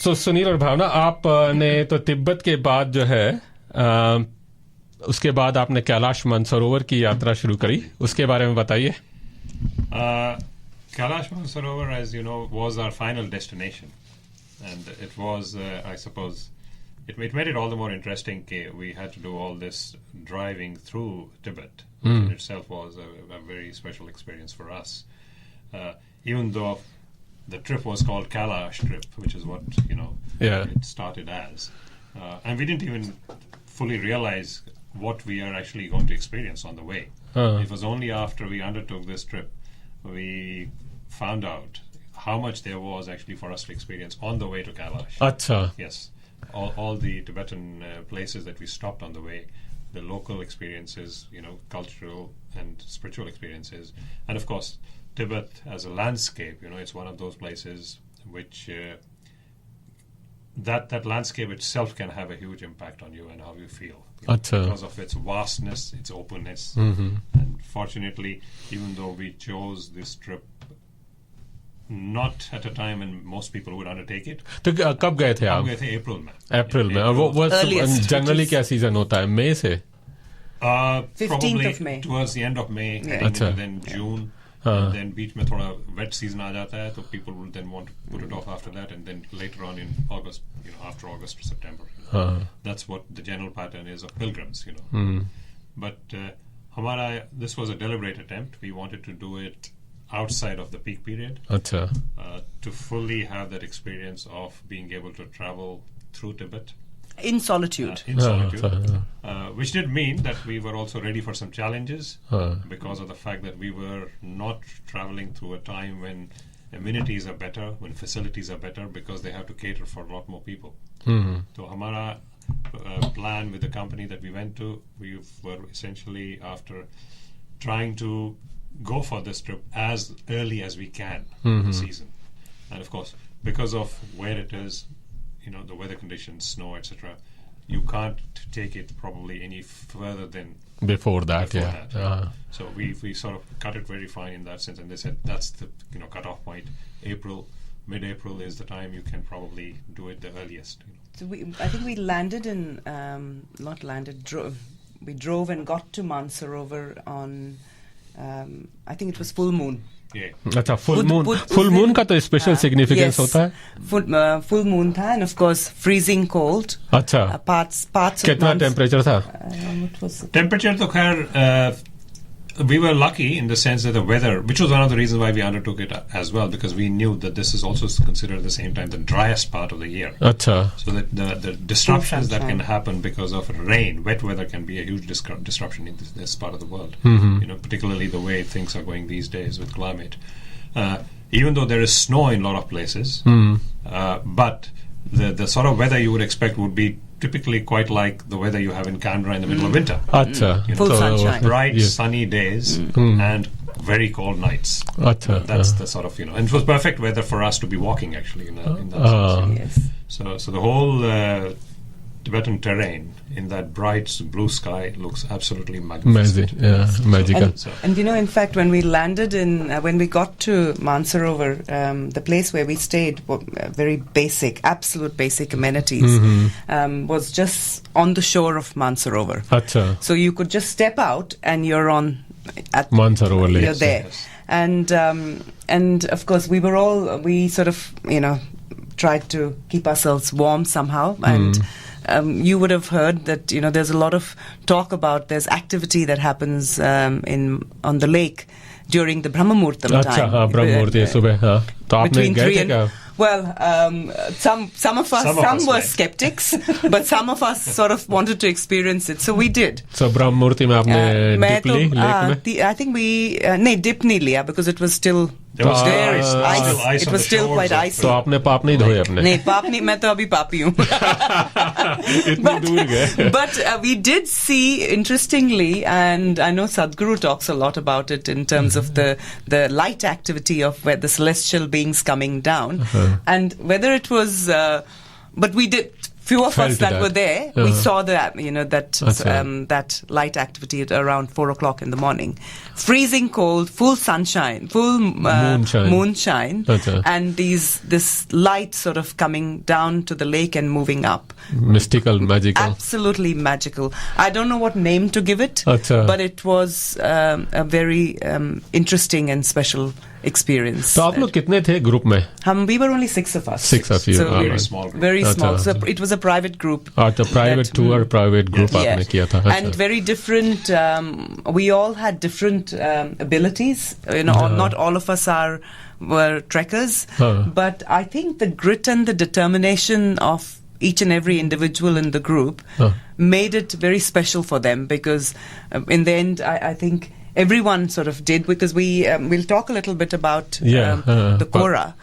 So Sunil और भावना, आपने तो तिब्बत के बाद जो है उसके बाद आपने कैलाश मानसरोवर की यात्रा शुरू करी, उसके बारे में बताइए. Kailash Mansarovar, as you know, was our final destination, and it was, I suppose, it made it all the more interesting. We had to do all this driving through Tibet. In itself was a very special experience for us. Even though the trip was called Kailash trip, which is what it started as, and we didn't even fully realize what we are actually going to experience on the way. It was only after we undertook this trip we found out how much there was actually for us to experience on the way to Kailash. Acha. Yes. All the Tibetan places that we stopped on the way, the local experiences, cultural and spiritual experiences, and of course Tibet as a landscape, it's one of those places which that landscape itself can have a huge impact on you and how you feel, because of its vastness, its openness. And fortunately, even though we chose this trip not at a time when most people would undertake it. तो कब गए थे आप? हम गए थे अप्रैल में. अप्रैल में. और वो जनरली क्या सीजन होता है? मई से? 15th of May. Towards the end of May, then June. And then बीच में थोड़ा wet season आ जाता है, so people will then want to put it off after that, and then later on in August, after August or September. That's what the general pattern is of pilgrims, But this was a deliberate attempt. We wanted to do it outside of the peak period, to fully have that experience of being able to travel through Tibet. In solitude. Which did mean that we were also ready for some challenges because of the fact that we were not traveling through a time when amenities are better, when facilities are better, because they have to cater for a lot more people. So Hamara plan with the company that we went to, we were essentially after trying to go for this trip as early as we can in the season. And of course, because of where it is, the weather conditions, snow, etc., you can't take it probably any further than before that. So we sort of cut it very fine in that sense, and they said that's the cut-off point. Mid-April is the time you can probably do it the earliest. So I think we landed in we drove and got to Mansarovar on I think it was full moon. अच्छा, full moon का तो special significance होता है. Full moon था, and of course freezing cold. अच्छा. Parts कितना temperature था? What was it? Temperature तो खैर we were lucky in the sense that the weather, which was one of the reasons why we undertook it as well, because we knew that this is also considered at the same time the driest part of the year. Achha. So that the disruptions that can happen because of rain, wet weather can be a huge disruption in this part of the world. Particularly the way things are going these days with climate. Even though there is snow in a lot of places, but the sort of weather you would expect would be typically quite like the weather you have in Canberra in the middle of winter. Full sunshine. Bright, sunny days and very cold nights. That's the sort of, and it was perfect weather for us to be walking actually in that sense. Yes. So the whole Tibetan terrain in that bright blue sky looks absolutely magnificent. Magical. And in fact, when we landed when we got to Mansarovar, the place where we stayed, very basic, absolute basic amenities, was just on the shore of Mansarovar. Achha. So you could just step out and you're at Mansarovar Lake. You're there. Yes. And of course we sort of, tried to keep ourselves warm somehow, and you would have heard that there's a lot of talk about there's activity that happens on the lake during the Brahmamurtam time. Brahmamurti subah. तो आपने गए थे क्या? Well, some of us were skeptics, but some of us sort of wanted to experience it, so we did. So Brahmamurti में आपने dip ली lake में? I think we dip नहीं लिया because it was still. There was ice. It was still quite icy. तो आपने पाप नहीं धोए अपने? नहीं, पाप नहीं, मैं तो अभी पापी हूँ. इतनी दूर गए. But we did see, interestingly, and I know Sadhguru talks a lot about it in terms of the light activity of where the celestial beings coming down, and whether it was, but we did. few of Felt us that that. were there, we saw that light activity at around 4:00 in the morning. Freezing cold, full sunshine, full moonshine, and this light sort of coming down to the lake and moving up. Mystical, magical. Absolutely magical. I don't know what name to give it, but it was a very interesting and special experience. तो आप लोग कितने थे group में? We were only 6 of us. 6 of you. So very small group. Very small. So it was a private group. अच्छा, private tour, private group आपने किया था. And very different. We all had different abilities. Not all of us were trekkers, but I think the grit and the determination of each and every individual in the group made it very special for them, because in the end, I think everyone sort of did, because we'll talk a little bit about the Kora,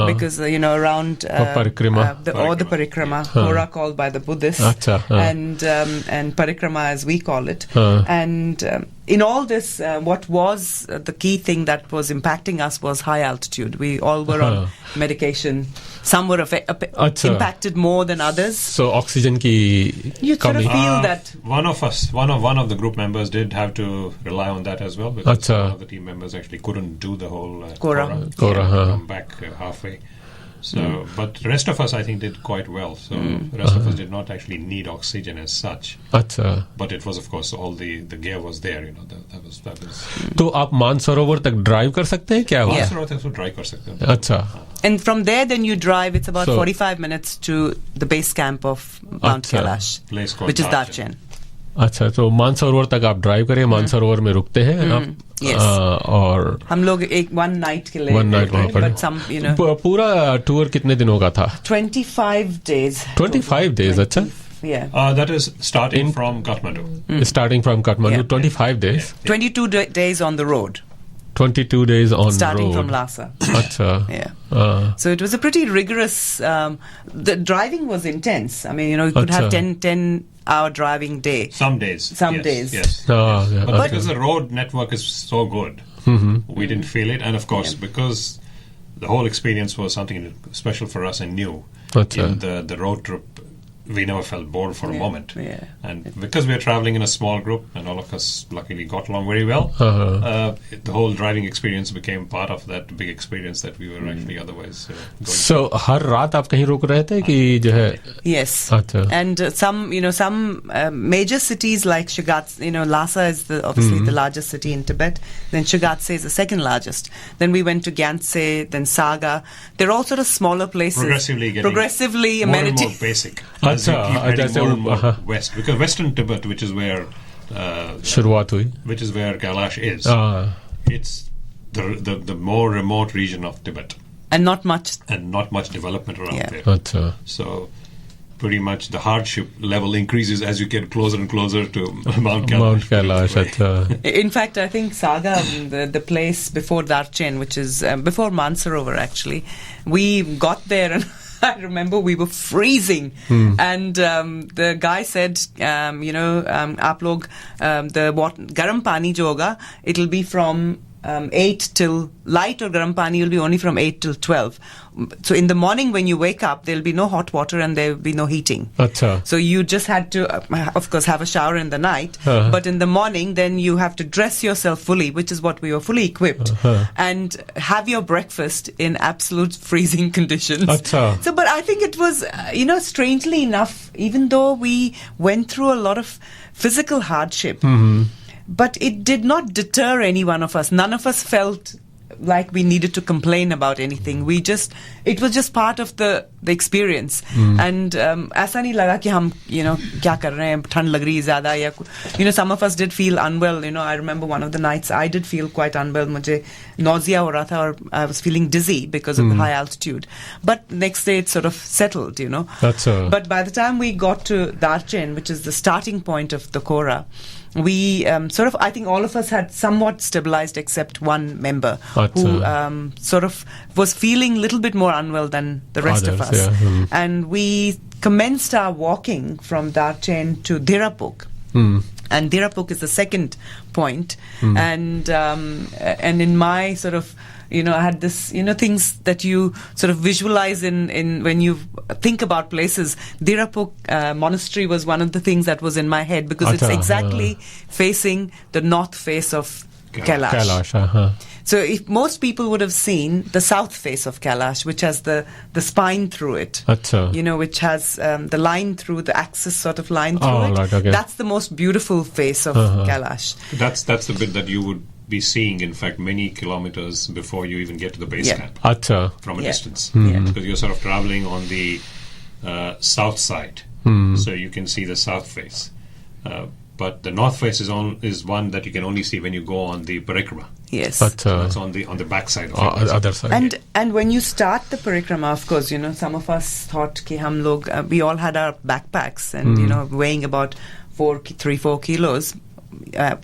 because around the Parikrama, Kora called by the Buddhists, and Parikrama as we call it, and in all this, what was the key thing that was impacting us was high altitude. We all were on medication. Some were impacted more than others. So oxygen ki you sort of feel that one of the group members did have to rely on that as well, because one of the team members actually couldn't do the whole Kora. Come back halfway. So, but the rest of us, I think, did quite well. So the rest of us did not actually need oxygen as such. But it was, of course, all the gear was there. That was. तो आप मानसरोवर तक drive कर सकते हैं क्या? मानसरोवर तक तो drive कर सकते हैं. अच्छा. And from there, then you drive. It's about 45 minutes to the base camp of Mount Kailash, which is Darchen. अच्छा, तो मानसरोवर तक आप ड्राइव करें, मानसरोवर में रुकते हैं आप. और हम लोग one night के लिए वहाँ पर. पूरा टूर कितने दिनों का था? 25 days. 25 days, अच्छा. Yeah. That is starting from Kathmandu. Starting from Kathmandu, 25 days. 22 days on the road. 22 days on starting road. From Lhasa. Achha. Yeah. So it was a pretty rigorous. The driving was intense. I mean, you could have 10-hour driving day. Some days. Yes. But because the road network is so good, we didn't feel it, and of course because the whole experience was something special for us and new. In the road trip, we never felt bored for a moment. And because we are traveling in a small group, and all of us luckily got along very well, the whole driving experience became part of that big experience that we were actually otherwise going. So, हर रात आप कहीं रुक रहे थे कि जो है? Yes. And some major cities like Shigatse, Lhasa is obviously the largest city in Tibet. Then Shigatse is the second largest. Then we went to Gyantse, then Saga. They're all sort of smaller places. Progressively more and more basic. As you keep heading more and more west, because Western Tibet, which is where Kailash is, it's the more remote region of Tibet, and not much development around there. So pretty much the hardship level increases as you get closer and closer to Mount Kailash. In fact, I think Saga, the place before Darchen, which is before Mansarovar actually, we got there and I remember we were freezing, and the guy said, "Aap log the garam pani jo hoga, it'll be from 8 till light, or garam pani will be only from 8 till 12. So in the morning when you wake up, there'll be no hot water and there will be no heating. So you just had to, of course, have a shower in the night. But in the morning, then you have to dress yourself fully, which is what we were fully equipped, and have your breakfast in absolute freezing conditions. So, but I think it was, strangely enough, even though we went through a lot of physical hardship, but it did not deter any one of us. None of us felt like we needed to complain about anything. It was just part of the experience. And ऐसा नहीं लगा कि हम क्या कर रहे हैं, ठंड लग रही है ज़्यादा या some of us did feel unwell. I remember one of the nights I did feel quite unwell. मुझे nausea हो रहा था और I was feeling dizzy because of the high altitude. But next day it sort of settled. But by the time we got to Darchen, which is the starting point of the Kora, we I think all of us had somewhat stabilized except one member who sort of was feeling a little bit more unwell than the rest of us. And we commenced our walking from Darchen to Dhirapuk. and Dirapuk is the second point. And in my sort of, I had this, things that you sort of visualize in when you think about places. Dirapuk monastery was one of the things that was in my head, because it's exactly facing the north face of Kailash. So if most people would have seen the south face of Kailash, which has the spine through it, which has the line through, the axis sort of line through it. Right, okay. That's the most beautiful face of Kailash. That's the bit that you would be seeing, in fact, many kilometers before you even get to the base camp from a distance. Because you're sort of traveling on the south side, so you can see the south face. But the north face is one that you can only see when you go on the parikrama. Yes, so that's on the back side of it. Other side. And when you start the parikrama, of course, some of us thought ki hum log, we all had our backpacks and weighing about 3-4 kilos.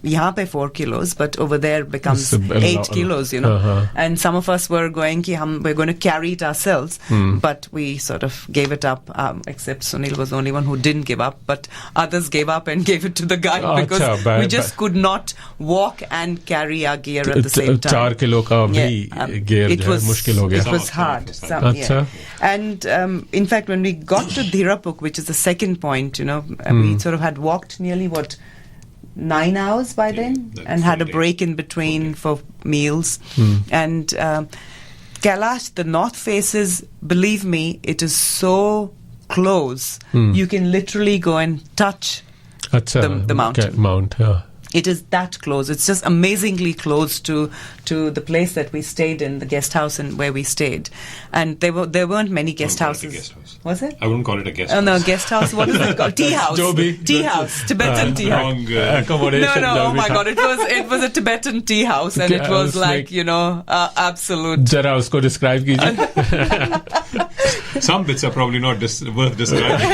Yahan pe 4 kilos, but over there becomes 8 kilos, And some of us were going ki we're going to carry it ourselves, but we sort of gave it up, except Sunil was the only one who didn't give up, but others gave up and gave it to the guide, because we just could not walk and carry our gear at the same time. 4 kilo ka bhi gear it was mushkil ho gaya. It was hard. And in fact, when we got to Dirapuk, which is the second point, we sort of had walked nearly 9 hours by then, and had a break in between for meals. And Kailash, the north faces, believe me, it is so close. You can literally go and touch the mountain. It is that close. It's just amazingly close to the place that we stayed in, the guest house and where we stayed. And there weren't many guest houses. Was it? I wouldn't call it a guest house. Oh no, guest house. What is it called? Tea house. Tea house. Tibetan tea house. Accommodation. No. Oh my God! It was a Tibetan tea house, and it was like absolute. Jara usko describe kijiye. Some bits are probably not worth describing.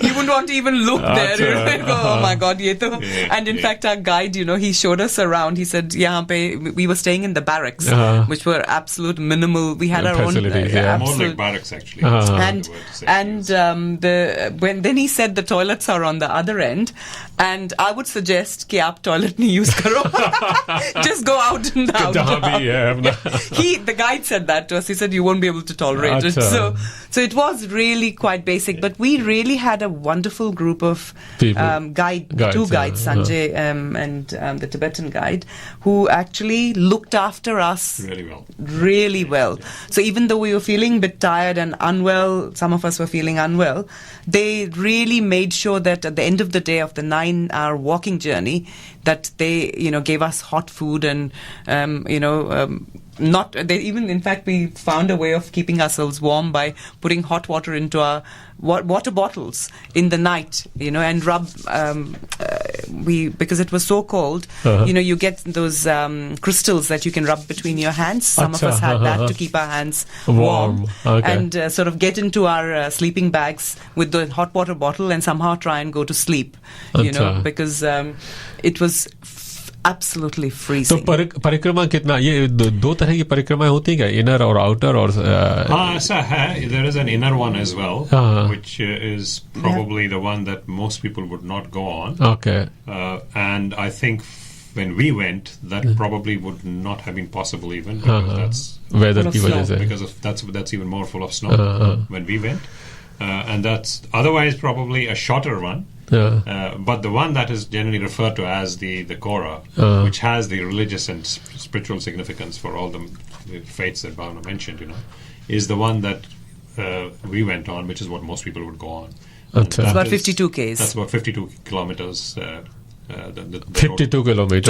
You wouldn't want to even look there. You'd go, oh my God, ye to. And in fact, our guide, he showed us around. He said, we were staying in the barracks, which were absolute minimal. We had our own more like barracks actually. And then he said the toilets are on the other end, and I would suggest कि आप toilet नहीं use करो. Just go out and out. The guide said that to us. He said you won't be able to tolerate it. So it was really quite basic, but we really had a wonderful group of two guides, Sanjay and the Tibetan guide, who actually looked after us really well. So even though we were feeling a bit tired and unwell, some of us were feeling unwell, they really made sure that at the end of the day of the 9-hour walking journey, that they gave us hot food and in fact we found a way of keeping ourselves warm by putting hot water into our water bottles in the night, and rub because it was so cold, you get those crystals that you can rub between your hands. Some of us had that to keep our hands warm. And sort of get into our sleeping bags with the hot water bottle and somehow try and go to sleep, because it was absolutely freezing. तो परिक्रमा कितना, ये दो तरह की परिक्रमाएं होती हैं क्या, इनर और आउटर? और ऐसा है, there is an inner one as well, which is probably the one that most people would not go on. Okay. And I think when we went, that probably would not have been possible even, because that's weather की वजह से, because of that's even more full of snow when we went, and that's otherwise probably a shorter one. But the one that is generally referred to as the Kora, which has the religious and spiritual significance for all the faiths that Bhavna mentioned, is the one that we went on, which is what most people would go on. It's about 52 km. That's about 52 kilometers. 52 kilometers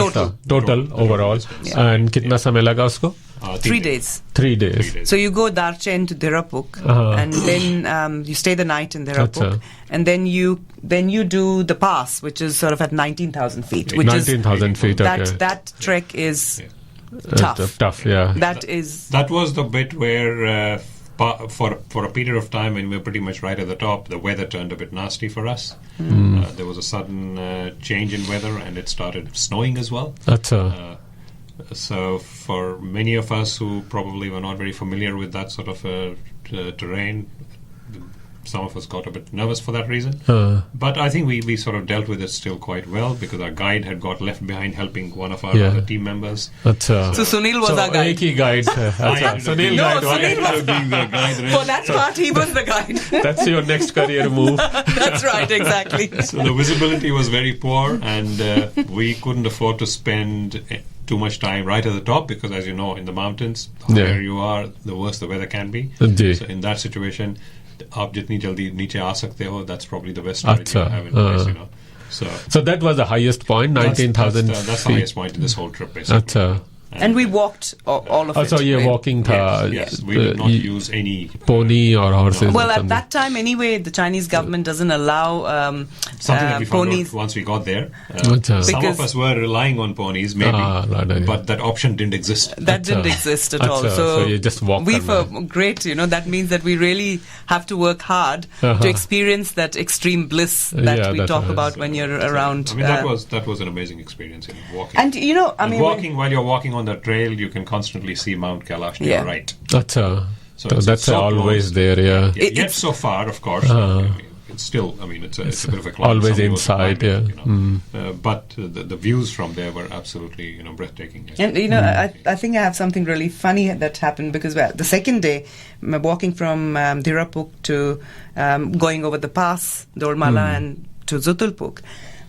total overall. And कितना समय लगा उसको? 3 days. 3 days. So you go Darchen to Dirapuk, and then you stay the night in Dirapuk, and then you do the pass, which is sort of at 19,000 feet. Which 19,000 feet. Okay. That trek is tough. Tough, yeah. That was the bit where for a period of time when we were pretty much right at the top, the weather turned a bit nasty for us. There was a sudden change in weather, and it started snowing as well. So for many of us who probably were not very familiar with that sort of terrain, some of us got a bit nervous for that reason. But I think we sort of dealt with it still quite well, because our guide had got left behind helping one of our other team members. So Sunil was our guide. एक ही guide है. Sunil was being the guide. For that part, he was the guide. That's your next career move. That's right, exactly. So the visibility was very poor, and we couldn't afford to spend too much time right at the top, because as you know, in the mountains, the higher you are, the worse the weather can be. So in that situation, आप जितनी जल्दी नीचे आ सकते हो, that's probably the best strategy to have in place, you know. So that was the highest point, 19,000 That's the highest point in this whole trip, basically. And we walked all of it. So ये walking था. Yes, we did not use any pony or horses. Well, at that time anyway, the Chinese government doesn't allow something that we found ponies. out once we got there. Some of us were relying on ponies, maybe, but that option didn't exist. That didn't exist at all. So you just walk. We were great, you know. That means that we really have to work hard to experience that extreme bliss that we talk about when you're around. I mean, that was an amazing experience, in walking. And you know, I mean, while you're walking on the trail, you can constantly see Mount Kailash to your right. So that's so always close. There, Yet so far, of course. It's still, I mean, it's a bit of a climb. Always inside, but the views from there were absolutely, breathtaking. And, I think I have something really funny that happened, because, the second day, walking from Dhirapuk to going over the pass, Dormala, and to Zutulpuk,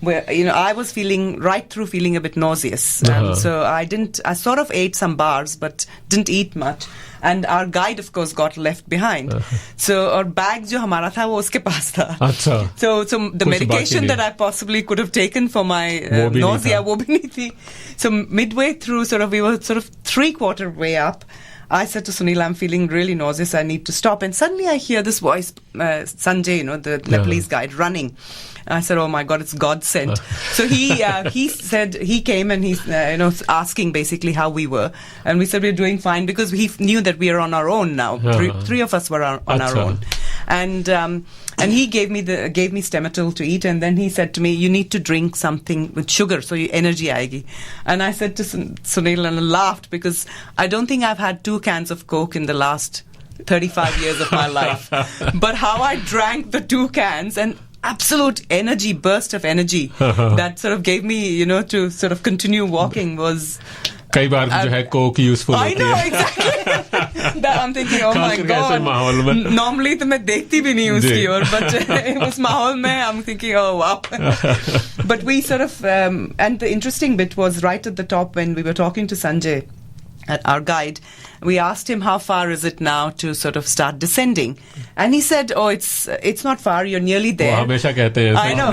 where I was feeling a bit nauseous. So I sort of ate some bars but didn't eat much, and our guide of course got left behind. So our bag jo hamara tha wo uske paas tha. So the medication that I possibly could have taken for my nausea wo bhi nahi thi. So midway through, we were 3/4 way up, I said to Sunil, I'm feeling really nauseous, I need to stop. And suddenly I hear this voice, Sanjay, the Nepalese guide, running. I said, oh my God, it's God sent. So he said, he came and he's, asking basically how we were. And we said, we're doing fine, because he knew that we are on our own now. Three of us were on our own. And he gave me Stemetil to eat, and then he said to me, you need to drink something with sugar, so your energy aayegi. And I said to Sunil, and I laughed, because I don't think I've had 2 cans of Coke in the last 35 years of my life. But how I drank the 2 cans, and absolute burst of energy that sort of gave me, to sort of continue walking was... कई बार जो है Coke useful होती है. I know, exactly. That I'm thinking, oh my God. Normally तो मैं देखती भी नहीं उसकी ओर, but उस माहौल में I'm thinking, oh wow. But we sort of, and the interesting bit was right at the top when we were talking to Sanjay, our guide, we asked him how far is it now to sort of start descending, and he said, oh, it's not far, you're nearly there. वो हमेशा कहते हैं. I know.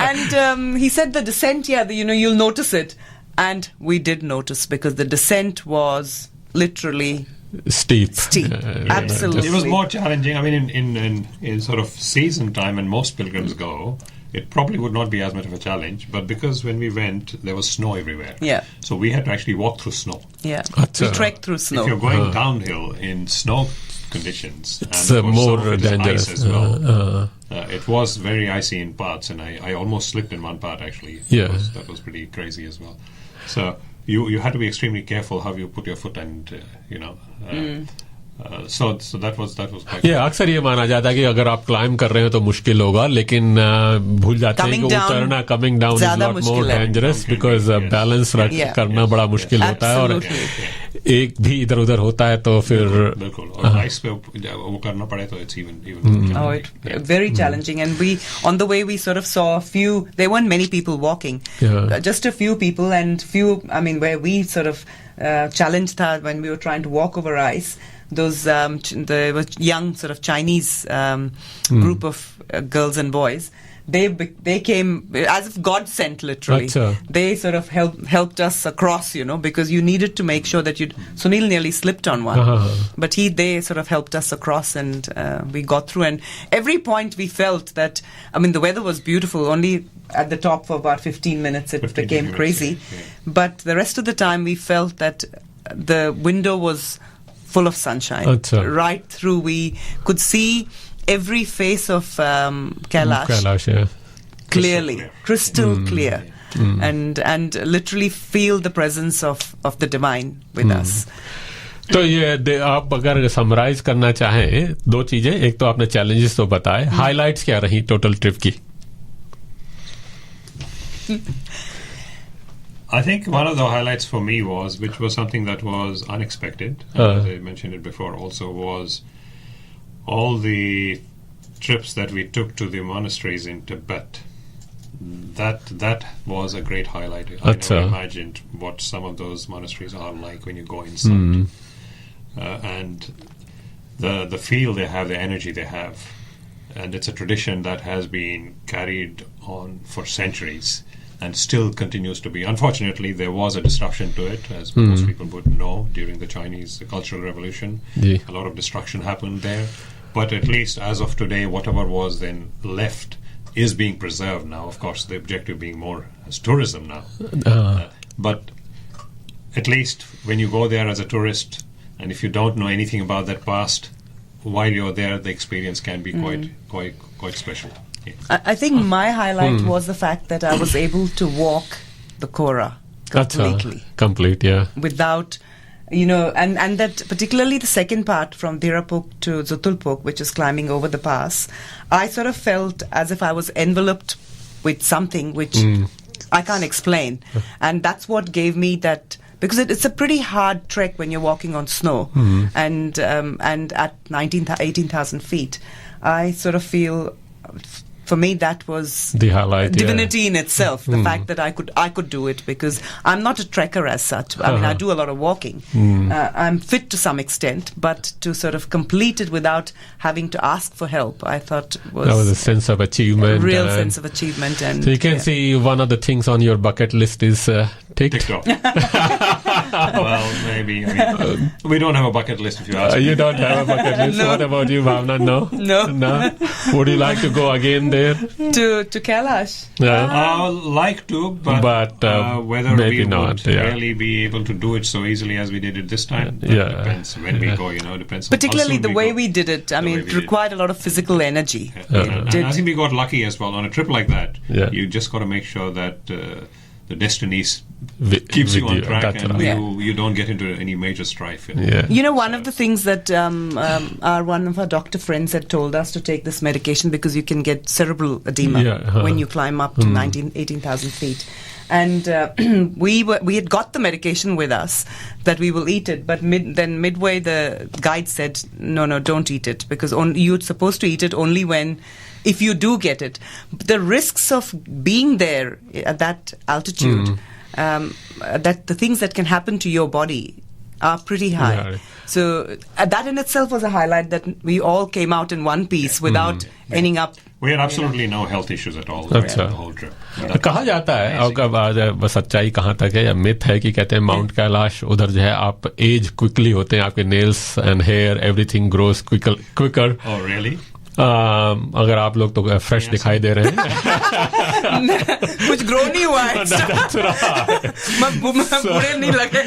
And he said the descent, you'll notice it. And we did notice, because the descent was literally steep. Absolutely. It was more challenging. I mean, in sort of season time, when most pilgrims go, it probably would not be as much of a challenge. But because when we went, there was snow everywhere. Yeah. So we had to actually walk through snow. Yeah. We trekked through snow. If you're going downhill in snow conditions, it's more dangerous as well. It was very icy in parts, and I almost slipped in one part, actually. That was pretty crazy as well. So you had to be extremely careful how you put your foot, and so that was quite. अक्सर ये माना जाता है कि अगर आप climb कर रहे हो तो मुश्किल होगा, लेकिन भूल जाते हैं कि उतरना, coming down is lot more dangerous, because balance करना बड़ा मुश्किल होता है, और एक भी इधर उधर होता है तो फिर बिल्कुल, और आइस पे वो करना पड़े तो it's even very challenging. And we, on the way, we sort of saw a few, there weren't many people walking, just a few people, and where we sort of challenged her when we were trying to walk over ice. Those there was young sort of Chinese group of girls and boys. They came as if God sent, literally. They sort of helped us across, because you needed to make sure that Sunil nearly slipped on one, but they sort of helped us across, and we got through. And every point we felt that, the weather was beautiful. Only at the top for about 15 minutes it became crazy, but the rest of the time we felt that the window was full of sunshine. Right through, we could see every face of Kailash, clearly, crystal clear, and literally feel the presence of the divine with us. तो ये आप अगर summarise करना चाहें 2 चीजें, एक तो आपने चैलेंजेस तो बताए, हाइलाइट्स क्या रही टोटल ट्रिप की? I think one of the highlights for me was, which was something that was unexpected, as I mentioned it before also, was all the trips that we took to the monasteries in Tibet. That was a great highlight. I never imagined what some of those monasteries are like when you go inside. And the feel they have, the energy they have. And it's a tradition that has been carried on for centuries and still continues to be. Unfortunately, there was a disruption to it, as most people would know, during the Chinese Cultural Revolution. A lot of destruction happened there. But at least as of today, whatever was then left is being preserved now. Of course, the objective being more as tourism now. But at least when you go there as a tourist, and if you don't know anything about that past, while you're there, the experience can be quite special. Yeah. I think my highlight was the fact that I was able to walk the Kora completely. Complete, yeah. Without, and that particularly the second part from Dirapuk to Zutulpuk, which is climbing over the pass, I sort of felt as if I was enveloped with something which I can't explain. And that's what gave me that, because it's a pretty hard trek when you're walking on snow and at 18,000 feet. I sort of feel, for me, that was the highlight, divinity in itself. The fact that I could do it, because I'm not a trekker as such. I mean, I do a lot of walking. I'm fit to some extent, but to sort of complete it without having to ask for help, I thought that was a sense of achievement. A real sense of achievement. And so you can see one of the things on your bucket list is TikTok. Well, maybe. I mean, we don't have a bucket list, if you ask me. You don't have a bucket list. No. What about you, Bhavna? No. Would you like to go again there? To Kailash? Yeah. I would like to, but whether maybe we not, would really be able to do it so easily as we did it this time, depends when we go. Depends. Particularly on the way we did it. I mean, it required a lot of physical energy. And I think we got lucky as well on a trip like that. You just got to make sure that the destiny keeps you on track, and you don't get into any major strife. One of the things that one of our doctor friends had told us to take this medication because you can get cerebral edema when you climb up to 18,000 feet. And we had got the medication with us that we will eat it, but then midway the guide said, no, don't eat it, because you're supposed to eat it only if you do get it. The risks of being there at that altitude, that the things that can happen to your body are pretty high. Yeah. So that in itself was a highlight, that we all came out in one piece without ending up. We had absolutely no health issues at all during the whole trip. कहा जाता है, आपका सच्चाई कहाँ तक है या myth है कि कहते हैं माउंट कैलाश उधर जो है आप एज क्विकली होते हैं, आपके nails and hair everything grows quicker. Oh, really? अगर आप लोग तो फ्रेश दिखाई दे रहे हैं. कुछ ग्रो नहीं हुआ है. बुरे नहीं लगे.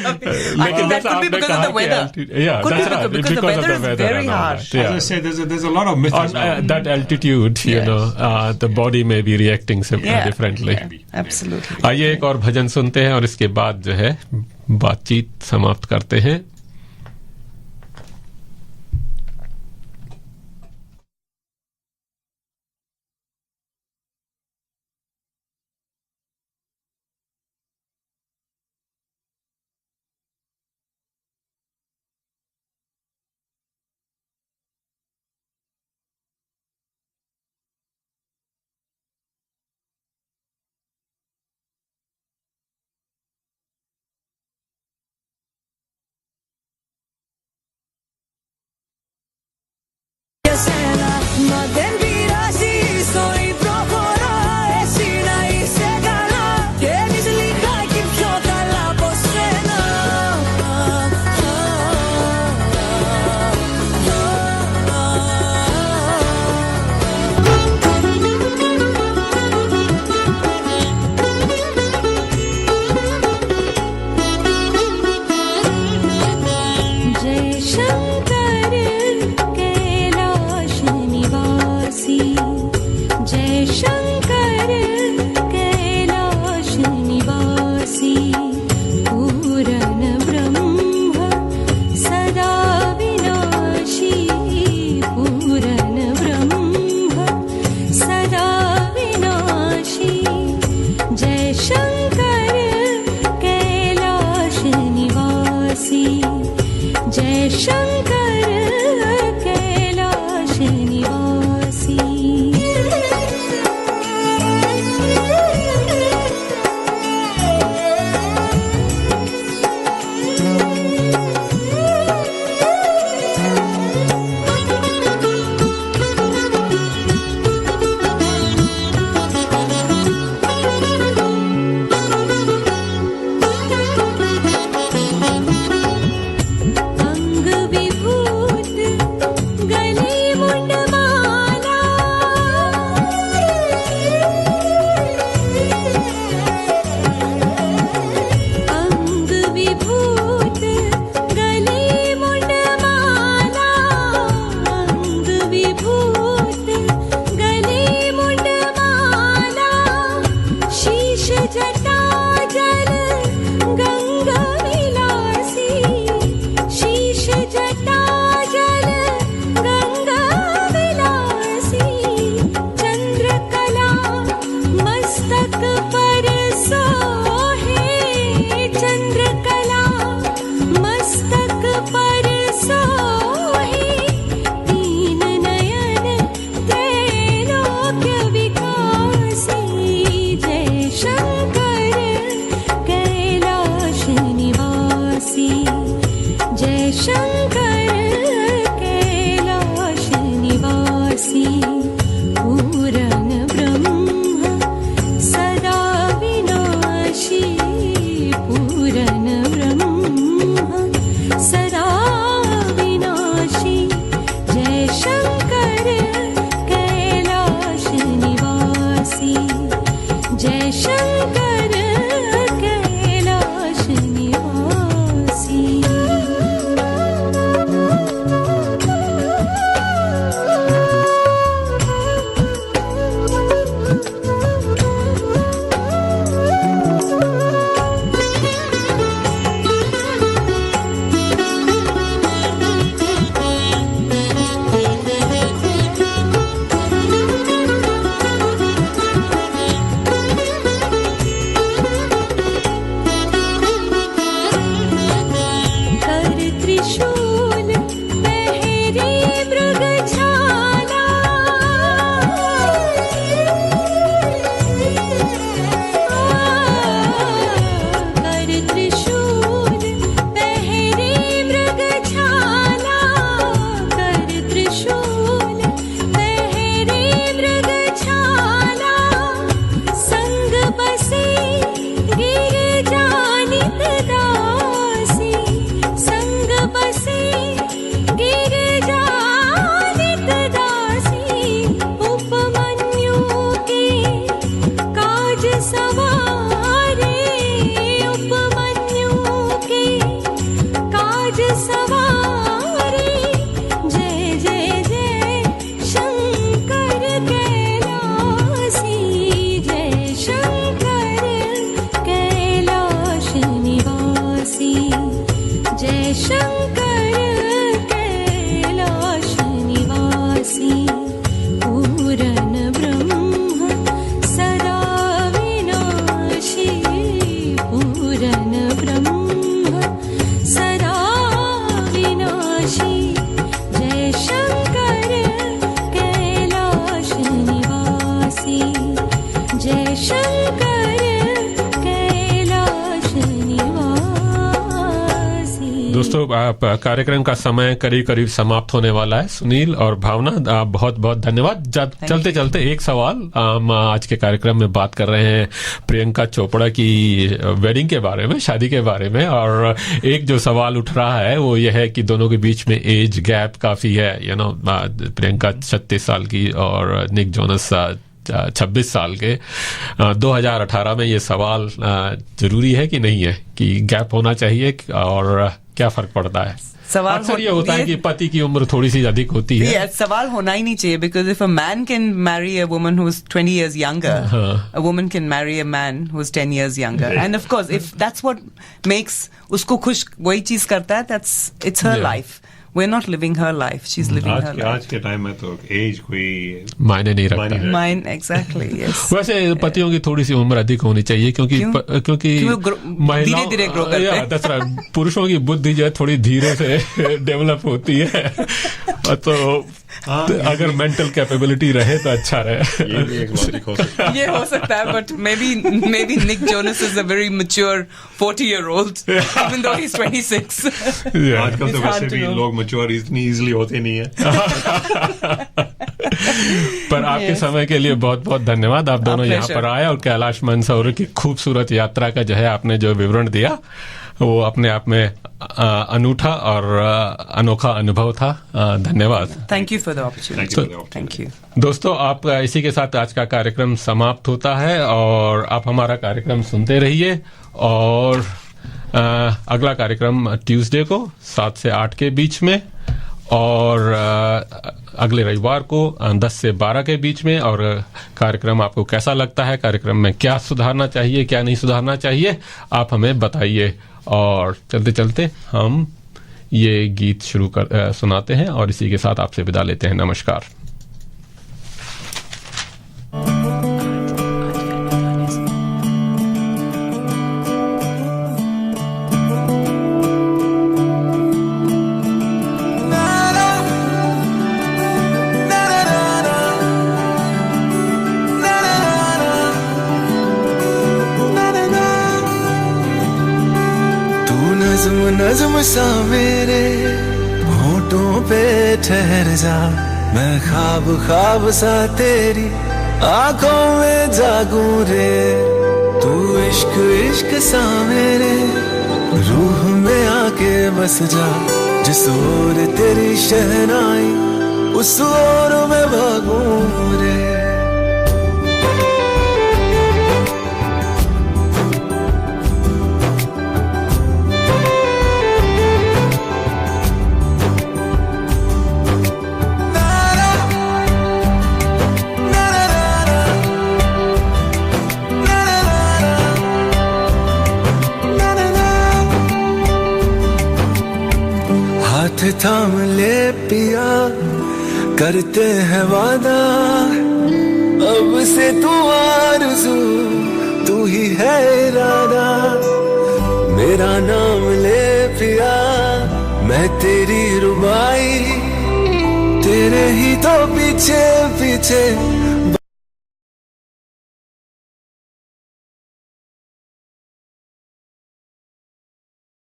लेकिन that could be because of the weather. Yeah, that's right. Because the weather is very harsh. As I say, there's a lot of myths as well. That altitude, the body may be reacting differently. Absolutely. आइए एक और भजन सुनते हैं और इसके बाद जो है बातचीत समाप्त करते हैं. Μα δεν πειράζει, η ζωή προχωρά. Εσύ να είσαι καλά και εμείς λιγάκι πιο καλά από σένα. जय शंकर कैलाश निवास जय शंकर कैलाश निवासी। दोस्तों कार्यक्रम का समय करीब करीब समाप्त होने वाला है। सुनील और भावना, बहुत बहुत धन्यवाद। चलते चलते एक सवाल, हम आज के कार्यक्रम में बात कर रहे हैं प्रियंका चोपड़ा की वेडिंग के बारे में, शादी के बारे में, और एक जो सवाल उठ रहा है वो यह है कि दोनों के बीच में एज गैप काफी है। प्रियंका 36 साल की और निक जोनस 26 साल के। 2018 में ये सवाल जरूरी है कि नहीं है, कि गैप होना चाहिए और क्या फर्क पड़ता है? सवाल अक्सर ये होता है कि पति की उम्र थोड़ी सी अधिक होती है। सवाल होना ही नहीं चाहिए, because if a man can marry a woman who is 20 years younger, a woman can marry a man who is 10 years younger, and of course if that's what makes उसको खुश, वही चीज करता है, it's her life. We're not living her life, she's living her life. आज के time में तो एज कोई मायने नहीं रखता। Mine exactly, yes. वैसे पतियों की थोड़ी सी उम्र अधिक होनी चाहिए, क्योंकि धीरे-धीरे ग्रो करते हैं। पुरुषों की बुद्धि जो है थोड़ी धीरे से डेवलप होती है, तो अगर मेंटल कैपेबिलिटी रहे तो अच्छा रहे। ये भी एक लॉजिक हो सकता है। ये हो सकता है, but maybe Nick Jonas is a very mature 40-year-old, even though he's 26. आजकल तो वैसे भी लोग मैच्योर इतनी इजीली होते नहीं है। पर आपके समय के लिए बहुत बहुत धन्यवाद। आप दोनों यहाँ पर आए और कैलाश मानसरोवर की खूबसूरत यात्रा का जो है आपने जो विवरण दिया, वो अपने आप में अनूठा और अनोखा अनुभव था। धन्यवाद। Thank you for the opportunity. Thank you दोस्तों, आप इसी के साथ आज का कार्यक्रम समाप्त होता है और आप हमारा कार्यक्रम सुनते रहिए। और अगला कार्यक्रम ट्यूसडे को 7 से 8 के बीच में, और अगले रविवार को 10 से 12 के बीच में। और कार्यक्रम आपको कैसा लगता है, कार्यक्रम में क्या सुधारना चाहिए, क्या नहीं सुधारना चाहिए, आप हमें बताइए। और चलते चलते हम ये गीत सुनाते हैं और इसी के साथ आपसे विदा लेते हैं। नमस्कार। नज़्म सा मेरे होठों पे ठहर जा, मैं ख्वाब ख्वाब सा तेरी आंखों में जागूं रे। तू इश्क इश्क सा मेरे रूह में आके बस जा, जिस ओर तेरी शहनाई उस ओर में भागूं रे। थाम ले पिया, करते हैं वादा, अब से तू आरज़ू, तू ही है इरादा। मेरा नाम ले पिया, मैं तेरी रुबाई, तेरे ही तो पीछे पीछे